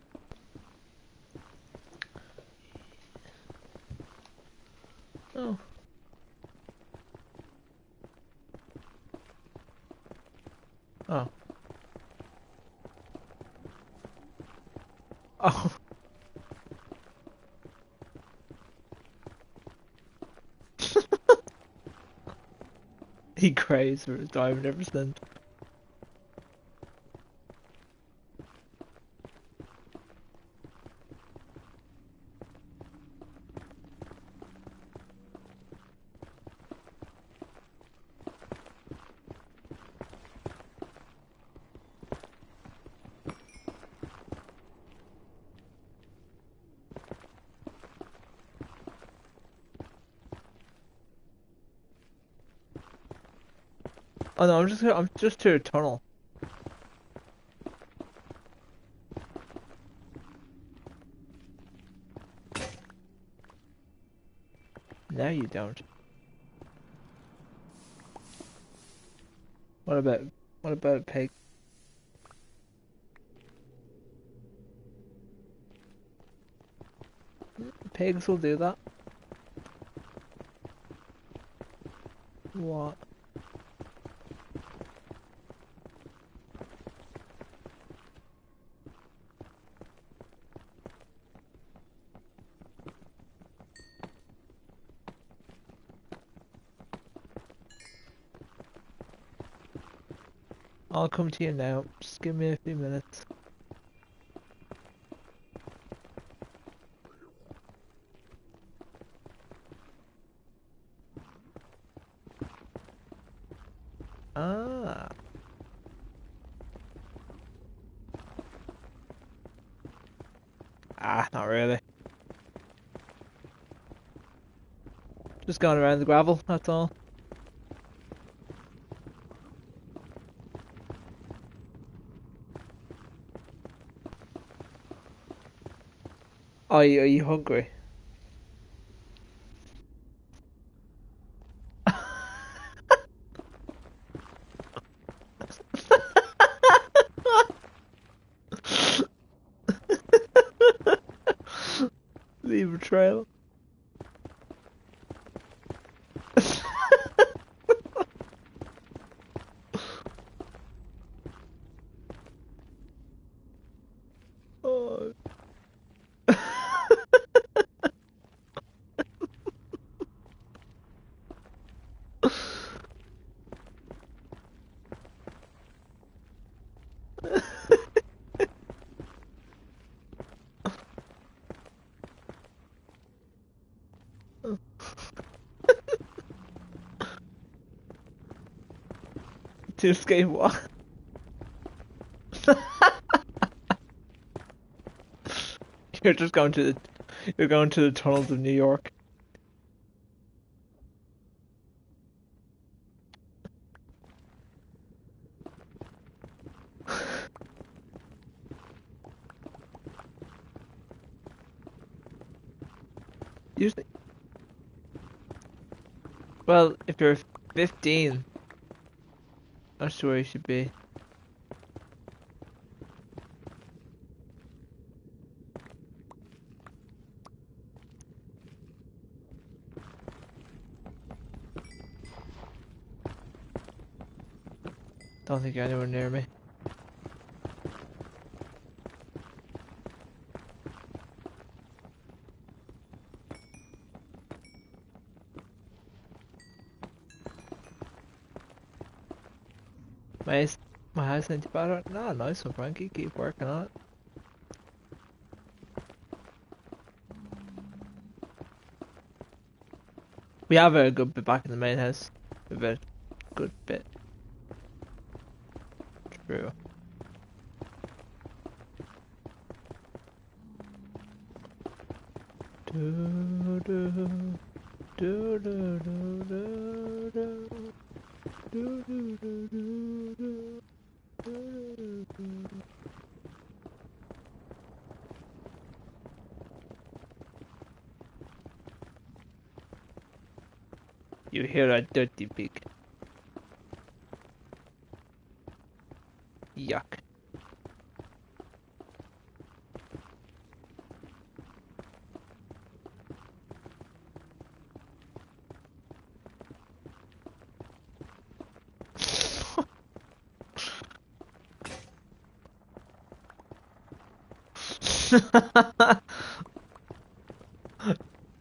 [SPEAKER 2] Oh. Oh. Oh. He craves for his diamond ever since. Oh no, I'm just to a tunnel. Now you don't. What about a pig? Pigs will do that. What? I'll come to you now. Just give me a few minutes. Ah. Ah, not really. Just going around the gravel, that's all. Are you hungry? Leave a trail. Oh. To escape what? You're just going to the you're going to the tunnels of New York. Usually, well, if you're 15, that's where you should be. Don't think you're anywhere near me. My my house ain't too bad. No, nice one, Frankie. Keep working on it. We have a good bit back in the main house. A bit, good bit. True. Do, do, do, do, do, do, do. Do, do, do, do, do, do, do. You hear a dirty pig. Yuck.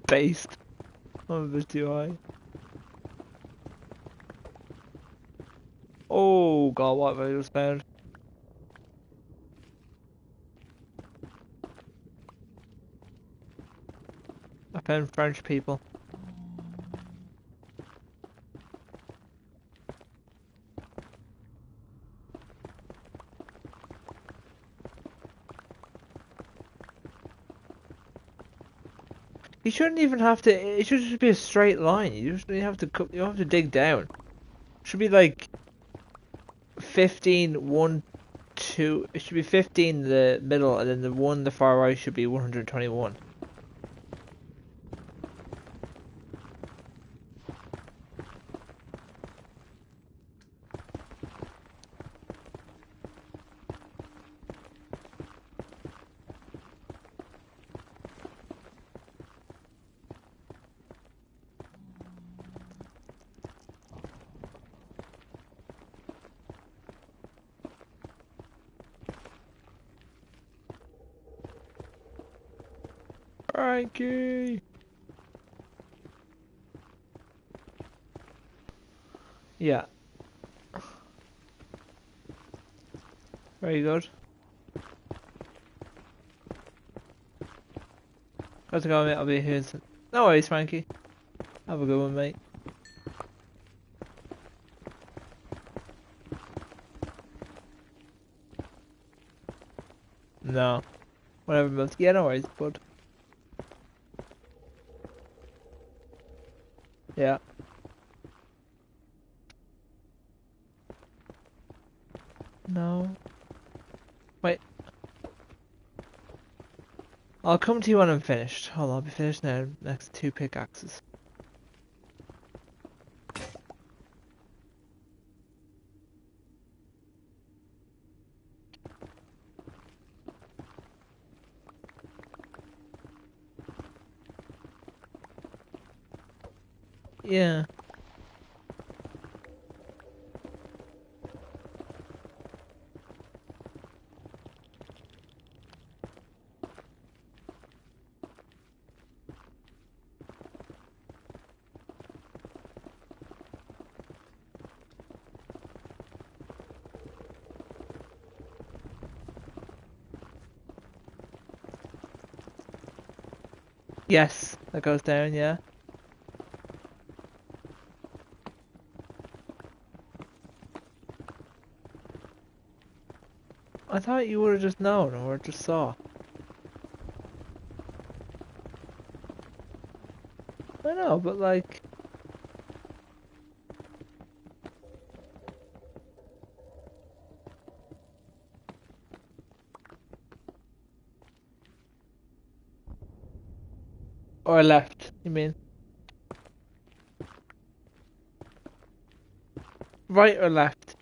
[SPEAKER 2] Based. I'm a bit too high. Oh god, what have I just found? I found French people. You shouldn't even have to. It should just be a straight line. You just you have to. You don't have to dig down. It should be like 15, 1, 2. It should be 15 in the middle, and then the one the far right should be 121. Frankie. Yeah. Very good. Got to go, mate. I'll be here soon. No worries, Frankie. Have a good one, mate. No. Whatever, but yeah, no worries, bud. Yeah. No. Wait. I'll come to you when I'm finished. Hold on, I'll be finished now. Next 2 pickaxes. Yeah. Yes, that goes down, yeah. I thought you would have just known or just saw. I know, but like... Or left, you mean? Right or left?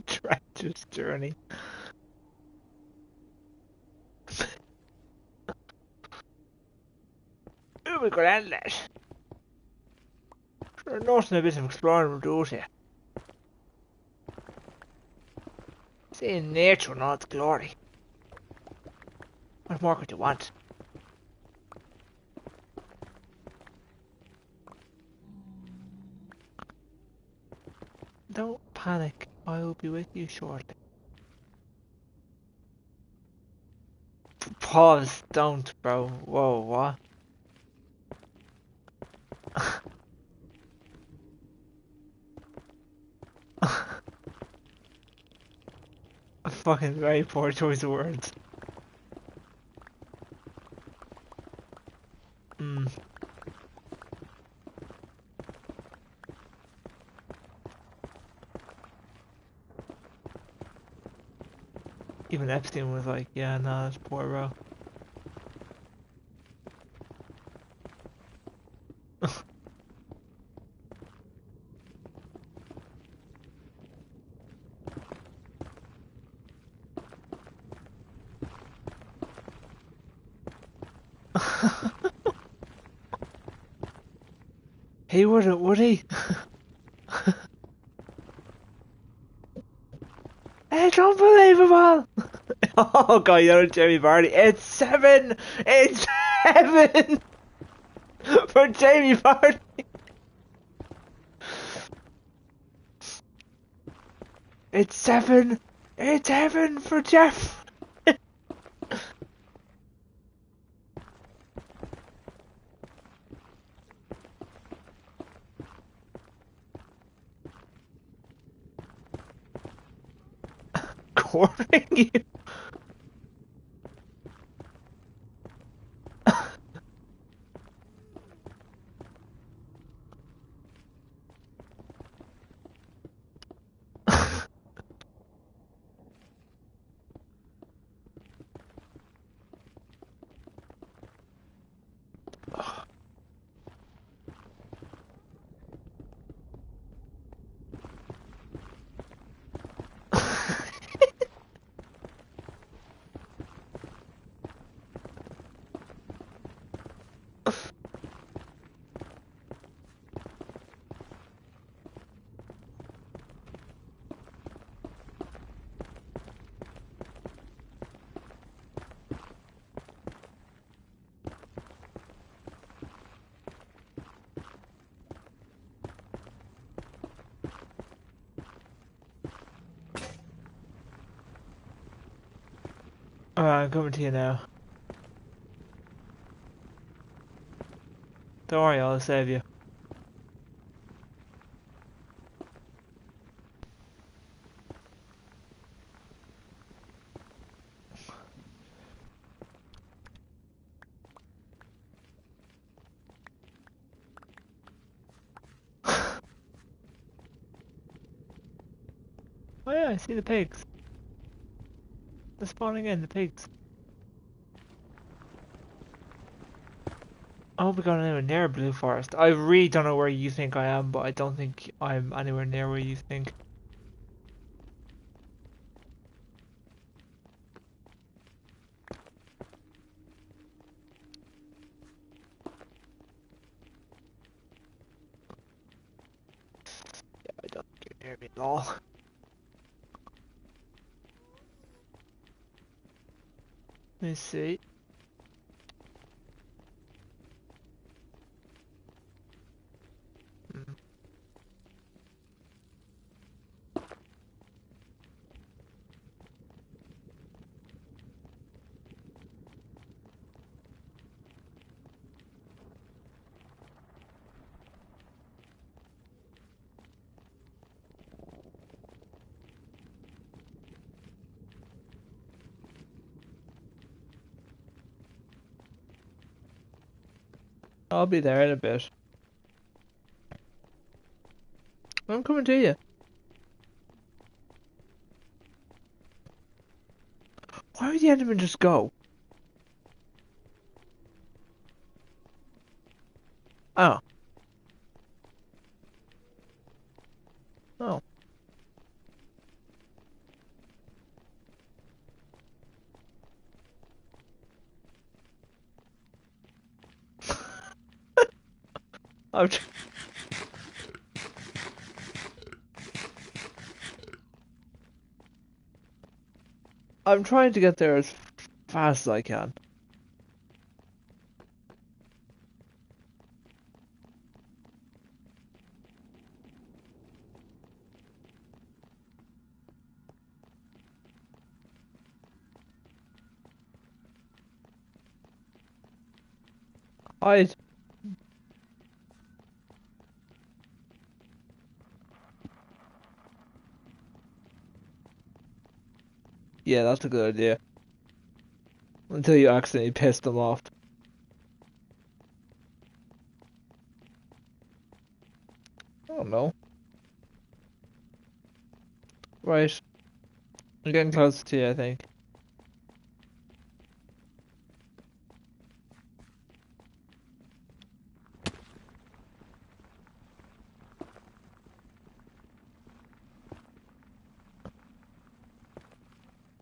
[SPEAKER 2] Treacherous journey. Oh my god, that. Sure, nothing a bit of exploring will do to you. Seeing nature in all its glory. What more could you want? Don't panic, I'll be with you shortly. Pause, don't, bro. Whoa, what? A fucking very poor choice of words. Hmm. Even Epstein was like, yeah, nah, that's poor, bro. He wouldn't, would he? It's unbelievable! Oh god, you know Jamie Vardy. It's 7! It's 7! For Jamie Vardy! It's 7! It's heaven for Jeff! Courting you! Alright, I'm coming to you now. Don't worry, I'll save you. Oh yeah, I see the pigs. They're spawning in, the pigs. I hope we got anywhere near Blue Forest. I really don't know where you think I am, but I don't think I'm anywhere near where you think. Yeah, I don't think you're near me at all. Let me see. I'll be there in a bit. I'm coming to you. Why would the Enderman just go? Oh. Oh. I'm, tr I'm trying to get there as fast as I can. Hide. Yeah, that's a good idea. Until you accidentally piss them off. I don't know. Right. I'm getting close to you, I think.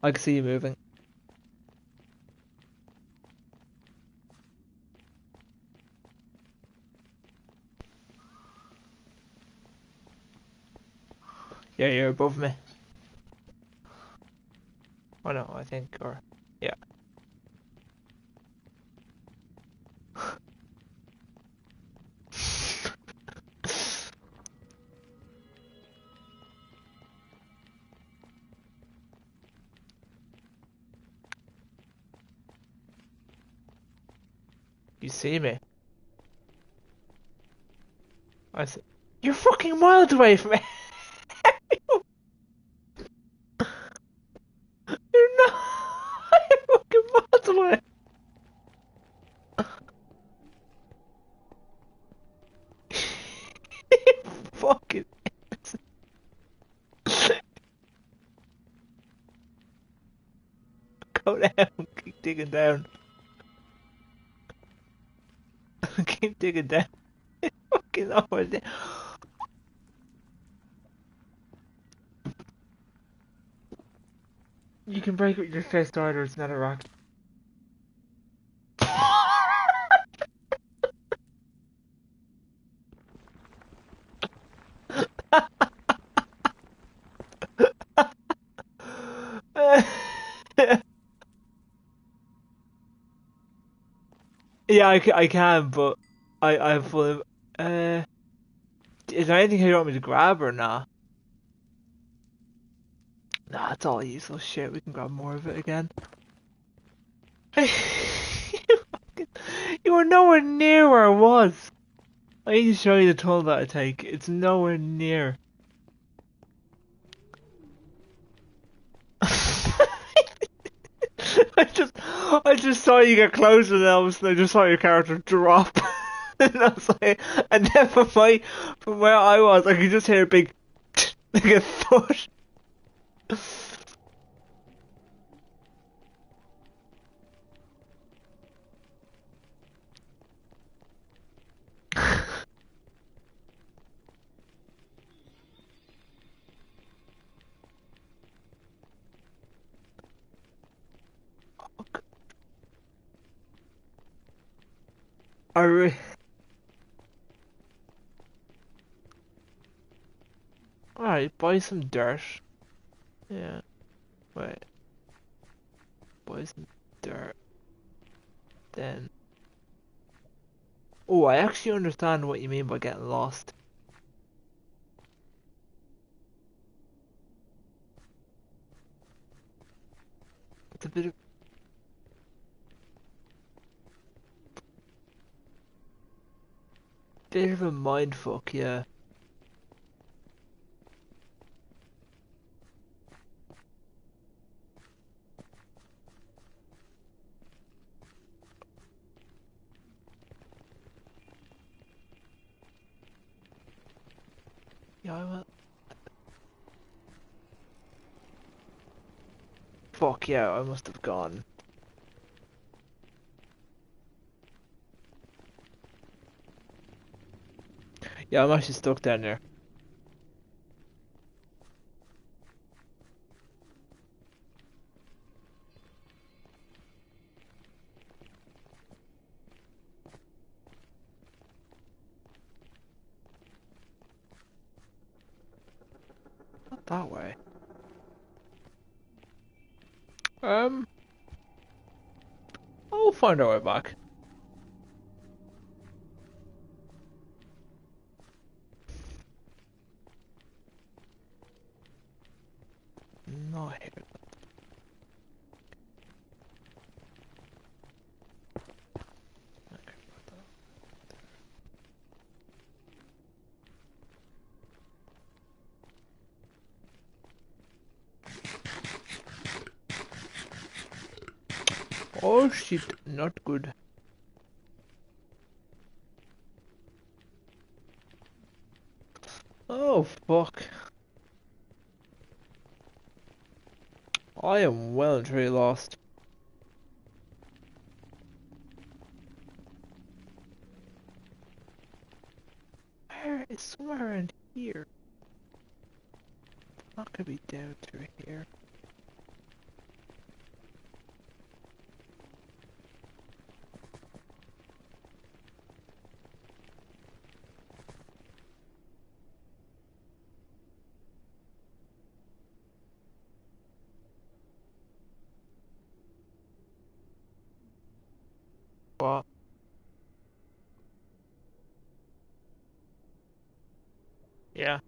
[SPEAKER 2] I can see you moving. Yeah, you're above me. Oh no, I think, or... Yeah. You see me? I see. You're fucking miles away from me! You're not! You're fucking miles away! Fucking... Go down, keep digging down. Keep digging down. Fucking over there. You can break it with your fist either, it's not a rock. Yeah, I can, but I have full. Is there anything here you want me to grab or nah? Nah, it's all useless shit. We can grab more of it again. You were nowhere near where I was. I need to show you the tunnel that I take. It's nowhere near. I just saw you get closer, and all of a sudden I just saw your character drop. And I was like, and then from where I was, I could just hear a big, like a thud. I re Alright, buy some dirt. Yeah, wait, buy some dirt. Then, oh, I actually understand what you mean by getting lost. It's a bit of a mindfuck, yeah. Yeah, I will. Fuck yeah, I must have gone. Yeah, I'm actually stuck down there. Not that way. Um, I'll find our way back. Not here. Okay, what the- Oh shit, not good. Oh fuck. I am well and truly lost. Where is somewhere around here? Not gonna be down through here. What? Yeah.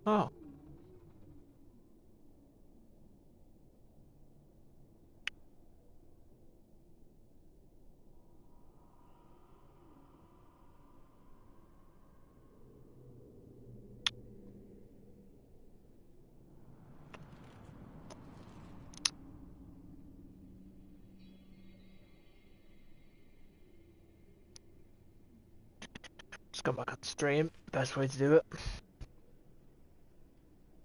[SPEAKER 2] Oh. Just come back on stream. Best way to do it.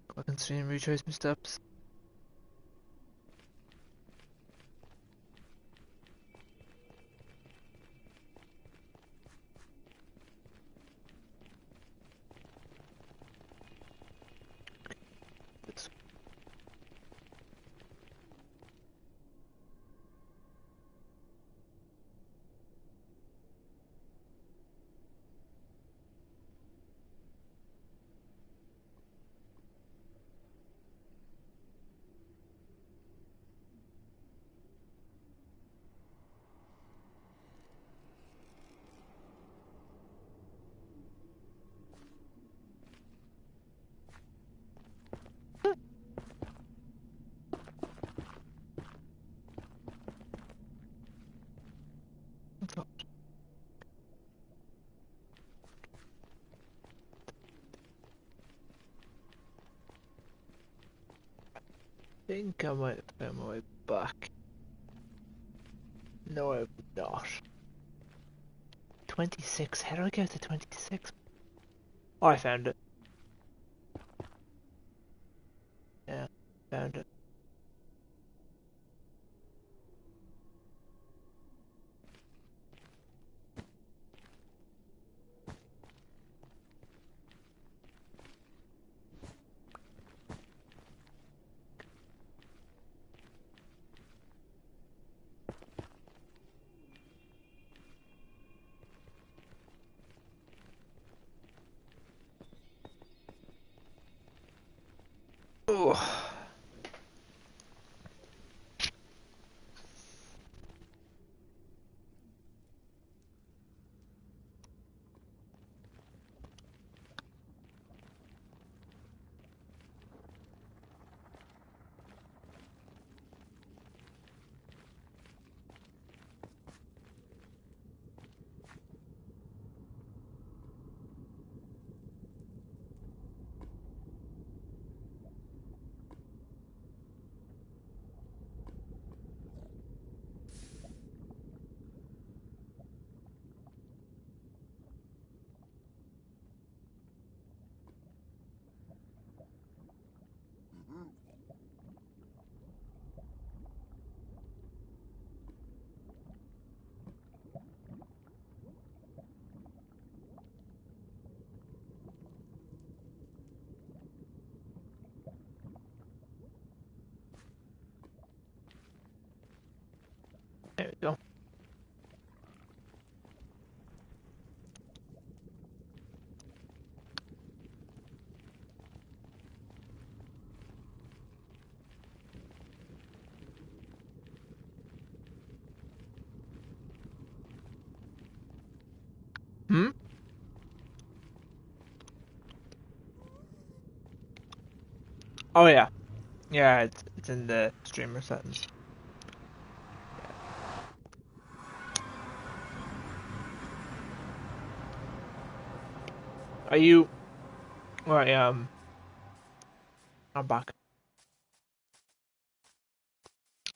[SPEAKER 2] Go back on stream, retrace my steps. This. What's up? I think I might have found my way back. No, I would not. 26. How do I get to 26? Oh, I found it. Yeah, found it. Oh. Oh yeah, yeah. It's in the streamer settings. Are you? Right. I'm back.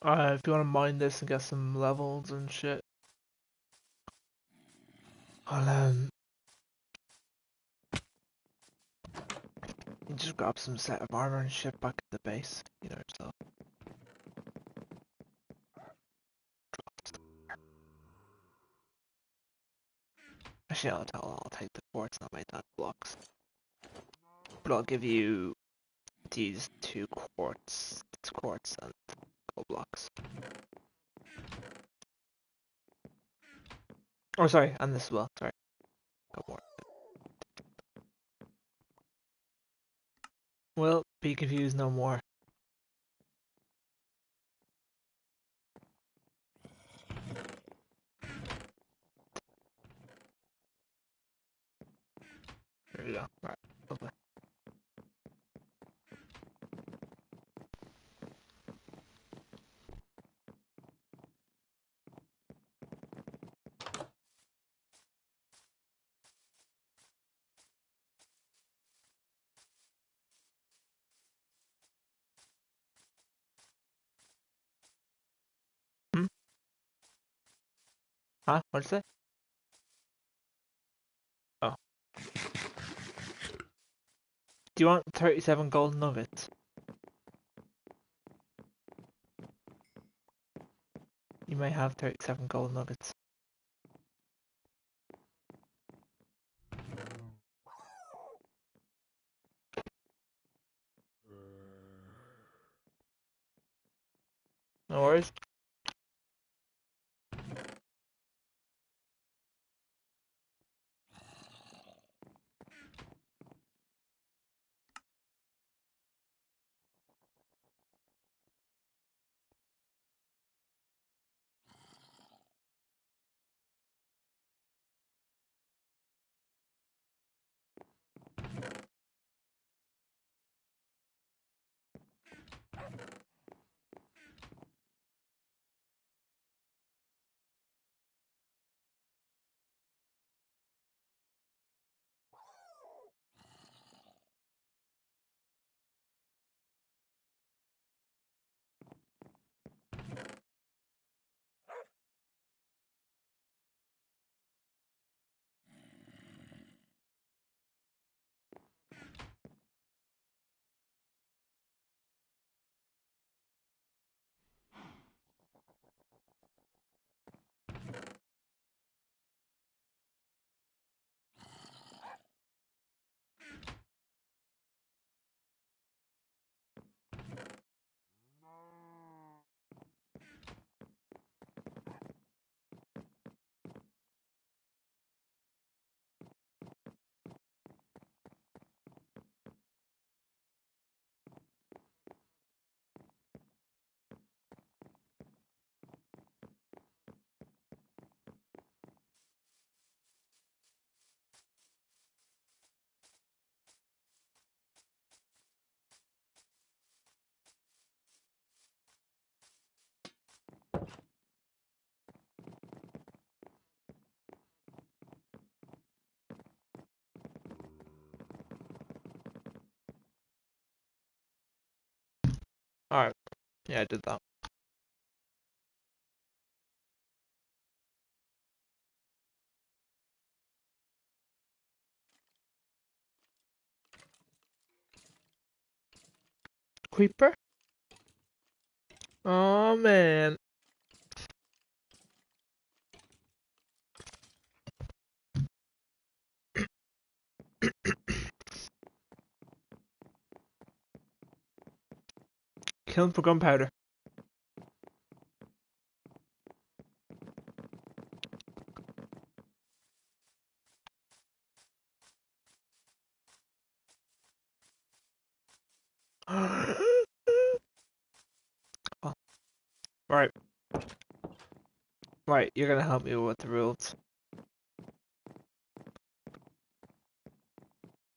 [SPEAKER 2] If you want to mine this and get some levels and shit, I'll you just grab some set of armor and shit back at the base. You know yourself. Actually, I'll take the quartz, not my that blocks. But I'll give you these two quartz and gold blocks. Oh, sorry, and this as well. Sorry, got more. Well, be confused no more. There you go. Right, lovely. Hmm? Huh? What'd you say? Oh. Do you want 37 gold nuggets? You may have 37 gold nuggets. No worries. Alright. Yeah, I did that. Creeper? Oh man. Kill him for gunpowder. Oh, right. Right, you're gonna help me with the rules.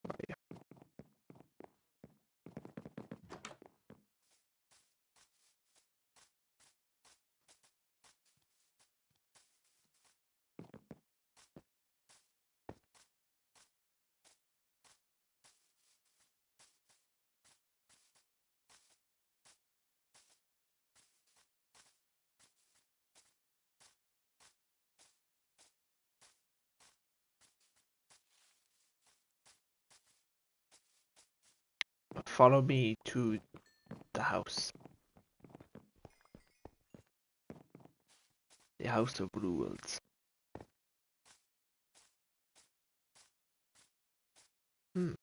[SPEAKER 2] Right. follow me to the house. The House of Rules. Hmm.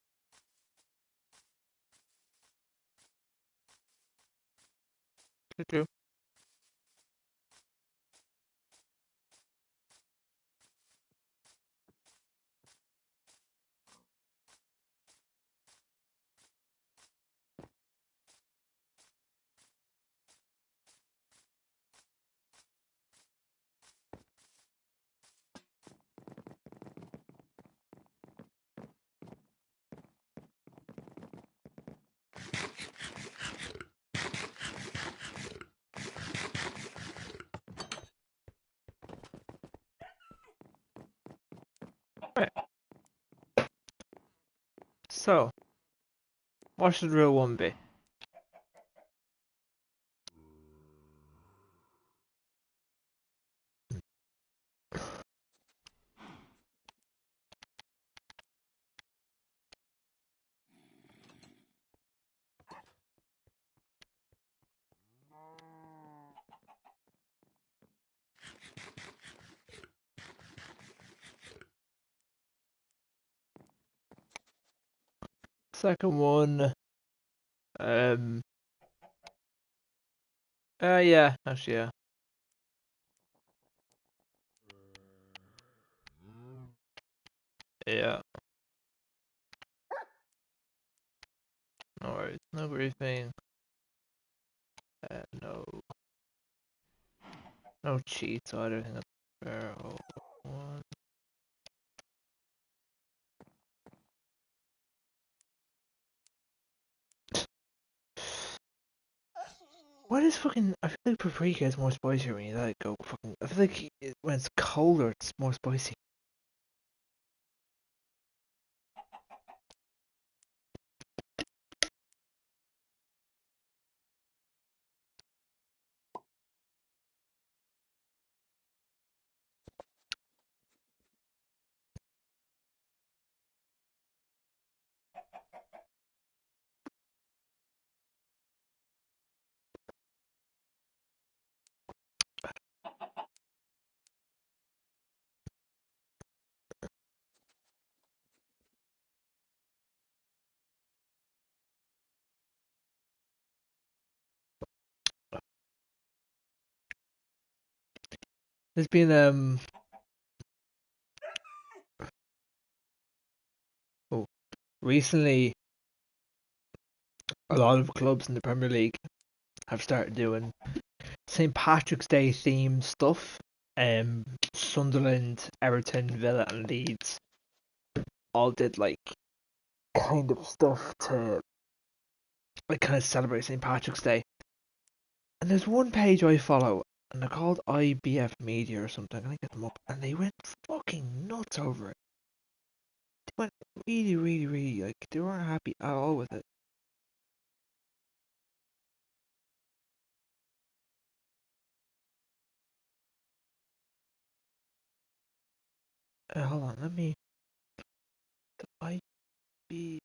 [SPEAKER 2] True. Right. So, what should rule one be? Second one, um, yeah, actually, yeah. Yeah, no worries. No briefing. No, no cheats either. I think that's fair. Oh, one. What is fucking? I feel like paprika is more spicier when you let it go. Fucking, I feel like when it's colder, it's more spicy. There's been oh, recently a lot of clubs in the Premier League have started doing St. Patrick's Day themed stuff. Sunderland, Everton, Villa, and Leeds all did like kind of stuff to like kind of celebrate St. Patrick's Day. And there's one page I follow, and they're called IBF Media or something. I get them up, and they went fucking nuts over it. They went really, really, really like they weren't happy at all with it. Hold on, let me. The IBF.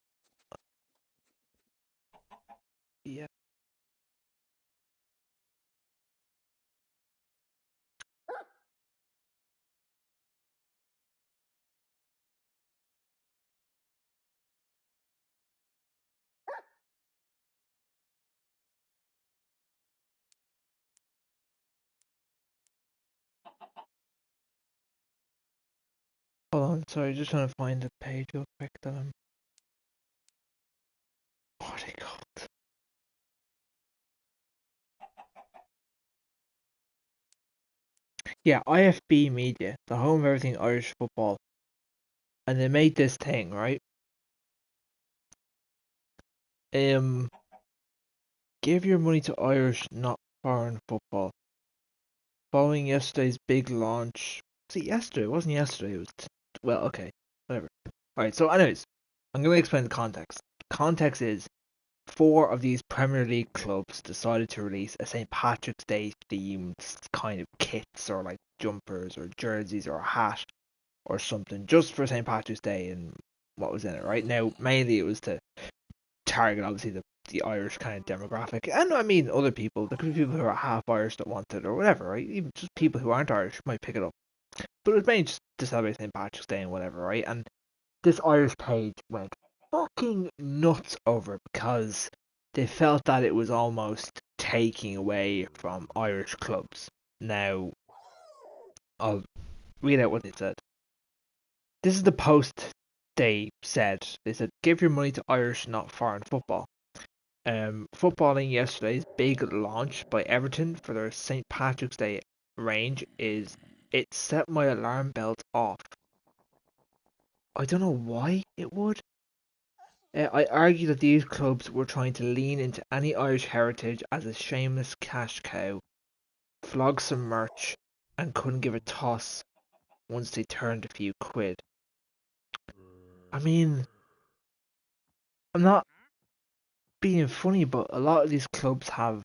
[SPEAKER 2] Hold on, sorry, just trying to find the page real quick that I'm. What are they called? Yeah, IFB Media, the home of everything Irish football. And they made this thing, right? Um, give your money to Irish, not foreign football. Following yesterday's big launch. See, yesterday, it wasn't yesterday, it was. Well, okay, whatever. Alright, so, anyways, I'm going to explain the context. Context is four of these Premier League clubs decided to release a St. Patrick's Day themed kind of kits or like jumpers or jerseys or a hat or something just for St. Patrick's Day and what was in it, right? Now, mainly it was to target obviously the Irish kind of demographic, and I mean other people. There could be people who are half Irish that want it or whatever, right? Even just people who aren't Irish might pick it up. But it was mainly just to celebrate St. Patrick's Day and whatever, right? And this Irish page went fucking nuts over it because they felt that it was almost taking away from Irish clubs. Now, I'll read out what they said. This is the post they said. They said, give your money to Irish, not foreign football. Footballing yesterday's big launch by Everton for their St. Patrick's Day range is it set my alarm bells off. I don't know why it would. I argue that these clubs were trying to lean into any Irish heritage as a shameless cash cow, flog some merch, and couldn't give a toss once they turned a few quid. I mean, I'm not being funny, but a lot of these clubs have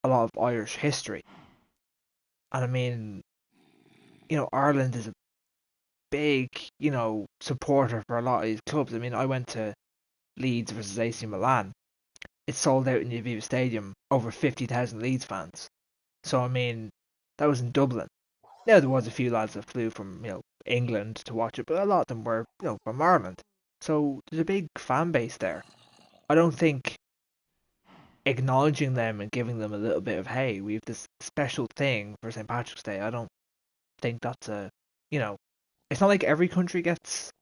[SPEAKER 2] a lot of Irish history. And I mean, Ireland is a big, supporter for a lot of these clubs. I mean, I went to Leeds versus AC Milan. It sold out in the Aviva Stadium, over 50,000 Leeds fans. So I mean, that was in Dublin. Now there was a few lads that flew from England to watch it, but a lot of them were from Ireland. So there's a big fan base there. I don't think acknowledging them and giving them a little bit of hey, we have this special thing for St. Patrick's Day. I don't think that's you know, it's not like every country gets.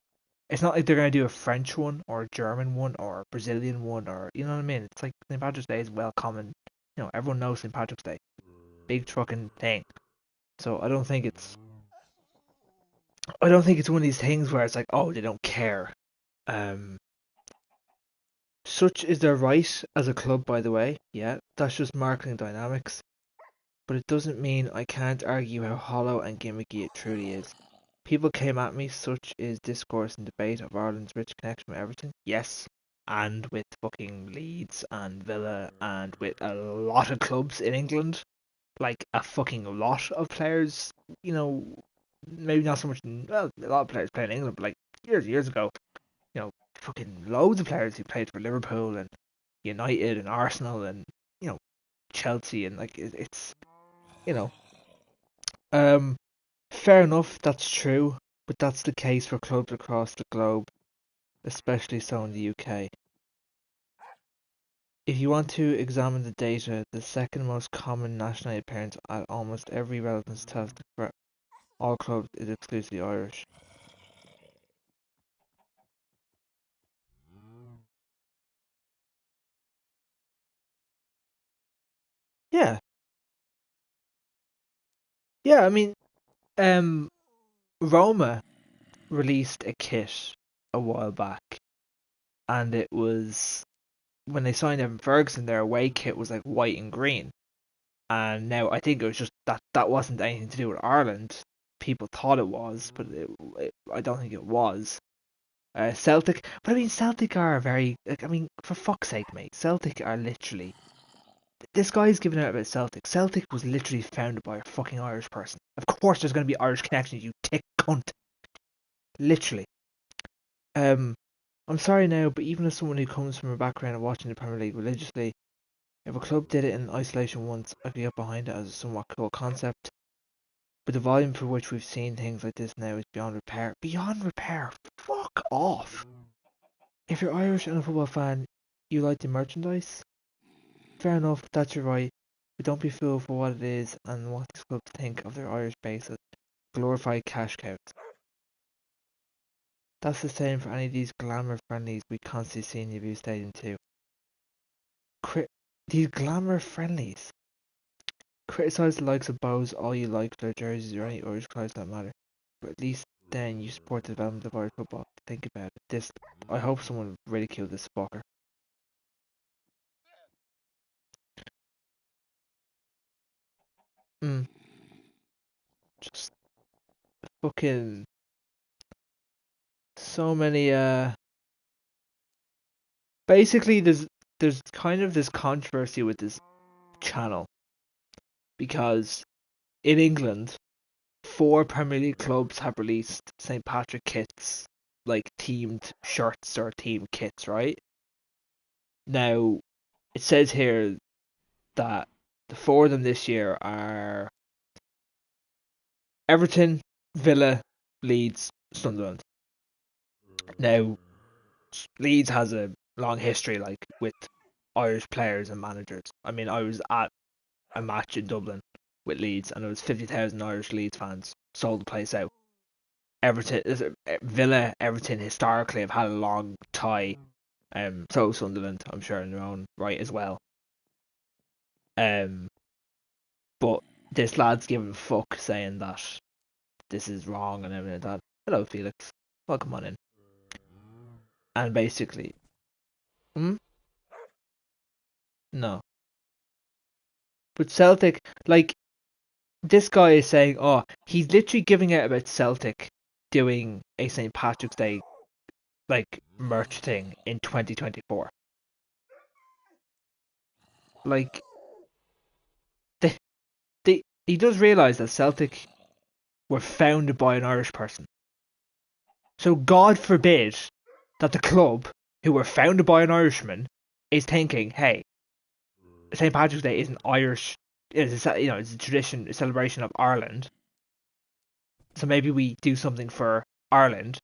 [SPEAKER 2] It's not like they're gonna do a French one or a German one or a Brazilian one or you know what I mean. It's like St. Patrick's Day is well common. Everyone knows St. Patrick's Day, big trucking thing. So I don't think it's one of these things where it's like, oh, they don't care. Um, Such is their right as a club, by the way. Yeah, that's just marketing dynamics. But it doesn't mean I can't argue how hollow and gimmicky it truly is. People came at me, such is discourse and debate of Ireland's rich connection with everything. Yes, and with fucking Leeds and Villa and with a lot of clubs in England. Like a fucking lot of players, you know, maybe not so much, well, a lot of players play in England, but like years ago, fucking loads of players who played for Liverpool and United and Arsenal and, you know, Chelsea and like it's, you know, um, fair enough, that's true, but that's the case for clubs across the globe, especially so in the UK. If you want to examine the data, the second most common national appearance at almost every relevance test for all clubs is exclusively Irish. Yeah, yeah. I mean, um, Roma released a kit a while back, and it was when they signed Evan Ferguson. Their away kit was like white and green, and now I think it was just that wasn't anything to do with Ireland. People thought it was, but I don't think it was. Celtic, but I mean Celtic are very like I mean for fuck's sake, mate. Celtic are literally this guy's giving out about Celtic. Celtic was literally founded by a fucking Irish person. Of course, there's going to be Irish connections. You tick cunt. Literally. Um, I'm sorry now, but even as someone who comes from a background of watching the Premier League religiously, if a club did it in isolation once, I could get behind it as a somewhat cool concept. But the volume for which we've seen things like this now is beyond repair. Beyond repair? Fuck off! If you're Irish and a football fan, you like the merchandise? Fair enough, that's your right. But don't be fooled for what it is and what these clubs think of their Irish base as glorified cash cows. That's the same for any of these glamour friendlies we constantly see in the View Stadium too. These glamour friendlies. Criticise the likes of Bows all you like for their jerseys or any Irish colours that matter. But at least then you support the development of Irish football. Think about it. I hope someone ridiculed this fucker. Mm, just fucking so many basically there's kind of this controversy with this channel because in England 4 Premier League clubs have released St. Patrick kits, like themed shirts or themed kits, right? Now, it says here that the four of them this year are Everton, Villa, Leeds, Sunderland. Now, Leeds has a long history like with Irish players and managers. I mean, I was at a match in Dublin with Leeds, and it was 50,000 Irish Leeds fans sold the place out. Villa, Everton historically have had a long tie. So Sunderland, I'm sure in their own right as well. Um, but this lad's giving a fuck saying that this is wrong and everything like that. Hello, Felix. Welcome on in. And basically, hmm? No. But Celtic, like, this guy is saying, oh, he's literally giving out about Celtic doing a St. Patrick's Day, like, merch thing in 2024. Like, they, he does realise that Celtic were founded by an Irish person. So God forbid that the club, who were founded by an Irishman, is thinking, hey, St. Patrick's Day is an Irish, it's a tradition, a celebration of Ireland. So maybe we do something for Ireland,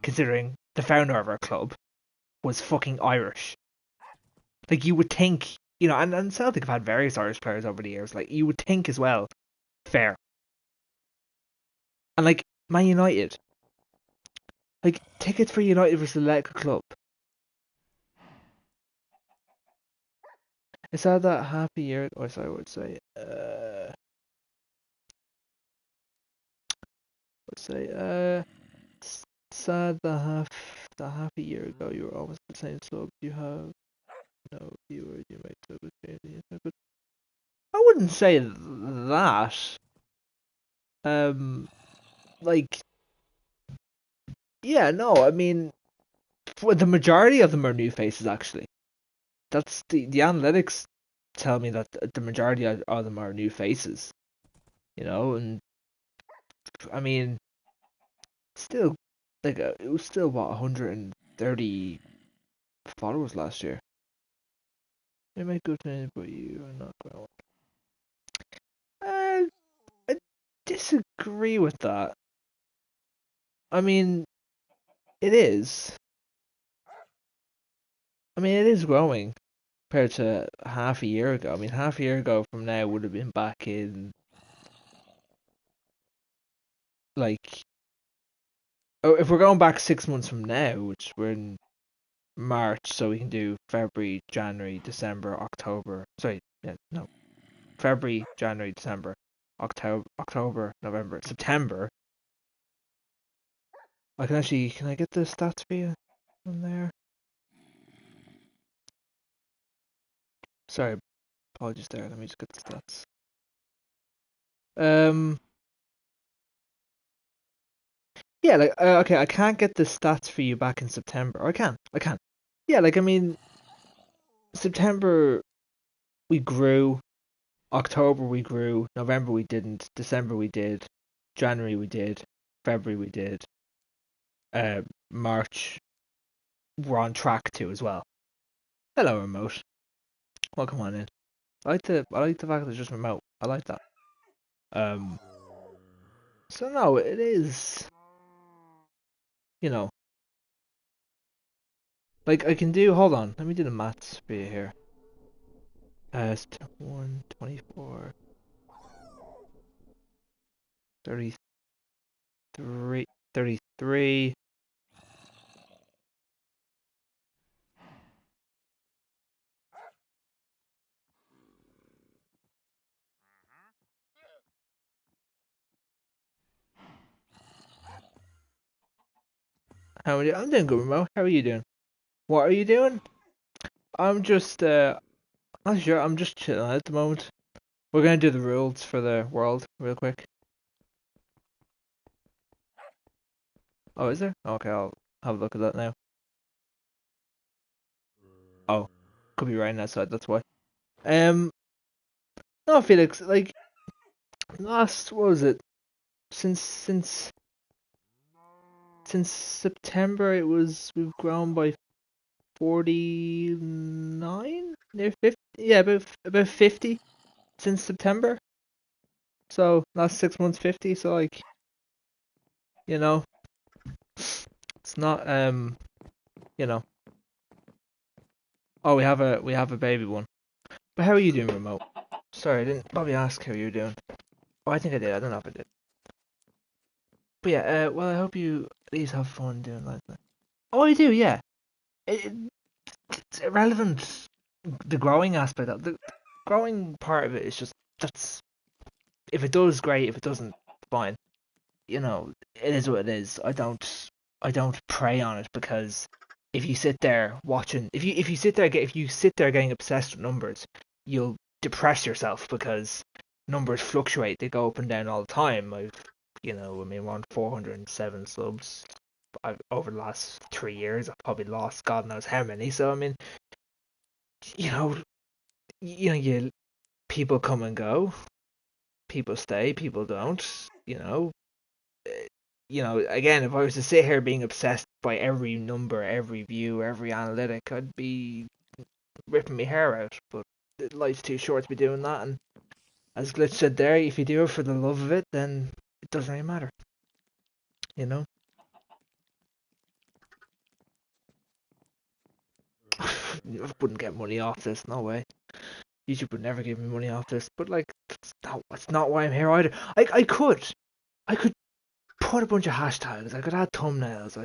[SPEAKER 2] considering the founder of our club was fucking Irish. Like you would think, and Celtic have had various Irish players over the years. Like you would think as well, fair. And like Man United, like tickets for United versus the Athletic Club. Is that half a year? Or so I would say. Let's say. Sad that half a year ago you were almost the same sub. You have no viewer. You might sub but I wouldn't say that. Um, like yeah, no. I mean, for the majority of them are new faces. Actually, that's the analytics tell me that the majority of them are new faces. And I mean, still, like it was still what 130 followers last year. They might go to but you are not growing. Uh, I disagree with that. I mean, it is. I mean, it is growing compared to half a year ago. I mean, half a year ago from now would have been back in like, oh, if we're going back 6 months from now, which we're in March, so we can do February, January, December, October. Sorry, yeah, no, February, January, December, October, November, September. Can I get the stats for you on there? Sorry, apologies there. Let me just get the stats. Um, yeah, like okay, I can't get the stats for you back in September. Or I can. Yeah, like I mean, September we grew, October we grew, November we didn't, December we did, January we did, February we did, March we're on track to as well. Hello, remote. Welcome on in. I like the fact that it's just remote. I like that. Um, so no, it is, you know, like I can do. Hold on, let me do the maths for you here. 1, 24, 33, 33. How are you? I'm doing good, remote. How are you doing? What are you doing? I'm just not sure. I'm just chilling at the moment. We're gonna do the rules for the world real quick. Oh, is there? Okay, I'll have a look at that now. Oh, could be right outside. That's why. Um, no, Felix. Like last, what was it? Since September, we've grown by 49, near 50. Yeah, about 50 since September. So last 6 months, 50. So like, you know, it's not you know. Oh, we have a baby one. But how are you doing, remote? Sorry, I didn't probably ask how you were doing. Oh, I think I did. I don't know if I did. But yeah, well, I hope you at least have fun doing like that. Oh, I do. Yeah, it, it's irrelevant. The growing aspect of the growing part of it is just that's if it does, great. If it doesn't, fine. It is what it is. I don't prey on it because if you sit there watching, if you sit there getting obsessed with numbers, you'll depress yourself because numbers fluctuate. They go up and down all the time. I mean, we're on 407 subs. Over the last 3 years, I've probably lost God knows how many. So I mean, you know, you people come and go, people stay, people don't. Again, if I was to sit here being obsessed by every number, every view, every analytic, I'd be ripping my hair out. But life's too short to be doing that. And as Glitch said there, if you do it for the love of it, then it doesn't really matter. You know? I wouldn't get money off this, no way. YouTube would never give me money off this. But like, that's not why I'm here either. I could put a bunch of hashtags. I could add thumbnails.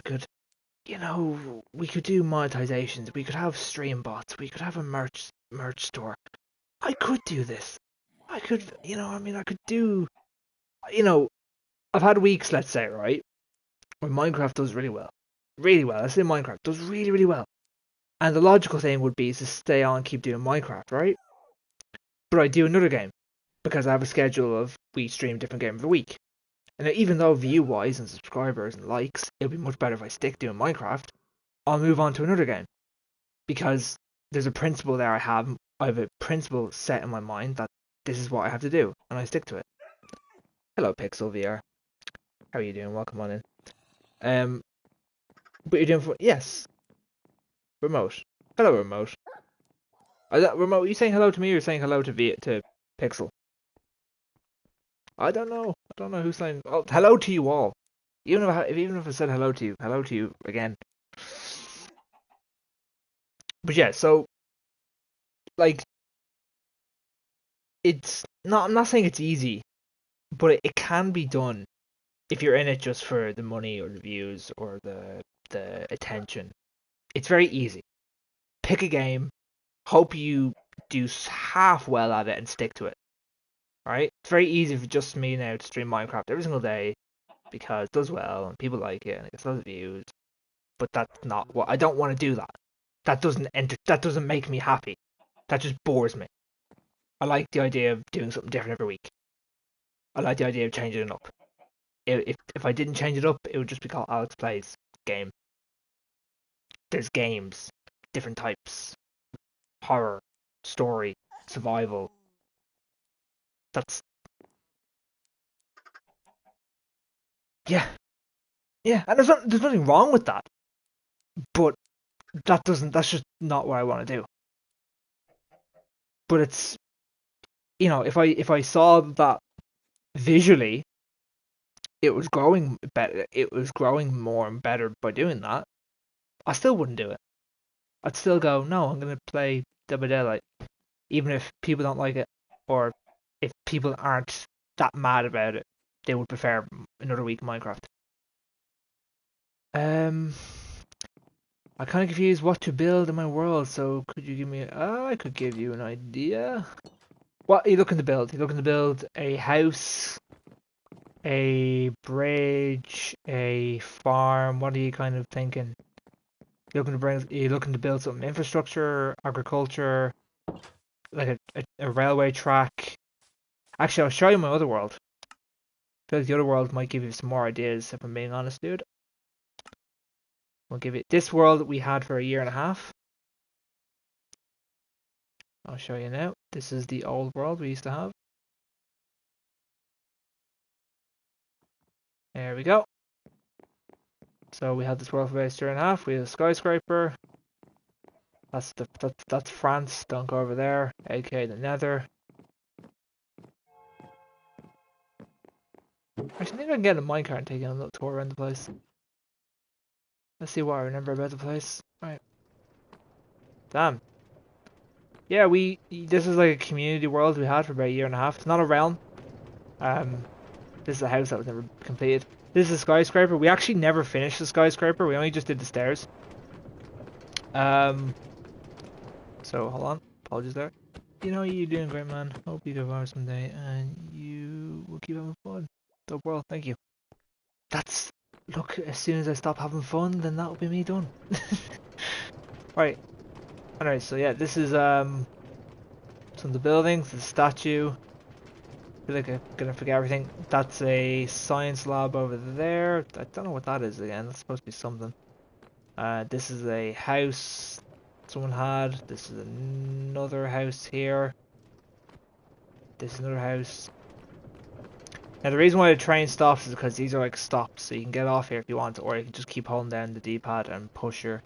[SPEAKER 2] We could do monetizations. We could have stream bots. We could have a merch store. I could do this. I could, I could do, you know, I've had weeks, let's say, right, where Minecraft does really well. Really well. Let's say Minecraft does really, really well. And the logical thing would be to stay on and keep doing Minecraft, right? But I do another game because I have a schedule of we stream a different game every week. And even though view wise and subscribers and likes, it'll be much better if I stick doing Minecraft, I'll move on to another game. Because there's a principle there I have a principle set in my mind that this is what I have to do, and I stick to it. Hello, Pixel VR. How are you doing? Welcome on in. Um, but you're doing for yes, remote. Hello, remote. Remote, are you saying hello to me or saying hello to Pixel? I don't know. I don't know who's saying. Oh, hello to you all. Even if I said hello to you again. But yeah, so like it's not. I'm not saying it's easy, but it can be done if you're in it just for the money or the views or the attention. It's very easy. Pick a game, hope you do half well at it and stick to it. Right? It's very easy for just me now to stream Minecraft every single day because it does well and people like it and it gets lots of views. But that's not what I don't want to do that. That doesn't make me happy. That just bores me. I like the idea of doing something different every week. I like the idea of changing it up. If I didn't change it up, it would just be called Alex Plays Game. There's games, different types, horror, story, survival. That's yeah, yeah, and there's nothing wrong with that. But that's just not what I want to do. But it's if I saw that visually it was growing better, it was growing more and better by doing that, I still wouldn't do it. I'd still go, no, I'm gonna play Dead by Daylight, even if people don't like it, or if people aren't that mad about it, they would prefer another week of Minecraft. Um, I kind of confused what to build in my world, so could you give me? I could give you an idea. What are you looking to build? You're looking to build a house, a bridge, a farm. What are you kind of thinking? You're looking to build some infrastructure, agriculture, like a railway track. Actually, I'll show you my other world. I feel like the other world might give you some more ideas, if I'm being honest, dude. I'll give you this world that we had for a year and a half. I'll show you now. This is the old world we used to have. There we go. So we had this world for about a year and a half. We had a skyscraper. That's France. Don't go over there. aka the Nether. Actually, maybe I can get a minecart and take a little tour around the place. Let's see what I remember about the place. Right. Damn. Yeah, this is like a community world we had for about a year and a half. It's not a realm. Um, this is a house that was never completed. This is a skyscraper. We actually never finished the skyscraper. We only just did the stairs. Um, so hold on. Apologies there. You know, you're doing great, man. Hope you go far someday, and you will keep having fun. The world, thank you. That's look. As soon as I stop having fun, then that'll be me done. Right. Alright. So yeah, this is some of the buildings, the statue. I feel like I'm gonna forget everything. That's a science lab over there. I don't know what that is again. That's supposed to be something. This is a house someone had. This is another house here. This is another house. Now the reason why the train stops is because these are like stops, so you can get off here if you want, or you can just keep holding down the D-pad and push your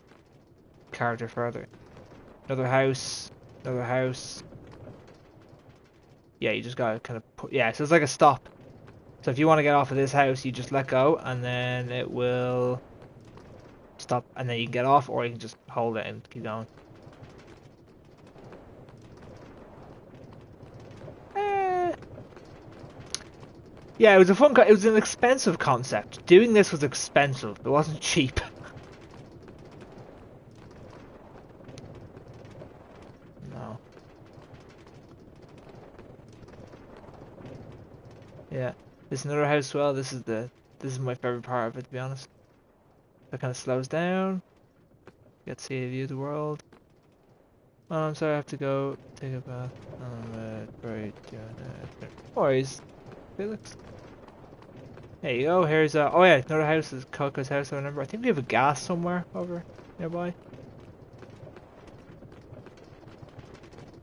[SPEAKER 2] character further. Another house. Another house. Yeah, you just gotta kind of put. Yeah, so it's like a stop. So if you want to get off of this house, you just let go, and then it will stop, and then you can get off, or you can just hold it and keep going. Eh, yeah, it was a fun. It was an expensive concept. Doing this was expensive. It wasn't cheap. No. Yeah. This is another house. As well, this is my favorite part of it, to be honest. It kind of slows down. Get to see a view of the world. Oh, I'm sorry, I have to go take a bath. Right, yeah, no worries, Felix. There you go. Here's oh yeah, another house is Coco's house. I remember. I think we have a gas somewhere over nearby.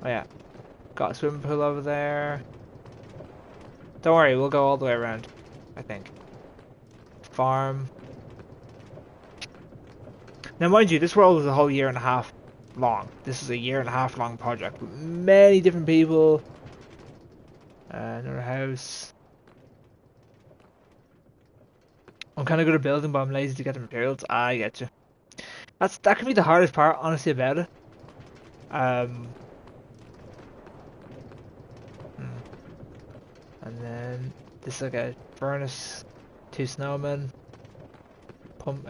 [SPEAKER 2] Oh yeah, got a swimming pool over there. Don't worry, we'll go all the way around. I think. Farm. Now, mind you, this world was a whole year and a half long. This is a year and a half long project with many different people. Another house. I'm kind of good at building, but I'm lazy to get the materials. I get you. That can be the hardest part, honestly, about it. Um, hmm. And then this is like a furnace, two snowmen, pump,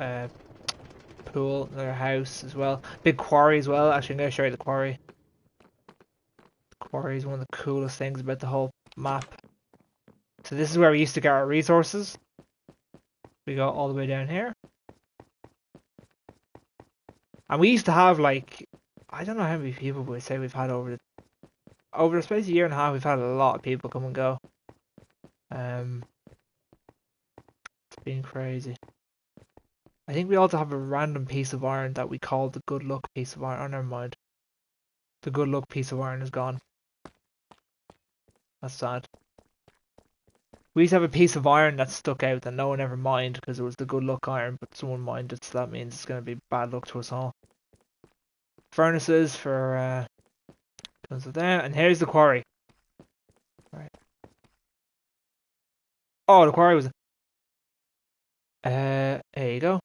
[SPEAKER 2] pool, another house as well. Big quarry as well. Actually, I'm gonna show you the quarry. The quarry is one of the coolest things about the whole map. So this is where we used to get our resources. We go all the way down here, and we used to have like I don't know how many people we say we've had over the space of a year and a half. We've had a lot of people come and go. Um, it's been crazy. I think we also have a random piece of iron that we call the good luck piece of iron. Oh, never mind. The good luck piece of iron is gone. That's sad. We used to have a piece of iron that stuck out that no one ever mined because it was the good luck iron, but someone mined it, so that means it's going to be bad luck to us all. Furnaces for tons of them, and here's the quarry. Right. Oh, the quarry was. There you go.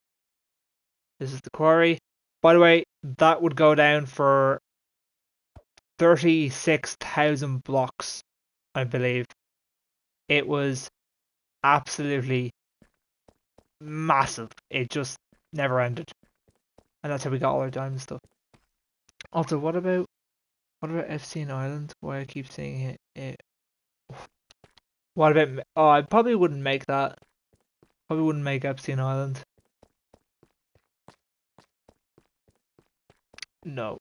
[SPEAKER 2] This is the quarry. By the way, that would go down for 36,000 blocks, I believe. It was absolutely massive. It just never ended. And that's how we got all our diamond stuff. Also, what about FC Island? Why I keep saying it. What about? Oh, I probably wouldn't make that. Probably wouldn't make Epstein Island. No,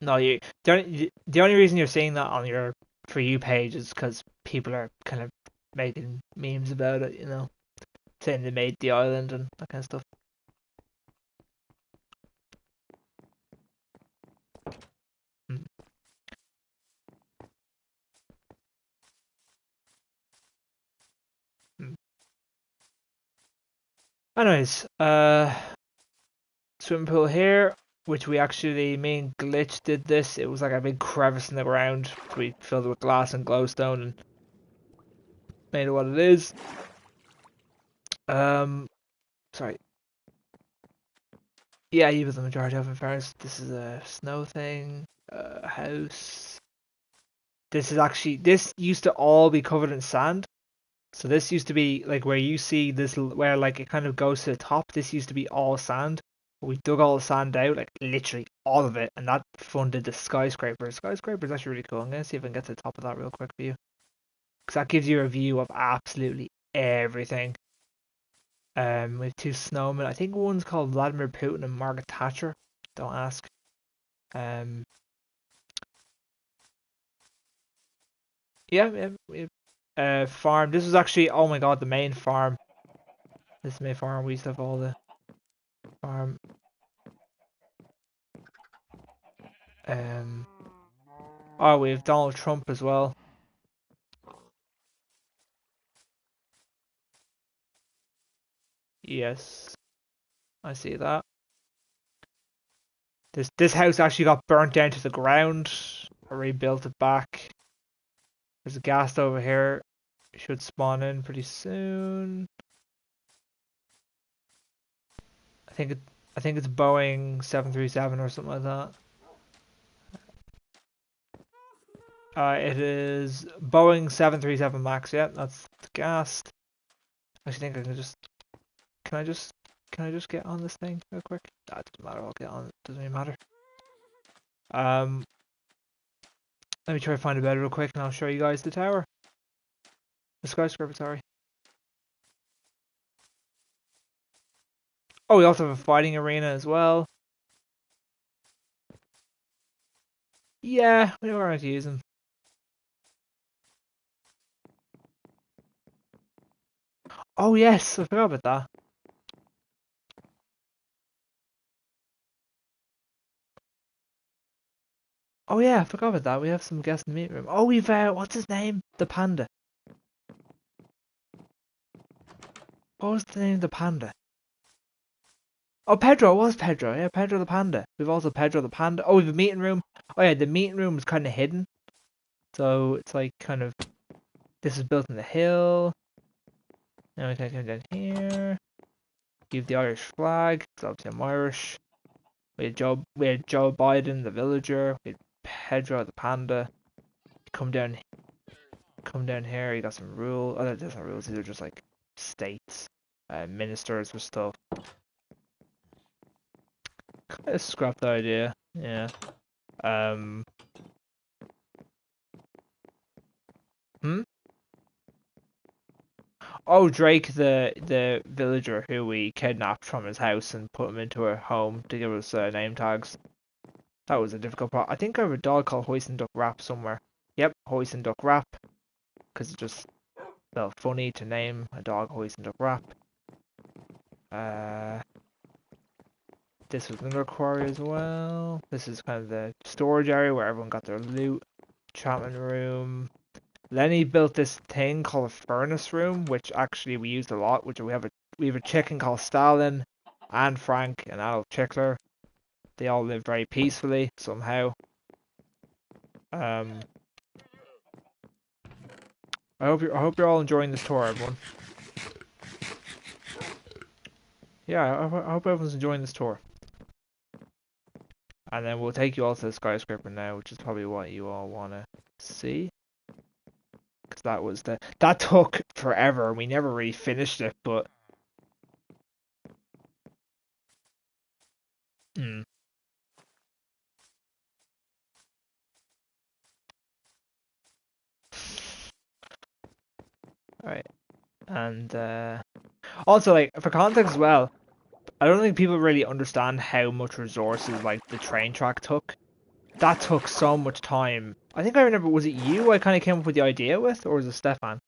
[SPEAKER 2] no. The only reason you're seeing that on your For You page is because people are kind of making memes about it. You know, saying they made the island and that kind of stuff. Mm, mm. Anyways, swimming pool here. which we actually, me and Glitch did this. It was like a big crevice in the ground. We filled it with glass and glowstone and made it what it is. Sorry. Yeah, you was the majority of it first. This is a snow thing. House. This used to all be covered in sand. So this used to be like where you see this, where like it kind of goes to the top. This used to be all sand. We dug all the sand out, like literally all of it, and that funded the skyscraper. Skyscraper is actually really cool. I'm gonna see if I can get to the top of that real quick for you, because that gives you a view of absolutely everything. We have two snowmen. I think one's called Vladimir Putin and Margaret Thatcher. Don't ask. Um, yeah, farm. This was actually, oh my god, the main farm. This is my farm. We used to have all the farm. Um, oh, we have Donald Trump as well. Yes, I see that. This house actually got burnt down to the ground. I rebuilt it back. There's a ghast over here. Should spawn in pretty soon. I think it. I think it's Boeing 737 or something like that. It is Boeing 737 Max. Yeah, that's the ghast. I actually think I can just. Can I just? Can I just get on this thing real quick? That doesn't matter. I'll get on it. Doesn't even matter. Um, Let me try to find a bed real quick, and I'll show you guys the tower. The skyscraper, sorry. Oh, we also have a fighting arena as well. Yeah, we know where to use them. Oh yes, I forgot about that. Oh yeah, I forgot about that. We have some guests in the meeting room. Oh, we've what's his name? The panda. What was the name of the panda? Oh, Pedro. It was Pedro. Yeah, Pedro the panda. We've also Pedro the panda. Oh, we've a meeting room. Oh yeah, the meeting room is kind of hidden, so it's like kind of. This is built in the hill. Now we can come down here. Give the Irish flag, because obviously I'm Irish. We had Joe Biden, the villager. We had Pedro the panda. Come down, come down here. You got some rules. Oh, there's no rules. These are just like states, ministers with stuff. Kind of scrap the idea. Yeah. Um. Hmm. Oh, Drake, the villager who we kidnapped from his house and put him into a home to give us name tags. That was a difficult part. I think I have a dog called Hoist and Duck Rap somewhere. Yep, Hoist and Duck Rap, because it's just felt funny to name a dog Hoist and Duck Rap. Uh, this was another quarry as well. This is kind of the storage area where everyone got their loot. Chapman room. Lenny built this thing called a furnace room, which actually we used a lot. Which we have a chicken called Stalin, and Frank and Adolf Chickler. They all live very peacefully somehow. Um, I hope you're all enjoying this tour, everyone. Yeah, I hope everyone's enjoying this tour. And then we'll take you all to the skyscraper now, which is probably what you all want to see. Because that took forever. We never really finished it, but mm. All right. And also, like for context as well, I don't think people really understand how much resources like the train track took. That took so much time. I think I remember. Was it you I kind of came up with the idea with, or was it Stefan?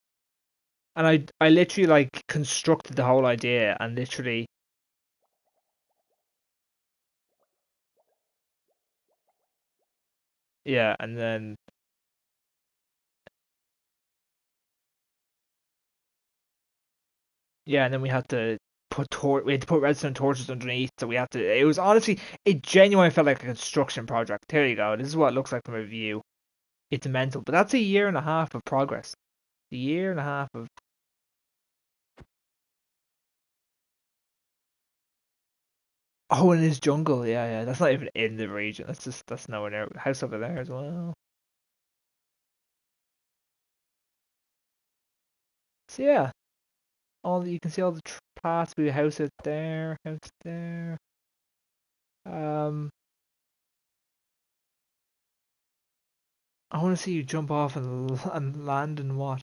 [SPEAKER 2] And I literally like constructed the whole idea and literally yeah, and then yeah, and then we had to we had to put redstone torches underneath, so we had to. It was honestly, it genuinely felt like a construction project. There you go. This is what it looks like from a view. It's mental, but that's a year and a half of progress. A year and a half of. Oh, and his jungle. Yeah, yeah. That's not even in the region. That's nowhere near. House over there as well. So yeah, you can see all the paths. We house it there, house there. Um, I want to see you jump off and land in what?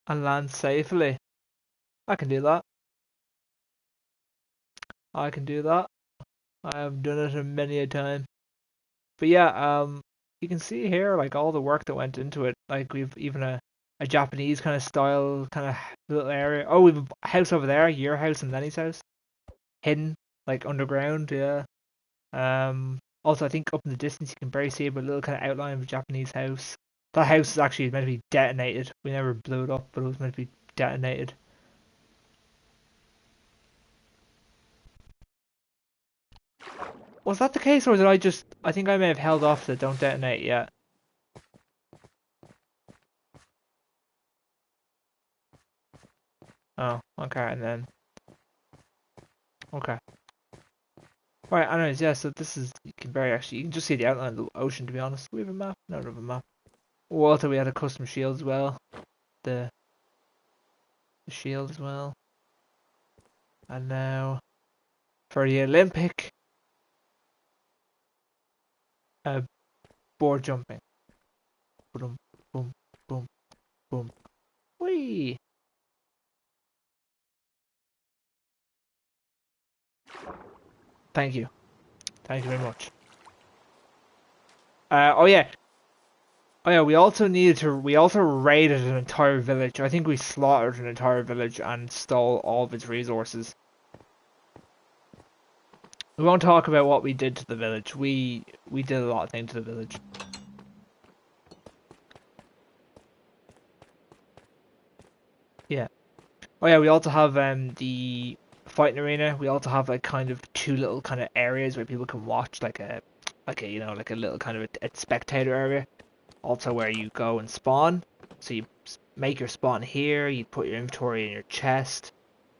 [SPEAKER 2] And land safely. I can do that. I can do that. I have done it many a time. But yeah, you can see here like all the work that went into it. Like we've even a Japanese kind of style kind of little area. Oh, we've a house over there, your house and Lenny's house, hidden like underground. Yeah. Also, I think up in the distance you can barely see a little kind of outline of a Japanese house. That house is actually meant to be detonated. We never blew it up, but it was meant to be detonated. Was that the case, or did I just? I think I may have held off that don't detonate yet. Oh, okay, and then okay. Right, anyways, yeah. So this is you can barely actually you can just see the outline of the ocean. To be honest, we have a map. No, we have a map. Also, we had a custom shield as well. The the shield as well. And now for the Olympic uh, board jumping. Boom, boom, boom, boom. Whee! Thank you. Thank you very much. Oh yeah. Oh yeah, we also raided an entire village. I think we slaughtered an entire village and stole all of its resources. We won't talk about what we did to the village. We did a lot of things to the village. Yeah. Oh yeah, we also have the fighting arena. We also have like kind of two little kind of areas where people can watch like a like a little kind of a spectator area. Also where you go and spawn. So you make your spawn here, you put your inventory in your chest,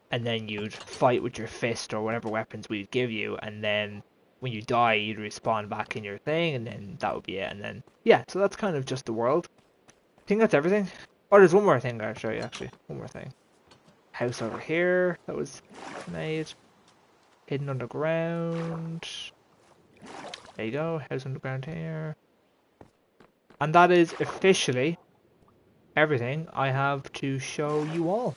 [SPEAKER 2] and then you'd fight with your fist or whatever weapons we'd give you, and then when you die you'd respawn back in your thing, and then that would be it. And then yeah, so that's kind of just the world. I think that's everything. Oh, there's one more thing I'll show you actually. One more thing. House over here that was made. Hidden underground. There you go, house underground here. And that is officially everything I have to show you all.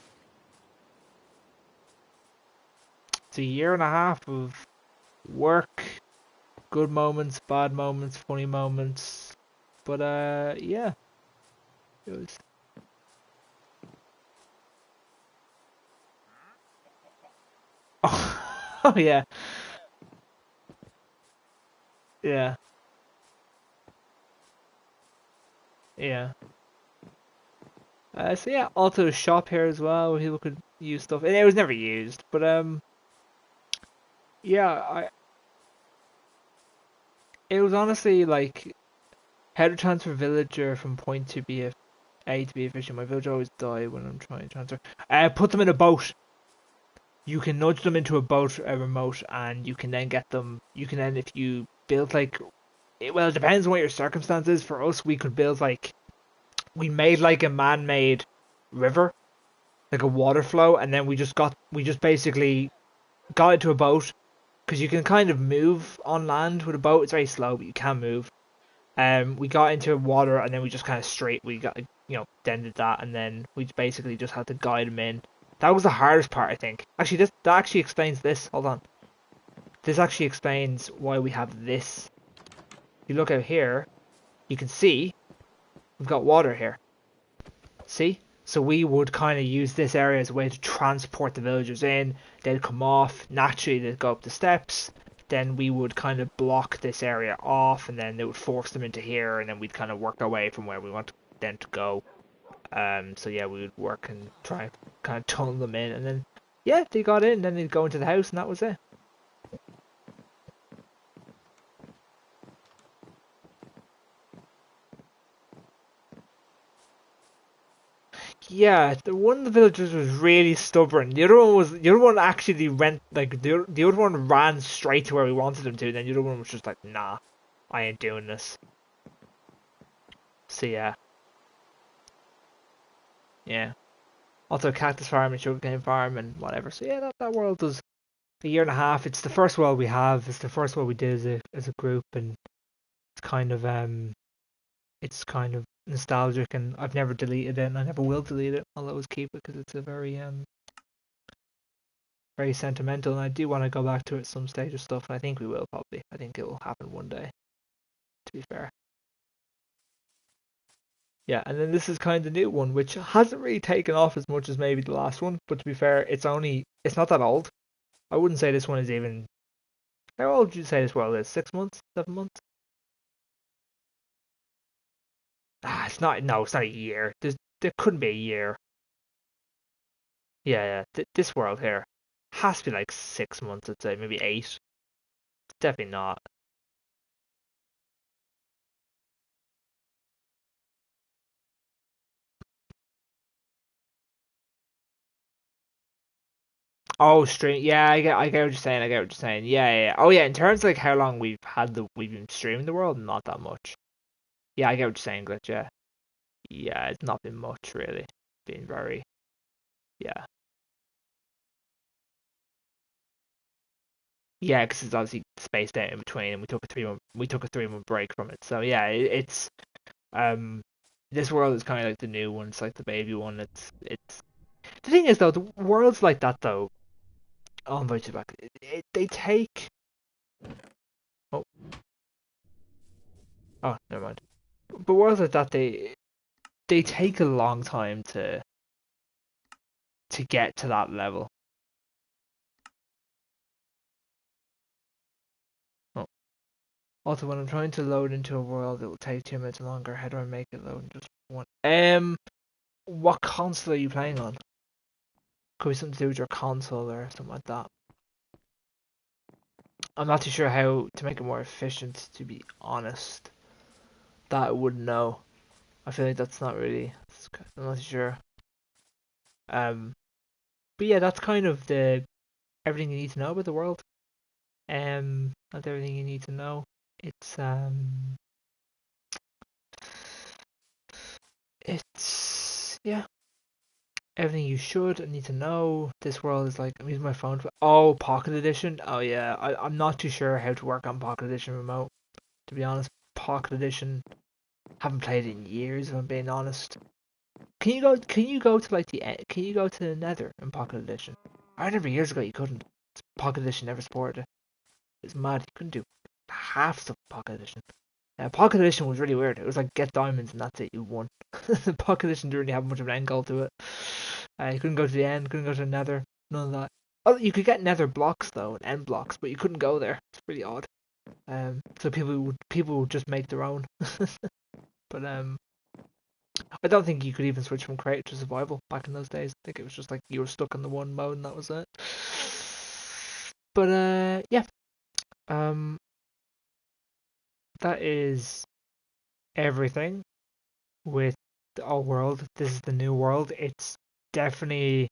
[SPEAKER 2] It's a year and a half of work, good moments, bad moments, funny moments. But yeah, it was. Oh, oh yeah, yeah, yeah. So yeah, also a shop here as well where people could use stuff. And it was never used, but yeah, it was honestly like how to transfer villager from point to be A to be efficient. My villager always die when I'm trying to transfer. Put them in a boat. You can nudge them into a boat, a remote, and you can then get them. You can then, if you build like, well, it depends on what your circumstances. For us, we could build like, we made like a man-made river, like a water flow, and then we just basically got into a boat because you can kind of move on land with a boat. It's very slow, but you can move. We got into water and then we just kind of we got dented that, and then we basically just had to guide them in. That was the hardest part, I think. Actually, that actually explains this. Hold on. This actually explains why we have this. If you look out here, you can see we've got water here. See? So we would kind of use this area as a way to transport the villagers in. They'd come off, naturally they'd go up the steps. Then we would kind of block this area off, and then they would force them into here, and then we'd kind of work our way from where we want them to go. So yeah, we would work and try kind of tunnel them in, and then yeah, they got in. Then they'd go into the house, and that was it. Yeah, the one of the villagers was really stubborn. The other one actually went like the other one ran straight to where we wanted him to. Then the other one was just like, nah, I ain't doing this. So yeah, yeah. Also cactus farm and sugarcane farm and whatever. So yeah, that world was a year and a half. It's the first world we have. It's the first world we did as a group, and it's kind of nostalgic. And I've never deleted it, and I never will delete it. I'll always keep it because it's a very sentimental, and I do want to go back to it some stage of stuff. And I think we will probably. I think it will happen one day. To be fair. Yeah, and then this is kind of the new one, which hasn't really taken off as much as maybe the last one. But to be fair, it's not that old. I wouldn't say this one is even. How old would you say this world is? 6 months? 7 months? It's not. No, it's not a year. There couldn't be a year. Yeah, yeah. This world here has to be like 6 months. I'd say maybe 8. Definitely not. Oh, stream. Yeah, I get what you're saying. I get what you're saying. Yeah, yeah, yeah. Oh, yeah. In terms of like how long we've been streaming the world, not that much. Yeah, I get what you're saying, Glitch. Yeah, yeah. It's not been much really. Been very. Yeah, yeah. Because it's obviously spaced out in between, and we took a 3 month break from it. So yeah, it's um. This world is kind of like the new one. It's like the baby one. It's the thing is though, the worlds like that though. I'll invite you back. They take. Oh, oh, never mind. But worlds like that, they take a long time to get to that level. Oh. Also, when I'm trying to load into a world, it will take 2 minutes longer. How do I make it load in just one? What console are you playing on? Could be something to do with your console or something like that. I'm not too sure how to make it more efficient, to be honest. That I wouldn't know. I feel like that's not really. I'm not too sure. Um, but yeah, that's kind of the everything you need to know about the world. That's everything you need to know. It's yeah, everything you should and need to know. This world is like I'm using my phone for Pocket Edition. Oh yeah, I'm not too sure how to work on Pocket Edition remote. To be honest, Pocket Edition haven't played it in years. If I'm being honest. Can you go to like Can you go to the Nether in Pocket Edition? I remember years ago you couldn't. Pocket Edition never supported it. It's mad. You couldn't do half stuff in Pocket Edition. Pocket Edition was really weird. It was like get diamonds and that's it. You won. Pocket Edition didn't really have much of an end goal to it. You couldn't go to the end. Couldn't go to the Nether. None of that. Oh, you could get Nether blocks though and end blocks, but you couldn't go there. It's really odd. So people would just make their own. But I don't think you could even switch from create to survival back in those days. I think it was just like you were stuck in the one mode and that was it. But yeah. Um, that is everything with our world. This is the new world. It's definitely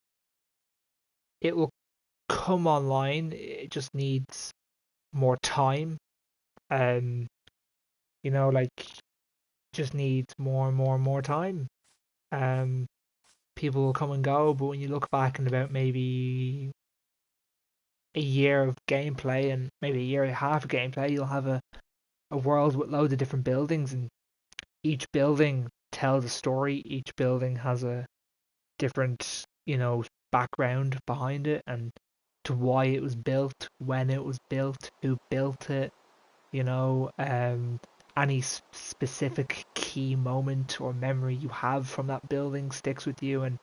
[SPEAKER 2] it will come online. It just needs more time. Um, like just needs more and more and more time. Um, People will come and go, but when you look back in about maybe a year of gameplay and maybe a year and a half of gameplay, you'll have a world with loads of different buildings, and each building tells a story. Each building has a different, background behind it and to why it was built, when it was built, who built it, any specific key moment or memory you have from that building sticks with you. And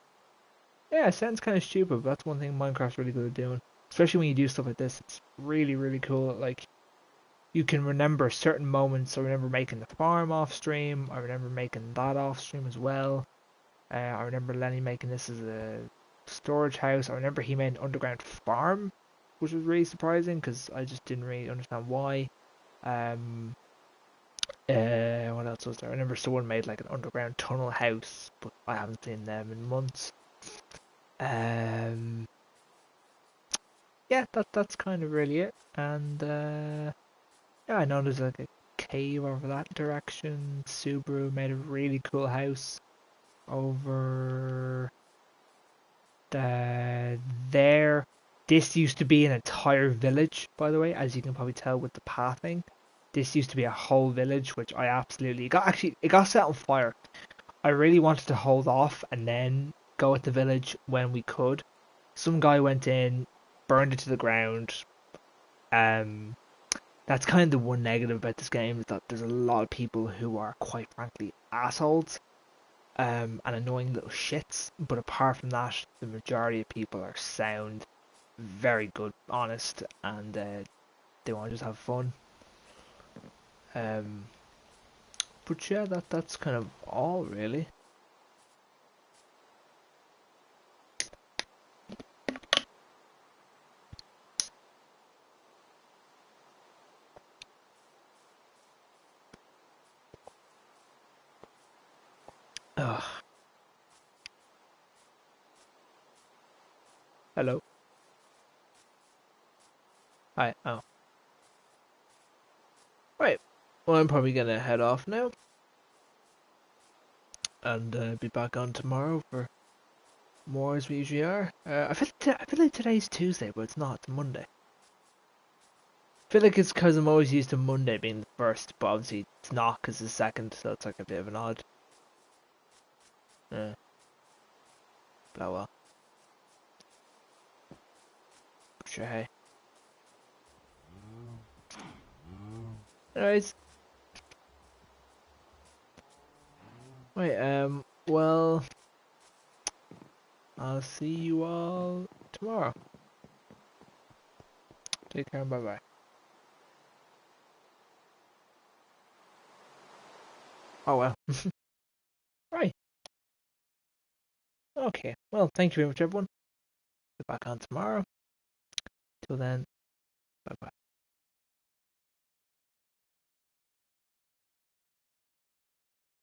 [SPEAKER 2] yeah, it sounds kind of stupid, but that's one thing Minecraft's really good at doing. Especially when you do stuff like this, it's really, really cool. Like, you can remember certain moments. I remember making the farm off stream. I remember making that off stream as well. I remember Lenny making this as a storage house. I remember he made an underground farm, which was really surprising because I just didn't really understand why. Um, what else was there? I remember someone made like an underground tunnel house, but I haven't seen them in months. Um, yeah, that's kind of really it. And yeah, I know there's like a cave over that direction. Subaru made a really cool house over there. This used to be an entire village, by the way, as you can probably tell with the pathing. This used to be a whole village, which I absolutely got. Actually, it got set on fire. I really wanted to hold off and then go at the village when we could. Some guy went in, burned it to the ground. Um, that's kind of the one negative about this game is that there's a lot of people who are quite frankly assholes, and annoying little shits. But apart from that, the majority of people are sound, very good, honest, and they want to just have fun. Um, but yeah, that's kind of all really. Ugh. Hello. Hi. Oh. Right. Well, I'm probably gonna head off now and be back on tomorrow for more as we usually are. I feel like today's Tuesday, but it's not. It's Monday. I feel like it's because I'm always used to Monday being the first, but obviously it's not because it's the second, so it's like a bit of an odd. Uh, but oh well. Sure, hey. Anyways, wait, well, I'll see you all tomorrow. Take care and bye bye. Oh well. Right. Okay. Well, thank you very much, everyone. Be back on tomorrow. Till then, bye bye.